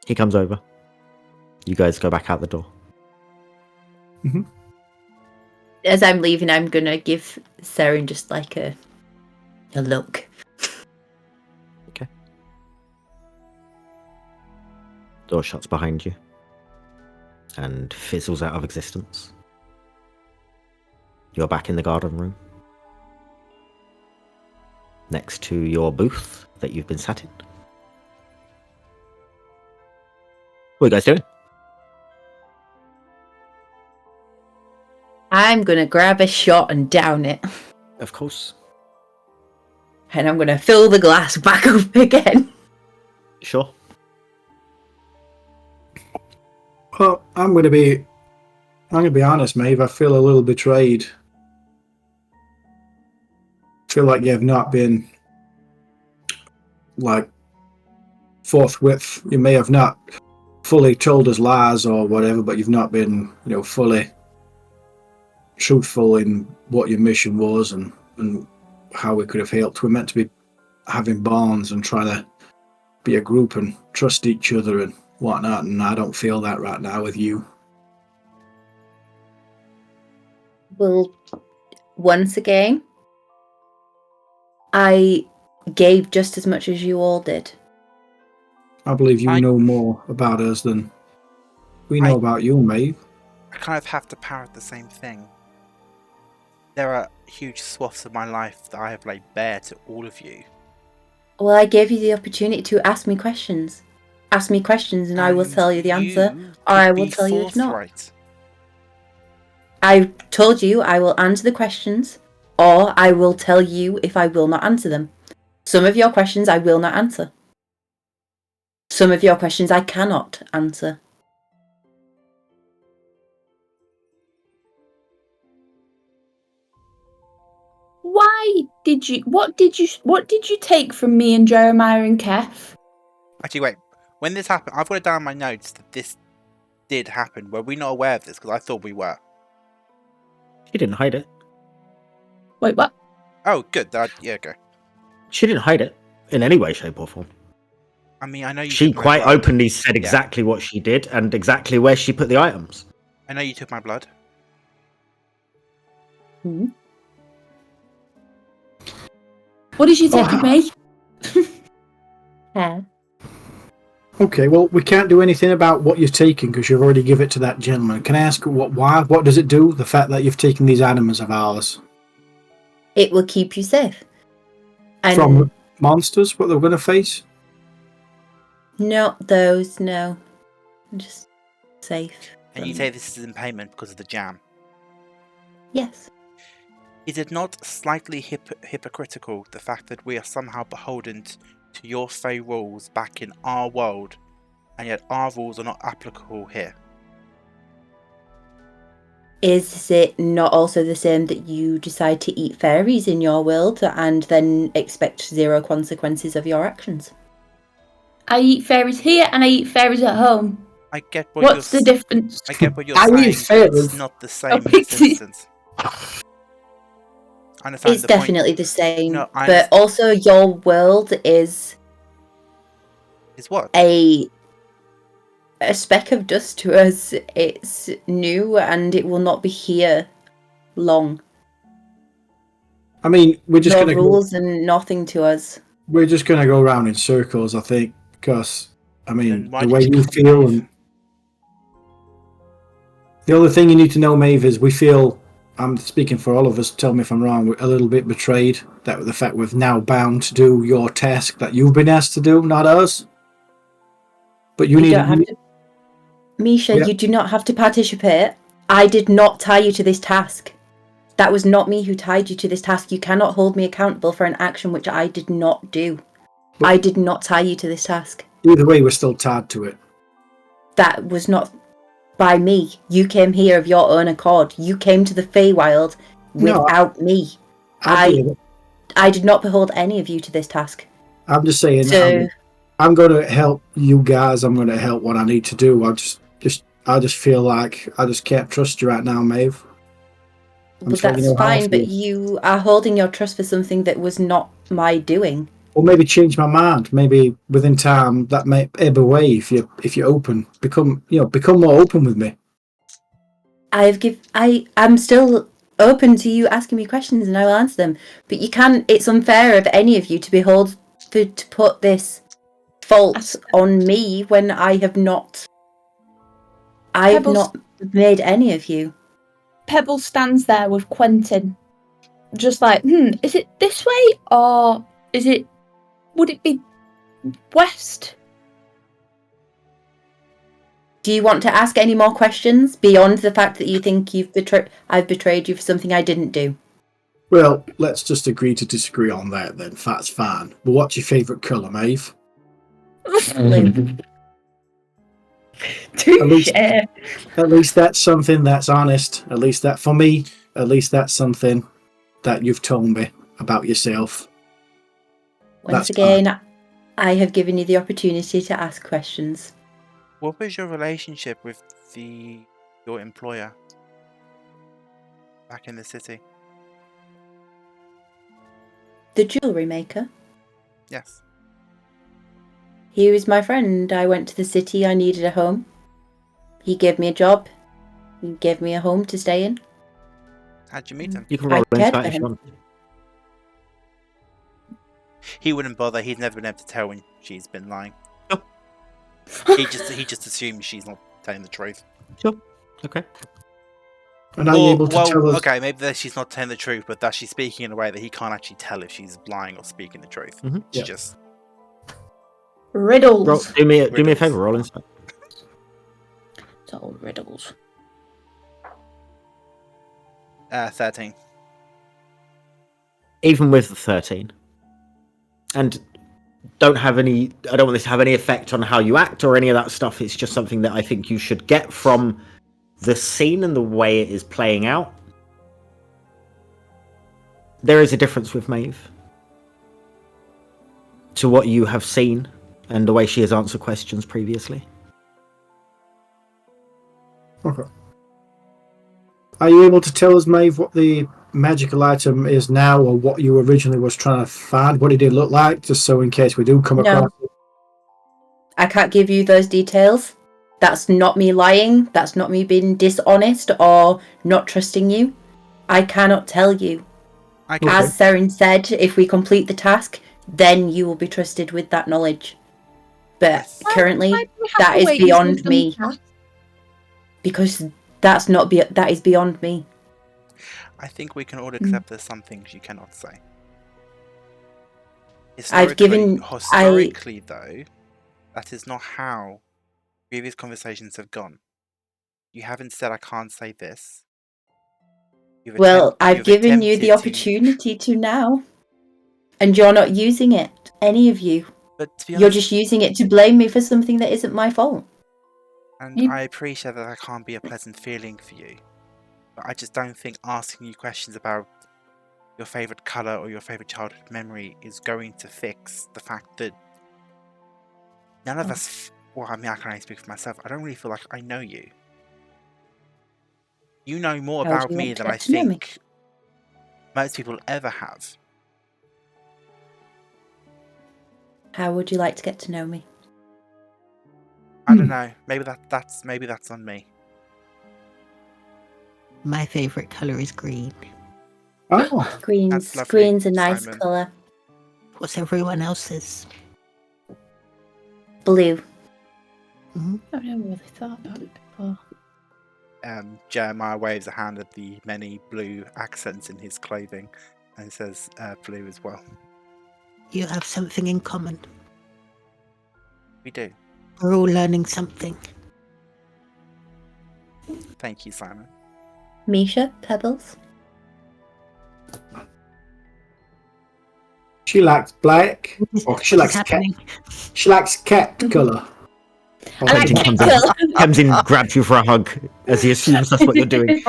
He comes over. You guys go back out the door. As I'm leaving, I'm going to give Saren just like a look. Door shuts behind you. And fizzles out of existence. You're back in the garden room. Next to your booth that you've been sat in. What are you guys doing? I'm going to grab a shot and down it. Of course. And I'm going to fill the glass back up again. Sure. Well, I'm going to be honest, Maeve. I feel a little betrayed. I feel like you have not been like forthwith. You may have not fully told us lies or whatever, but you've not been, fully truthful in what your mission was and how we could have helped. We're meant to be having bonds and trying to be a group and trust each other and whatnot, and I don't feel that right now with you. Well, once again, I gave just as much as you all did. I believe you I- know more about us than we know about you, Maeve. I kind of have to parrot the same thing. There are huge swaths of my life that I have laid bare to all of you. Well, I gave you the opportunity to ask me questions. Ask me questions and I will tell you the answer, or I will tell you if not. Forthright. I told you I will answer the questions, or I will tell you if I will not answer them. Some of your questions I will not answer. Some of your questions I cannot answer. What did you take from me and Jeremiah and Kef? Actually, wait. When this happened, I've got it down in my notes that this did happen. Were we not aware of this? Because I thought we were. She didn't hide it. Wait, what? Oh, good. Yeah, okay. She didn't hide it in any way, shape, or form. I mean, I know you She took my quite blood. openly said exactly what she did and exactly where she put the items. I know you took my blood. What did you take of me? Yeah. Okay, well, we can't do anything about what you're taking because you've already given it to that gentleman. Can I ask why? What does it do? The fact that you've taken these animals of ours It will keep you safe. And from monsters, what they're going to face? not those, no. Just safe. And you say this is in payment because of the jam. Yes. Is it not slightly hypocritical, the fact that we are somehow beholden to your Fey rules back in our world, and yet our rules are not applicable here? Is it not also the same that you decide to eat fairies in your world and then expect 0 consequences of your actions? I eat fairies here and I eat fairies at home. I get what What's the difference? I get what you're I saying, eat but fairies. it's not the same in this pixie. instance. I understand It's the point. definitely the same. No, I but also your world is Is what? a speck of dust to us. It's new and it will not be here long. I mean, we're just No going to rules and nothing to us. we're just going to go around in circles, I think, because I mean Then why the did way you you come, feel. Maeve? And the other thing you need to know, Maeve, is we feel. I'm speaking for all of us. Tell me if I'm wrong. We're a little bit betrayed that the fact we're now bound to do your task that you've been asked to do, not us. But you need don't have to. Misha, Yeah. you do not have to participate. I did not tie you to this task. That was not me who tied you to this task. You cannot hold me accountable for an action which I did not do. But- I did not tie you to this task. Either way, we're still tied to it. That was not by me. You came here of your own accord. You came to the Feywild No, without me. I I did not behold any of you to this task. I'm just saying. So I'm going to help you guys. I'm going to help what I need to do. I just feel like I just can't trust you right now, Maeve. I'm well, just letting that's you know how I fine, but feel. you are holding your trust for something that was not my doing. Or maybe change my mind. Maybe within time that may ebb away if you open, become more open with me. I'm still open to you asking me questions and I will answer them. But you can't. It's unfair of any of you to to put this fault on me when I have not. I've Pebbles- not made any of you. Pebble stands there with Quentin, just like, is it this way or would it be west? Do you want to ask any more questions beyond the fact that you think I've betrayed you for something I didn't do? Well, let's just agree to disagree on that then. That's fine. But what's your favourite colour, Maeve? Blue. least- At least that's something that's honest. At least that, for me, at least that's something that you've told me about yourself. Once That's again, I have given you the opportunity to ask questions. What was your relationship with your employer back in the city? The jewellery maker. Yes. He was my friend. I went to the city. I needed a home. He gave me a job. He gave me a home to stay in. How'd you meet him? You can I roll cared insight for if you him. want. He wouldn't bother. He's never been able to tell when she's been lying. Sure. he just assumes she's not telling the truth. Sure. Okay. And are you able to tell us? Okay, maybe that she's not telling the truth, but that she's speaking in a way that he can't actually tell if she's lying or speaking the truth. Mhm. She Yeah. just Riddles. Roll, do me a Riddles. favour. Roll insight. It's all riddles. 13. Even with the 13, and I don't want this to have any effect on how you act or any of that stuff. It's just something that I think you should get from the scene and the way it is playing out. There is a difference with Maeve to what you have seen and the way she has answered questions previously. Okay. Are you able to tell us, Maeve, what the magical item is now, or what you originally was trying to find? What did it look like, just so in case we do come No. across it? I can't give you those details. That's not me lying. That's not me being dishonest or not trusting you. I cannot tell you. I can. As Seren said, if we complete the task, then you will be trusted with that knowledge. But currently, Why do we have that to is wait until beyond we've done me. the task? Because that is beyond me. I think we can all accept there's some things you cannot say. given- Historically, though, that is not how previous conversations have gone. You haven't said I can't say this. I've you've given you the attempted to- opportunity to now. And you're not using it. Any of you. But to be You're honest, just using it to blame me for something that isn't my fault. and You- I appreciate that can't be a pleasant feeling for you. But I just don't think asking you questions about your favourite colour or your favourite childhood memory is going to fix the fact that none of us... Well, I mean, I can only speak for myself. I don't really feel like I know you. You know more How do about you me want to than I get to know me? think most people ever have. How would you like to get to know me? I don't know. Maybe that's on me. My favourite colour is green. Oh, Green's lovely, green's a nice Simon. colour. What's everyone else's? Blue. I've never really thought about it before. Jeremiah waves a hand at the many blue accents in his clothing and says blue as well. You have something in common. We do. We're all learning something. Thank you, Simon. Misha, Pebbles. she likes black. Or she What is likes cat. happening? She likes cat colour. I like Quentin comes in, grabs you for a hug as he assumes that's what you're doing,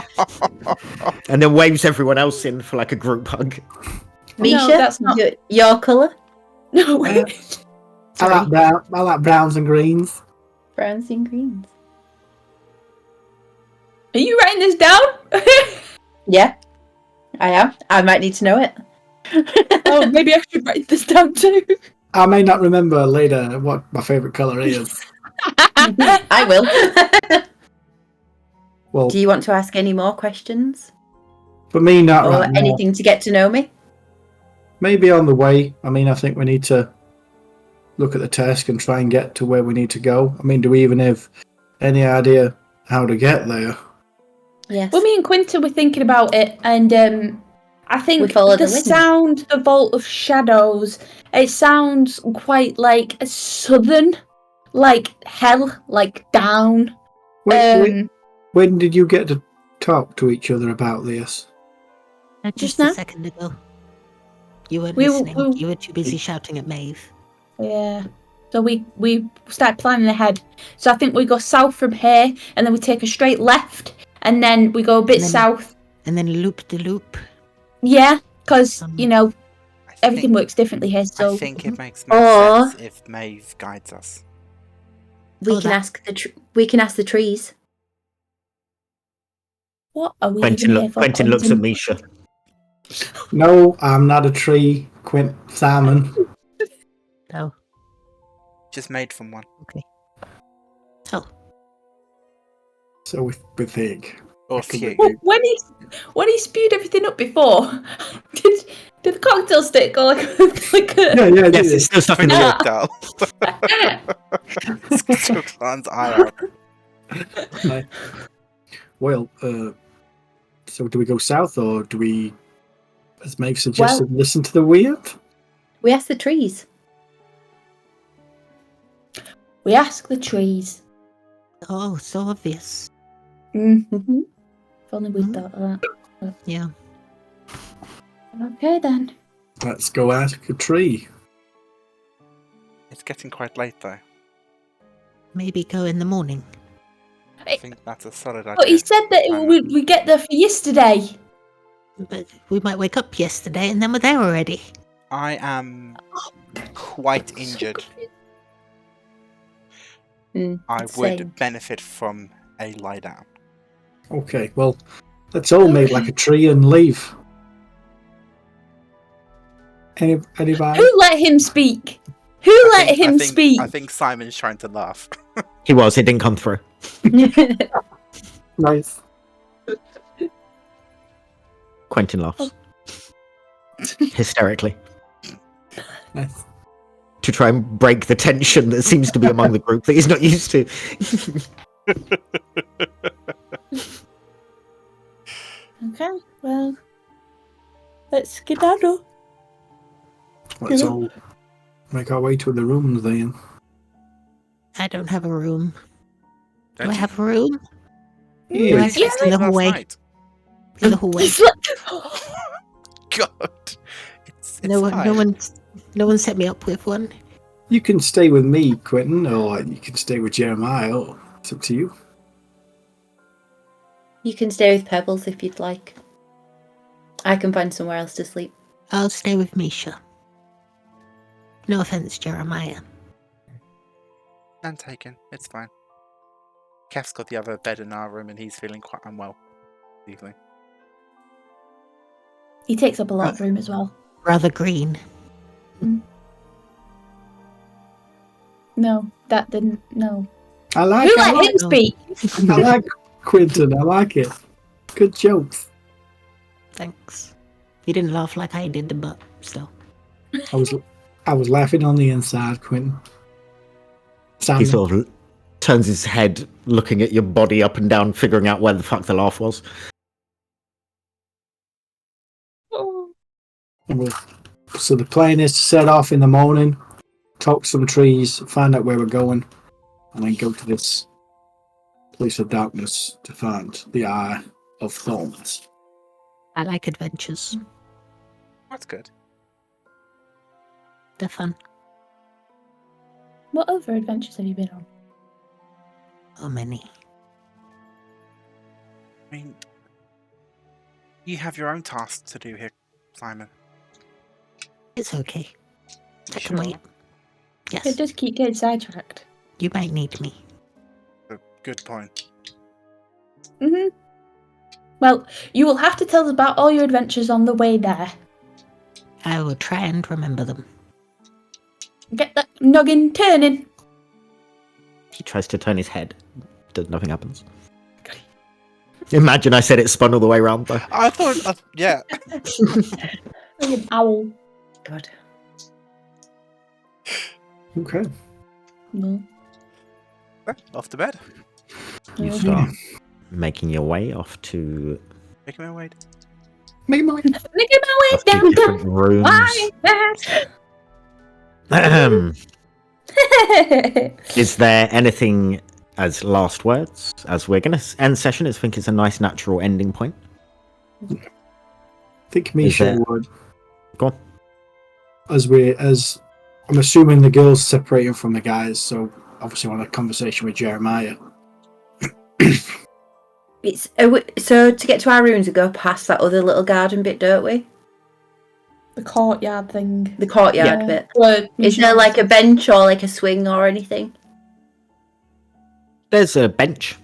and then waves everyone else in for like a group hug. Misha, that's not- your colour? No, I like brown. I like browns and greens. Browns and greens. Are you writing this down? Yeah, I am. I might need to know it. Oh, maybe I should write this down too. I may not remember later what my favourite colour is. I will. Well, Do you want to ask any more questions? for me, not Or right now. anything to get to know me? Maybe on the way. I mean, I think we need to look at the task and try and get to where we need to go. I mean, do we even have any idea how to get there? Yes. Well, me and Quinta were thinking about it, and I think We follow the the wind. sound, the Vault of Shadows, it sounds quite like a southern, like hell, like down. When did you get to talk to each other about this? Just a now? second ago. You weren't We- listening. we- You were too busy shouting at Maeve. Yeah. So we start planning ahead. So I think we go south from here, and then we take a straight left, and then we go a bit And then- south. And then loop de loop. Yeah, because Um, I everything think, works differently here. So I think it makes Or- more sense if Maeve guides us. we Oh, can that- ask we can ask the trees. what are we Quentin, even here for? Quentin looks at Misha. No, I'm not a tree, Simon. No. Just made from one. So, So we think. Or few. Well, when he spewed everything up before, did the cocktail stick go like a... Yeah, Yes, it's still stuck in the Cocktail. Still Clan's eye out. Right. Well, so do we go south or do we, as Maeve suggested, listen to the weird? We ask the trees. We ask the trees. oh, so obvious. Mm-hmm. If only we'd thought of that. Yeah. Okay then. Let's go ask a tree. It's getting quite late though. Maybe go in the morning. I think that's a solid idea. But he said that Simon. we get there for yesterday. But we might wake up yesterday and then we're there already. I am quite injured. I would Same. benefit from a lie down. Okay, well, Let's all make like a tree and leave. Anybody? Who let him speak? Who let him speak? I think Simon's trying to laugh. He was. It didn't come through. Nice. Quentin laughs hysterically Nice. to try and break the tension that seems to be among the group that he's not used to. Okay, well, let's skedaddle. Let's all make our way to the rooms then. I don't have a room. Do Don't I you? have a room? Yeah. Do I sleep in the Last hallway? night. In the hallway. God, it's No fine. one set me up with one. You can stay with me, Quentin, or you can stay with Jeremiah. Or it's up to you. You can stay with Pebbles if you'd like. I can find somewhere else to sleep. I'll stay with Misha. No offense, Jeremiah. None taken. It's fine. Kef's got the other bed in our room and he's feeling quite unwell this evening. He takes up a lot of room as well. Rather green. No, that didn't. No. I like Who it. let him speak? I like Quentin. I like it. Good jokes. Thanks. You didn't laugh like I did, but still. I was laughing on the inside, Quentin. He Simon. sort of turns his head, looking at your body up and down, figuring out where the fuck the laugh was. So the plan is to set off in the morning, talk to some trees, find out where we're going, and then go to this place of darkness to find the Eye of Thorns. I like adventures. That's good. They're fun. What other adventures have you been on? Oh, many. I mean, you have your own tasks to do here, Simon. It's okay. I can Sure. wait. Yes, It does keep getting sidetracked. you might need me. Good point. Mm-hmm. Well, you will have to tell us about all your adventures on the way there. I will try and remember them. Get that noggin turning. He tries to turn his head. Nothing happens. Imagine I said it spun all the way around, though. I thought, yeah. Like an owl. God. Okay. No. Off to bed. You No. start making your way off to Making my way. Make my Making my way off to down. different rooms. Why that? Is there anything as last words? As we're going to end session, I think it's a nice natural ending point. I think Misha there- would. Go on. As I'm assuming the girls separating from the guys, so obviously want a conversation with Jeremiah. It's so to get to our rooms, we go past that other little garden bit, don't we? The courtyard thing. The courtyard Yeah. bit. Well, Is there like a bench or like a swing or anything? There's a bench.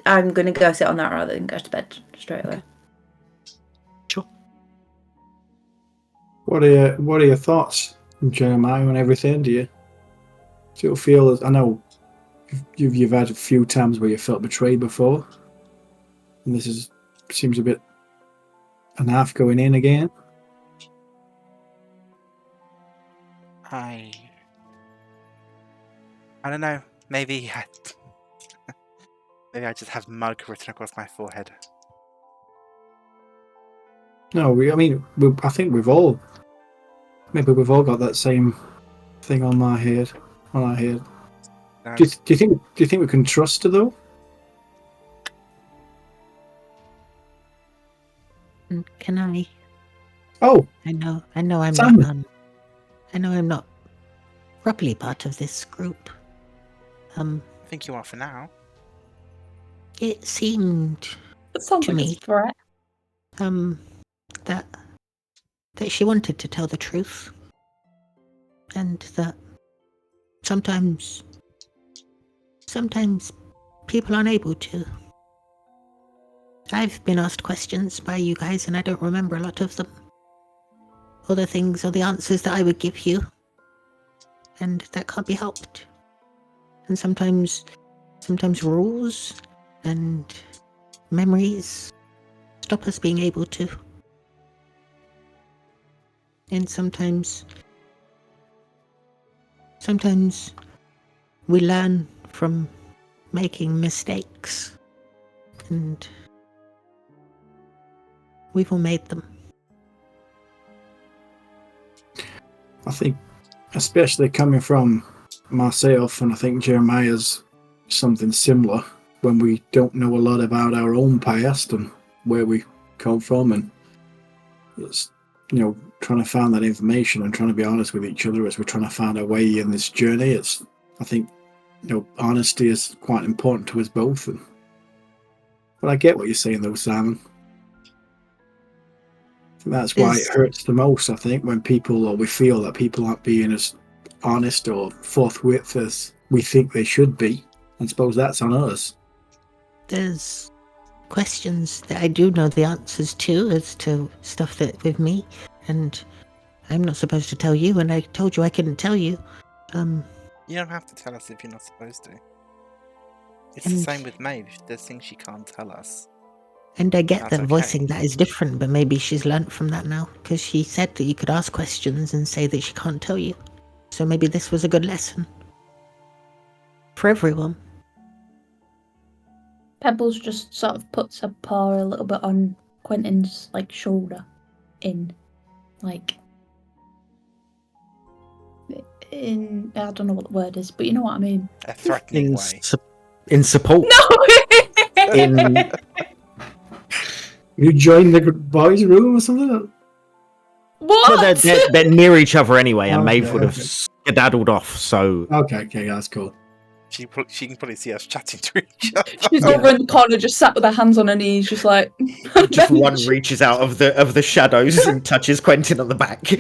I'm gonna go sit on that rather than go to bed straight away. Sure. What are your thoughts, Jeremiah, on everything? Do you feel as I know you've had a few times where you felt betrayed before, and this seems a bit an half going in again. I don't know. Maybe maybe I just have mug written across my forehead. No, I think we've all got that same thing on our head. No, Do you think we can trust her though? Can I? Oh, I know I'm Simon. not. I know I'm not properly part of this group. I think you are for now. It seemed That sounds to like me. a threat. That she wanted to tell the truth, and that sometimes people aren't able to. I've been asked questions by you guys and I don't remember a lot of them. All the things or the answers that I would give you. And that can't be helped. And sometimes rules and memories stop us being able to. And sometimes we learn from making mistakes. And we've all made them. I think, especially coming from myself, and I think Jeremiah's something similar, when we don't know a lot about our own past and where we come from, and it's, trying to find that information and trying to be honest with each other as we're trying to find our way in this journey. I think, honesty is quite important to us both. But I get what you're saying, though, Simon. I think that's why it hurts the most, I think, when we feel that people aren't being as honest or forthwith as we think they should be. I suppose that's on us. There's questions that I do know the answers to, as to stuff that with me, and I'm not supposed to tell you, and I told you I couldn't tell you. You don't have to tell us if you're not supposed to. It's the same with Meabh. There's things she can't tell us. And I get That's that okay. voicing that is different, but maybe she's learnt from that now, because she said that you could ask questions and say that she can't tell you. So maybe this was a good lesson. For everyone. Pebbles just sort of puts her paw a little bit on Quentin's shoulder, in I don't know what the word is, but you know what I mean. A threatening way. In support. No! In You join the boys' room or something? What? Well, they're near each other anyway, and Okay, Maeve would have skedaddled off, so... Okay, that's cool. She can probably see us chatting to each other. She's over in the corner, just sat with her hands on her knees, just like. Just one reaches out of the shadows and touches Quentin on the back.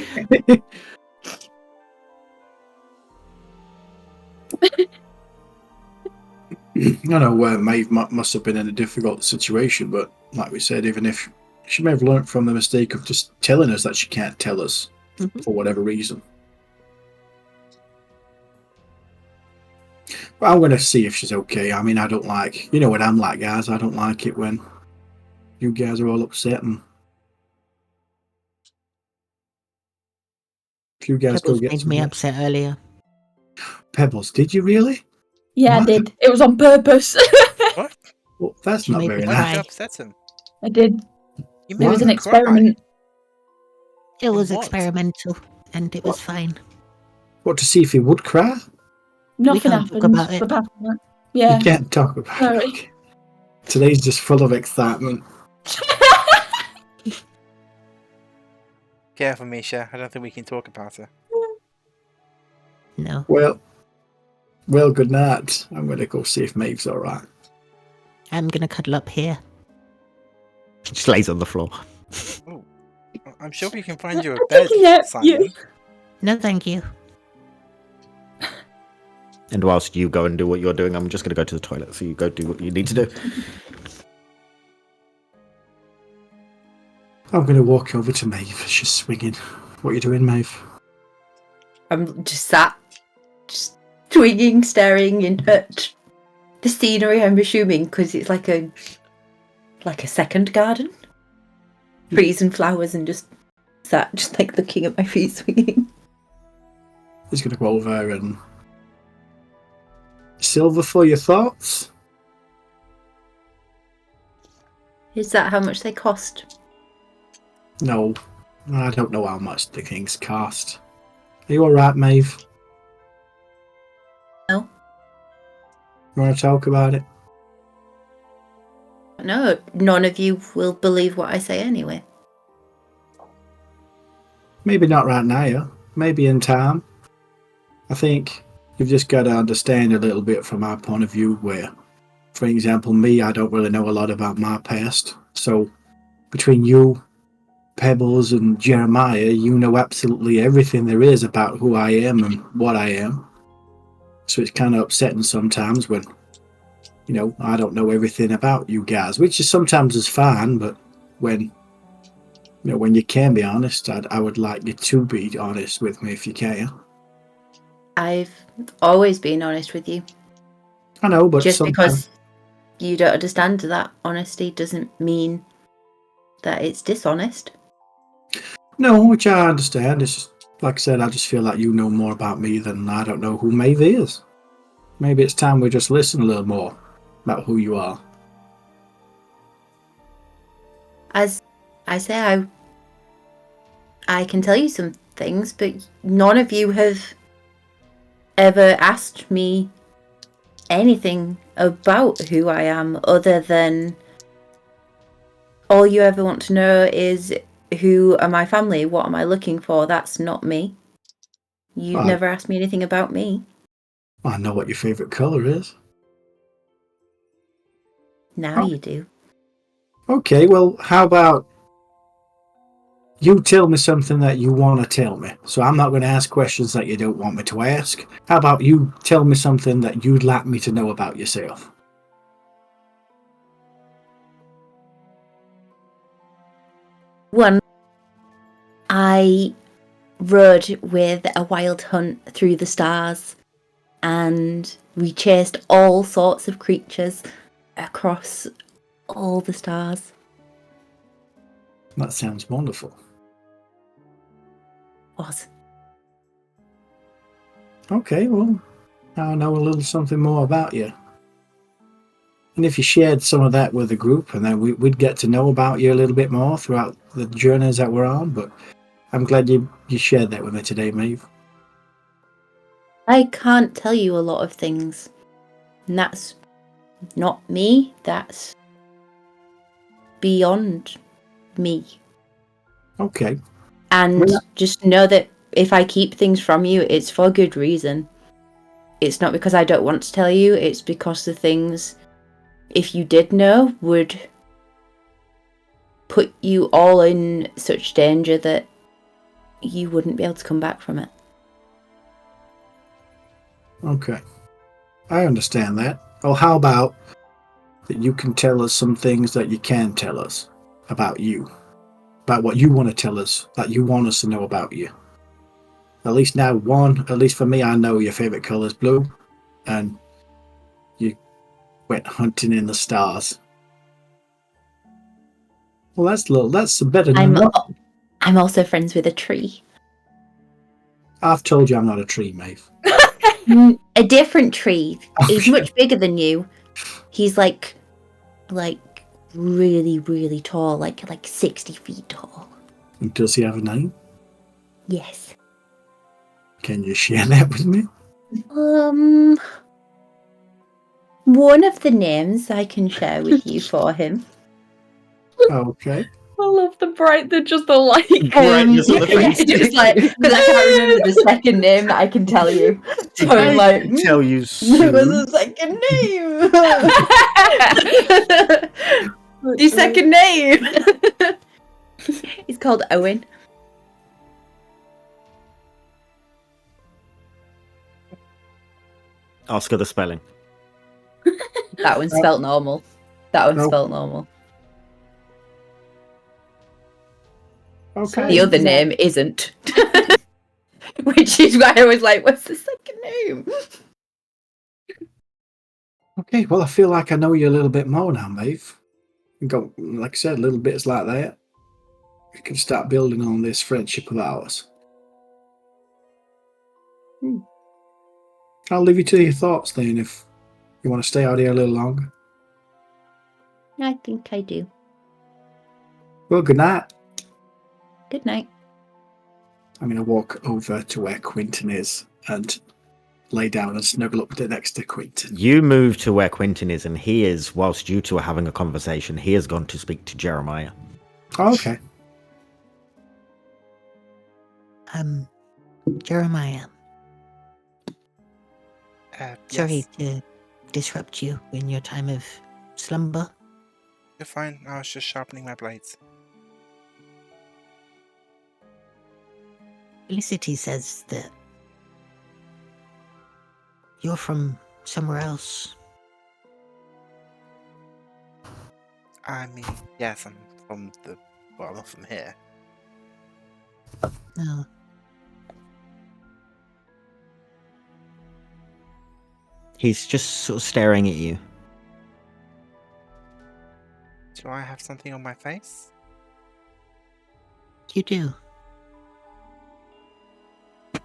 I know Maeve must have been in a difficult situation, but like we said, even if she may have learnt from the mistake of just telling us that she can't tell us for whatever reason. But I'm going to see if she's okay. I mean, I don't like, what I'm like, guys. I don't like it when you guys are all upset. And if you guys Pebbles go get made some me rest. upset earlier. Pebbles, did you really? Yeah, What? I did. It was on purpose. What? Well, that's She not made very me Why nice. did you cry. upset him? I did. You It was made an him cry. experiment. It was what? experimental, and it was fine. What, to see if he would cry? Nothing can't talk happened. about it. Apart from that. Yeah. You can't talk about Sorry. it. Okay. Today's just full of excitement. Careful, Misha. I don't think we can talk about her. No. Well, good night. I'm going to go see if Maeve's all right. I'm gonna cuddle up here. Just lays on the floor. Ooh. I'm sure we can find you a I'm bed, looking at Simon. you. No, thank you. And whilst you go and do what you're doing, I'm just going to go to the toilet, so you go do what you need to do. I'm going to walk over to Maeve. She's swinging. What are you doing, Maeve? I'm just sat, just swinging, staring at the scenery, I'm assuming, because it's like a second garden. Trees and flowers, and just sat, just looking at my feet swinging. He's going to go over and... Silver for your thoughts? Is that how much they cost? No. I don't know how much the things cost. Are you alright, Maeve? No. You want to talk about it? No, none of you will believe what I say anyway. Maybe not right now. Maybe in time. I think you've just got to understand a little bit from our point of view where, for example, me, I don't really know a lot about my past. So between you, Pebbles, and Jeremiah, you know absolutely everything there is about who I am and what I am. So it's kind of upsetting sometimes when, I don't know everything about you guys, which is sometimes is fine, but when when you can be honest, I would like you to be honest with me if you can. I've always been honest with you. I know, but Just sometimes... because you don't understand that honesty doesn't mean that it's dishonest. No, which I understand. It's just, like I said, I just feel like you know more about me than I don't know who Meabh is. Maybe it's time we just listen a little more about who you are. As I say, I can tell you some things, but none of you have ever asked me anything about who I am other than all you ever want to know is who are my family, what am I looking for? That's not me. You've never asked me anything about me. I know what your favourite colour is. Now you do. Okay, well, how about you tell me something that you want to tell me? So I'm not going to ask questions that you don't want me to ask. How about you tell me something that you'd like me to know about yourself? One, I rode with a wild hunt through the stars and we chased all sorts of creatures across all the stars. That sounds wonderful. Was. Okay, well, now I know a little something more about you. And if you shared some of that with the group, and then we'd get to know about you a little bit more throughout the journeys that we're on. But I'm glad you shared that with me today, Meabh. I can't tell you a lot of things. And that's not me. That's beyond me. Okay. And Well, just know that if I keep things from you, it's for good reason. It's not because I don't want to tell you, it's because the things, if you did know, would put you all in such danger that you wouldn't be able to come back from it. Okay. I understand that. Oh, how about that you can tell us some things that you can tell us about you? About what you want to tell us, that you want us to know about you. At least now, at least for me, I know your favourite colour is blue. And you went hunting in the stars. Well, that's better than nothing. I'm also friends with a tree. I've told you I'm not a tree, Meabh. A different tree. He's Okay. much bigger than you. He's like really, really tall, like 60 feet tall. Does he have a name? Yes. Can you share that with me? One of the names I can share with you for him. Okay. I love the bright, just the light. Brightness of the face. Just like, because I can't remember the second name that I can tell you. So I'm like, tell you what's soon. the second name? The second name. He's called Owen. Ask her the spelling. That one's spelt normal. Okay. The other name isn't. Which is why I was like, what's the second name? Okay, well, I feel like I know you a little bit more now, Meabh. Go, like I said, little bits like that. We can start building on this friendship of ours. I'll leave you to your thoughts then if you want to stay out here a little longer. I think I do. Well, good night. Good night. I'm going to walk over to where Quentin is and lay down and snuggle up next to Quentin. You move to where Quentin is, and he is, whilst you two are having a conversation, he has gone to speak to Jeremiah. Oh, okay. Jeremiah, sorry Yes, to disrupt you in your time of slumber. you're fine. I was just sharpening my blades. Felicity says that you're from somewhere else. I mean, yes, I'm from the. Well, I'm not from here. No. He's just sort of staring at you. Do I have something on my face? You do. The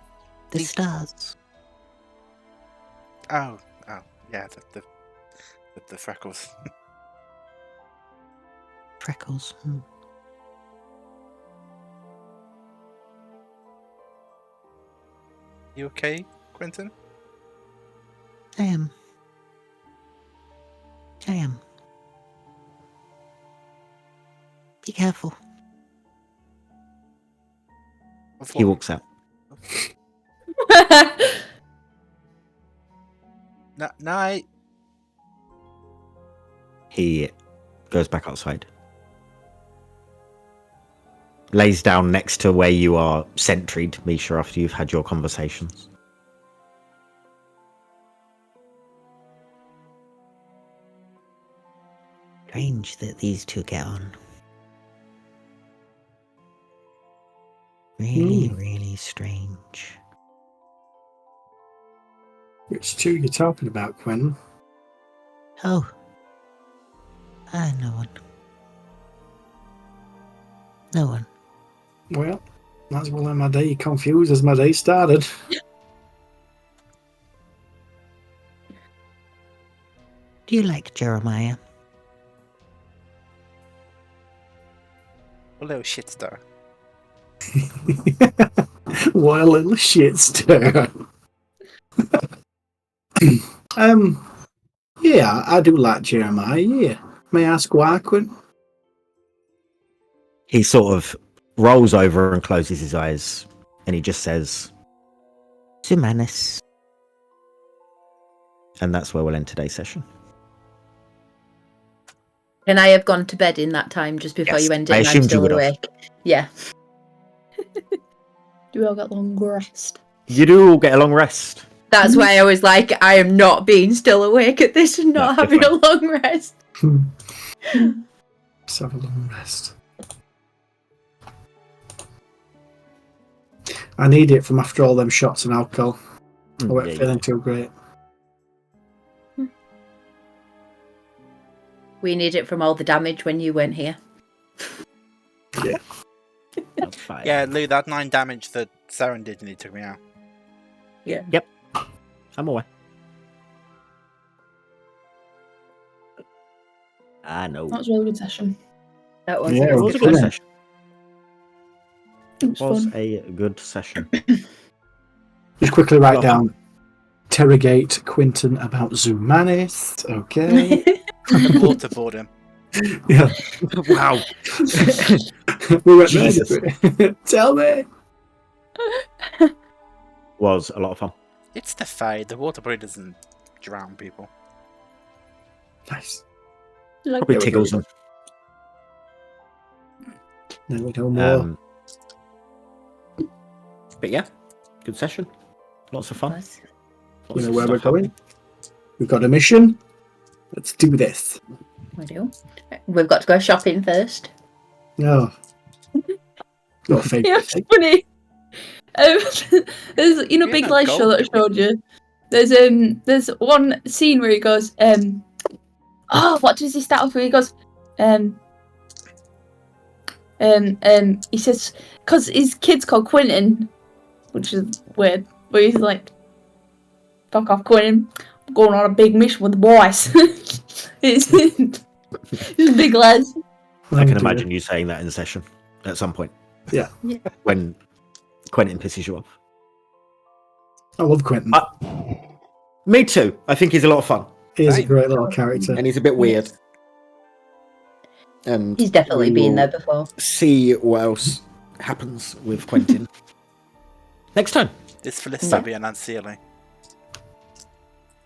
These- stars. Oh, yeah, the freckles. Freckles. You okay, Quentin? I am. Be careful. He walks out. Night. He goes back outside. Lays down next to where you are sentryed, Misha, after you've had your conversations. Strange that these two get on. Really, really strange. Which two you talking about, Quentin? Oh. No one. No one. Well, might as well let my day confused as my day started. Do you like Jeremiah? A little shit star. What a little shit stir. Yeah, I do like Jeremiah, yeah. May I ask why, Quentin? He sort of rolls over and closes his eyes, and he just says, Zumanus. and that's where we'll end today's session. Can I have gone to bed in that time just before Yes, you end it? I and I'm assumed you still would have. awake. Yeah. Do we all get long rest? You do all get a long rest. That's why I was like, I am not being still awake at this and not No, having you're a long rest. Let's have a long rest. I need it from after all them shots and alcohol. I weren't Yeah, feeling too great. We need it from all the damage when you weren't here. That's fine. Yeah, Lou, that 9 damage that Saren did nearly took me out. Yep. I'm away. I know. That was a really good session. That was Yeah, It was a good good fun. session. It was It was fun. a good session. Just quickly write Well, down. Interrogate Quentin about Zumanith. Okay. Waterboard him. Yeah. Wow. We went Jesus. there. Tell me. Was a lot of fun. It's the Fae. The waterboard doesn't drown people. Nice. Like, Probably Yeah, we tickles go. them. There we go. More. But yeah, good session. Lots of fun. Was. You Lots know of where we're stuff going? happening. We've got a mission. Let's do this. We do. We've got to go shopping first. No. Your favourite Yeah, thing. it's funny. There's Yeah, Big no, Lies gold, show that I did we? showed you. There's one scene where he goes, oh, what does he start off with? He goes, he says, because his kid's called Quentin, which is weird, but he's like, fuck off, Quentin. I'm going on a big mission with the boys. it's Big Lies. I can Oh, dear. imagine you saying that in session at some point. Yeah. When Quentin pisses you off. I love Quentin. Me too. I think he's a lot of fun. He's a Same. great little character. And he's a bit weird. And He's definitely we been will there before. see what else happens with Quentin next time. This Felicity and Nancy.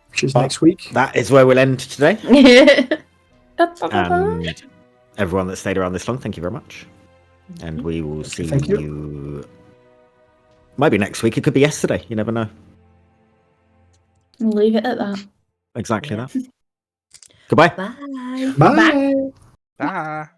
Which is But next week. That is where we'll end today. Um, And everyone that stayed around this long, thank you very much. And we will see Thank you. you. Might be next week. It could be yesterday. You never know. We'll leave it at that. Exactly that. Goodbye. Bye. Bye. Bye.